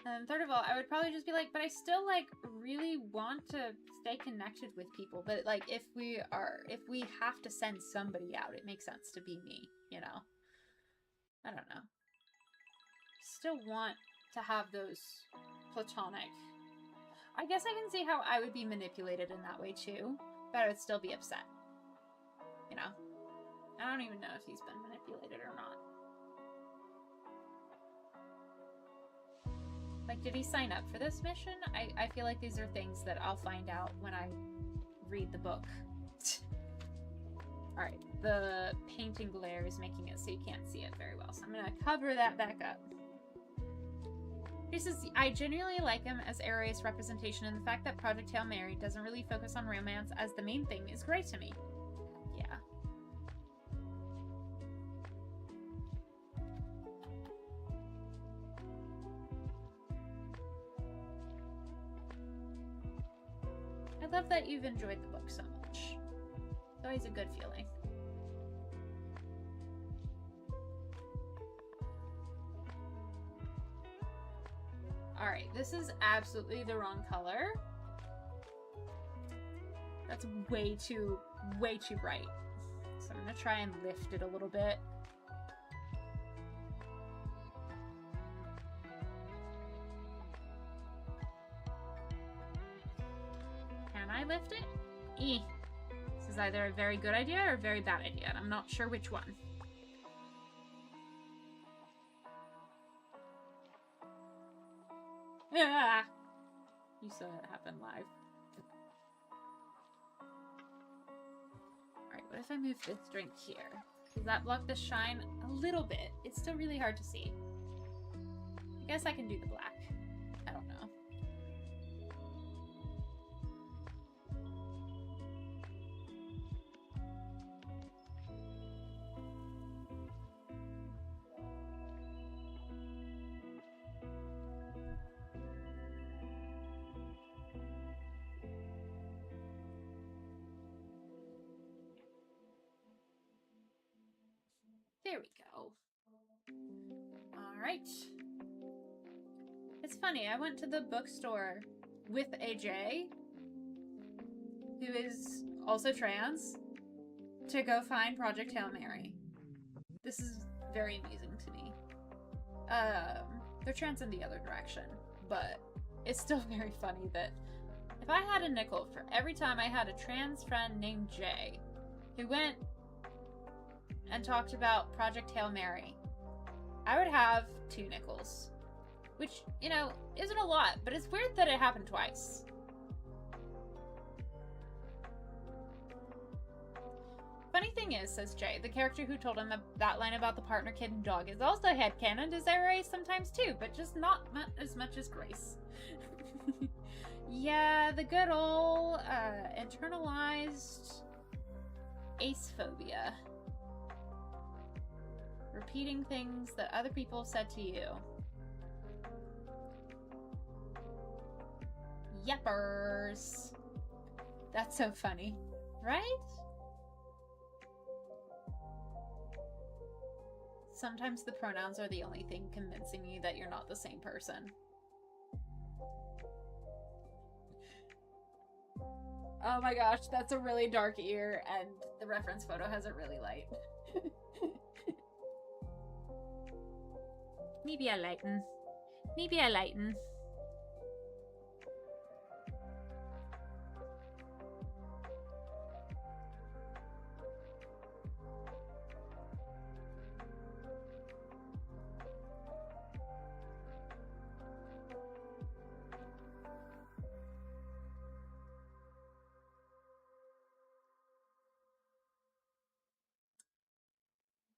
And third of all, I would probably just be like, but I still, like, really want to stay connected with people. But, like, if we have to send somebody out, it makes sense to be me, you know? I don't know. Still want to have those platonic. I guess I can see how I would be manipulated in that way too, but I would still be upset. You know? I don't even know if he's been manipulated or not. Like, did he sign up for this mission? I feel like these are things that I'll find out when I read the book. Alright, the painting glare is making it so you can't see it very well, so I'm gonna cover that back up. He says, I genuinely like him as Aries representation, and the fact that Project Hail Mary doesn't really focus on romance as the main thing is great to me. Yeah. I love that you've enjoyed the book so much. It's always a good feeling. Alright, this is absolutely the wrong color. That's way too bright. So I'm gonna try and lift it a little bit. Can I lift it? This is either a very good idea or a very bad idea, and I'm not sure which one. Ah! You saw it happen live. Alright, what if I move this drink here? Does that block the shine a little bit? It's still really hard to see. I guess I can do the black. There we go. Alright. It's funny, I went to the bookstore with AJ, who is also trans, to go find Project Hail Mary. This is very amusing to me. They're trans in the other direction, but it's still very funny that if I had a nickel for every time I had a trans friend named Jay who went and talked about Project Hail Mary, I would have 2 nickels. Which, you know, isn't a lot, but it's weird that it happened twice. Funny thing is, says Jay, the character who told him that line about the partner, kid, and dog is also headcanon to Zerae sometimes too, but just not as much as Grace. Yeah, the good old internalized ace phobia. Repeating things that other people said to you. Yeppers. That's so funny, right? Sometimes the pronouns are the only thing convincing me that you're not the same person. Oh my gosh, that's a really dark ear, and the reference photo has it really light. Maybe I lighten. Maybe I lighten.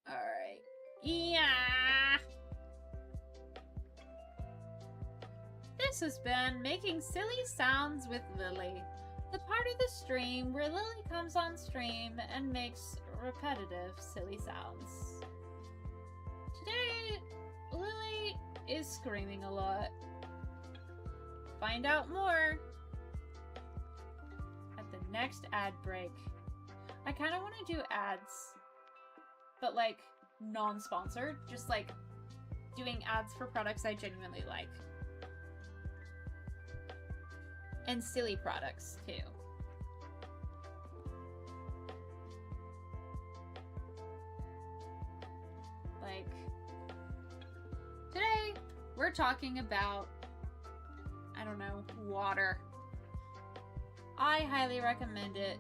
Alright. Yeah! This has been Making Silly Sounds with Lily, the part of the stream where Lily comes on stream and makes repetitive silly sounds. Today, Lily is screaming a lot. Find out more at the next ad break. I kind of want to do ads, but like non-sponsored, just like doing ads for products I genuinely like. And silly products too. Like, today we're talking about, I don't know, water. I highly recommend it.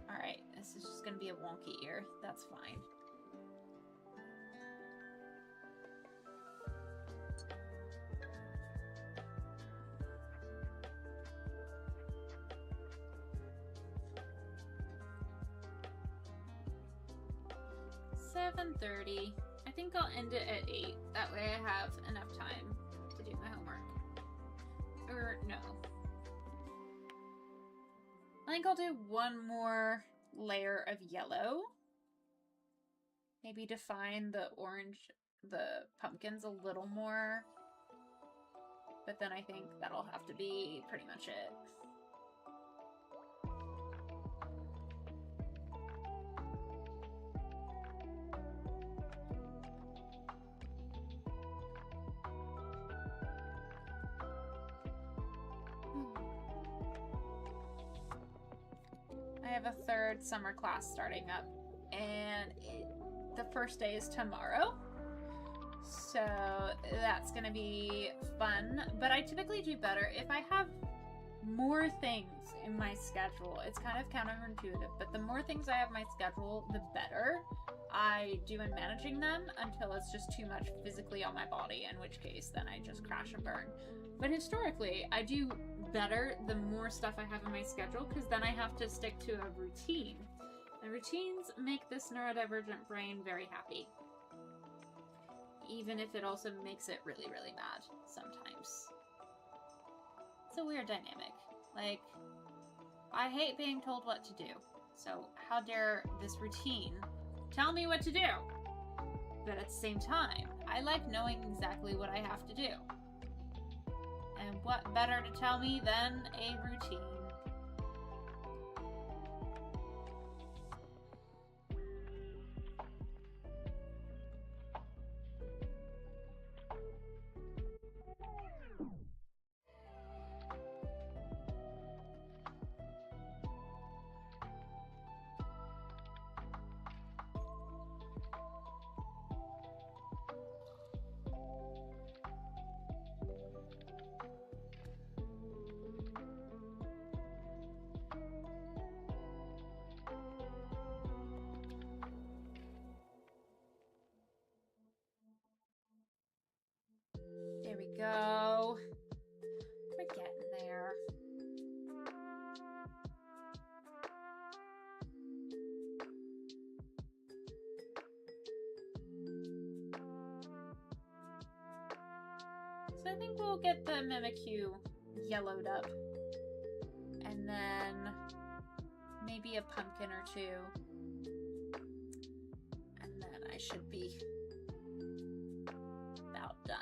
Alright, this is just gonna be a wonky ear. That's fine. $7:30. I think I'll end it at 8. That way I have enough time to do my homework. Or no. I think I'll do one more layer of yellow. Maybe define the orange, the pumpkins a little more. But then I think that'll have to be pretty much it. I have a 3rd summer class starting up, and the first day is tomorrow, so that's gonna be fun. But I typically do better if I have more things in my schedule. It's kind of counterintuitive, but the more things I have in my schedule, the better I do in managing them, until it's just too much physically on my body, in which case then I just crash and burn. But historically, I do better the more stuff I have in my schedule, because then I have to stick to a routine. And routines make this neurodivergent brain very happy. Even if it also makes it really, really mad sometimes. It's a weird dynamic. Like, I hate being told what to do. So how dare this routine tell me what to do? But at the same time, I like knowing exactly what I have to do. And what better to tell me than a routine? There we go. We're getting there. So I think we'll get the Mimikyu yellowed up. And then maybe a pumpkin or two. And then I should be about done.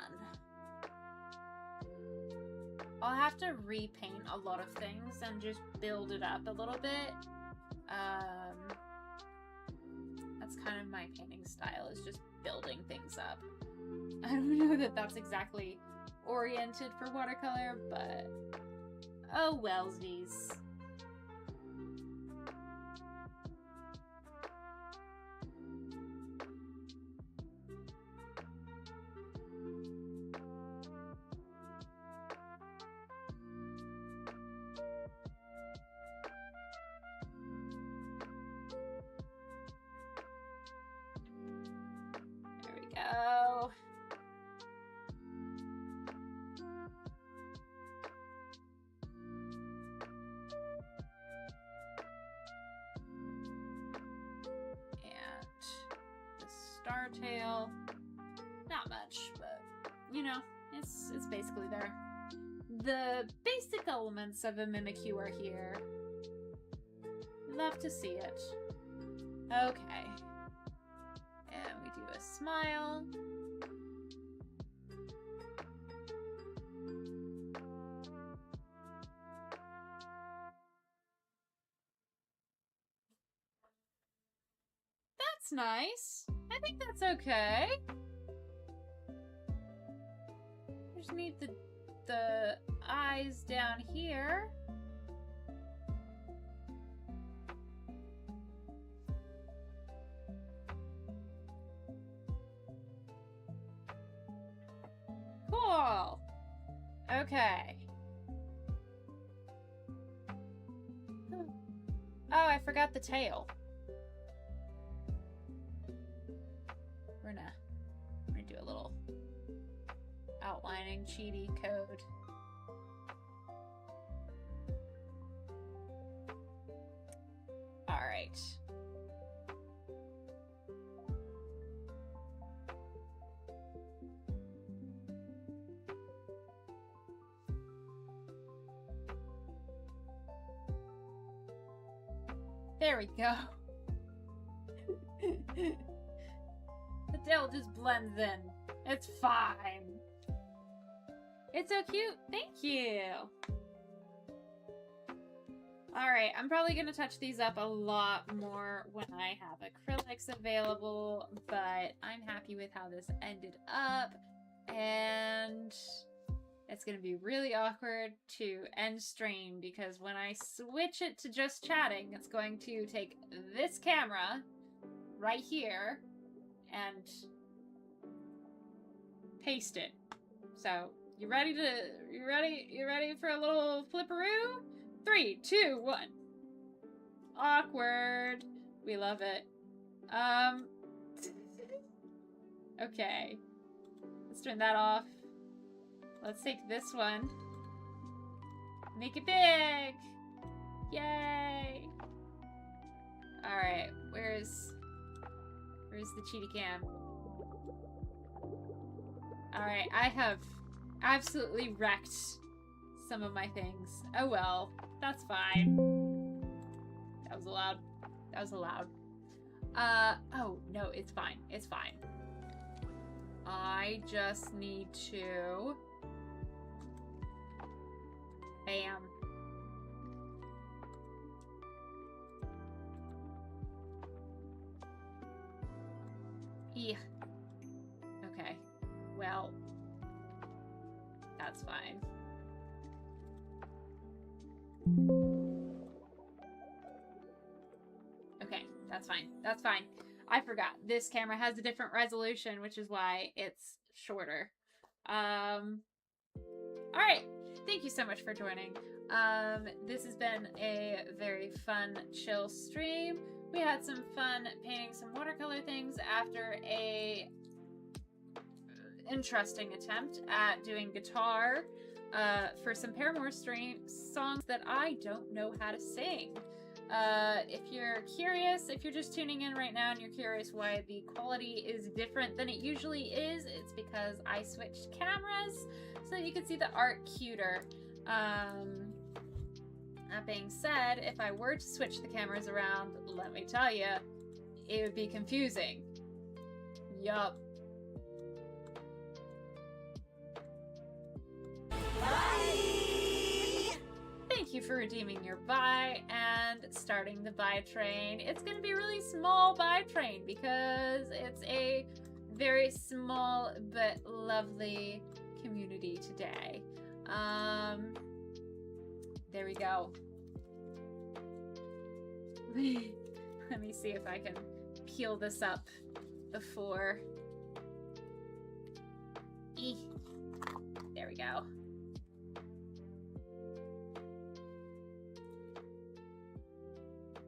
I'll have to repaint a lot of things and just build it up a little bit. That's kind of my painting style, is just building things up. I don't know that that's exactly oriented for watercolor, but oh wellsies. Go. And the star tail, not much, but you know, it's basically there. The basic elements of a Mimikyu are here. Love to see it. Okay. And we do a smile. That's nice. I think that's okay. Just need the eyes down here. Cool. Okay. Oh, I forgot the tail. We're gonna do a little outlining cheaty code. All right. There we go. The tail just blends in. It's fine. It's so cute. Thank you. Alright, I'm probably going to touch these up a lot more when I have acrylics available, but I'm happy with how this ended up, and it's going to be really awkward to end stream because when I switch it to just chatting, it's going to take this camera right here and paste it. So, you ready for a little flipperoo? 3, 2, 1. Awkward. We love it. Okay. Let's turn that off. Let's take this one. Make it big! Yay! Alright, where's the cheetah cam? Alright, I have absolutely wrecked some of my things. Oh well, that's fine. That was allowed. That was allowed. Oh, no, it's fine. It's fine. I just need to... Bam. Yeah. Okay. Well, that's fine. Okay, that's fine. That's fine. I forgot. This camera has a different resolution, which is why it's shorter. Alright. Thank you so much for joining. This has been a very fun, chill stream. We had some fun painting some watercolor things after a interesting attempt at doing guitar for some Paramore songs that I don't know how to sing. If you're curious, if you're just tuning in right now and you're curious why the quality is different than it usually is, it's because I switched cameras so that you can see the art cuter. That being said, if I were to switch the cameras around, let me tell you, it would be confusing. Yup. Bye! Thank you for redeeming your buy and starting the buy train. It's going to be a really small buy train because it's a very small but lovely community today. There we go. Let me see if I can peel this up before. There we go.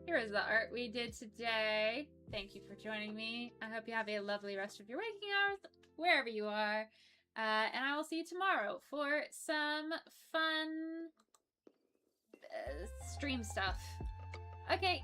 Here is the art we did today. Thank you for joining me. I hope you have a lovely rest of your waking hours, wherever you are. And I will see you tomorrow for some fun stream stuff. Okay,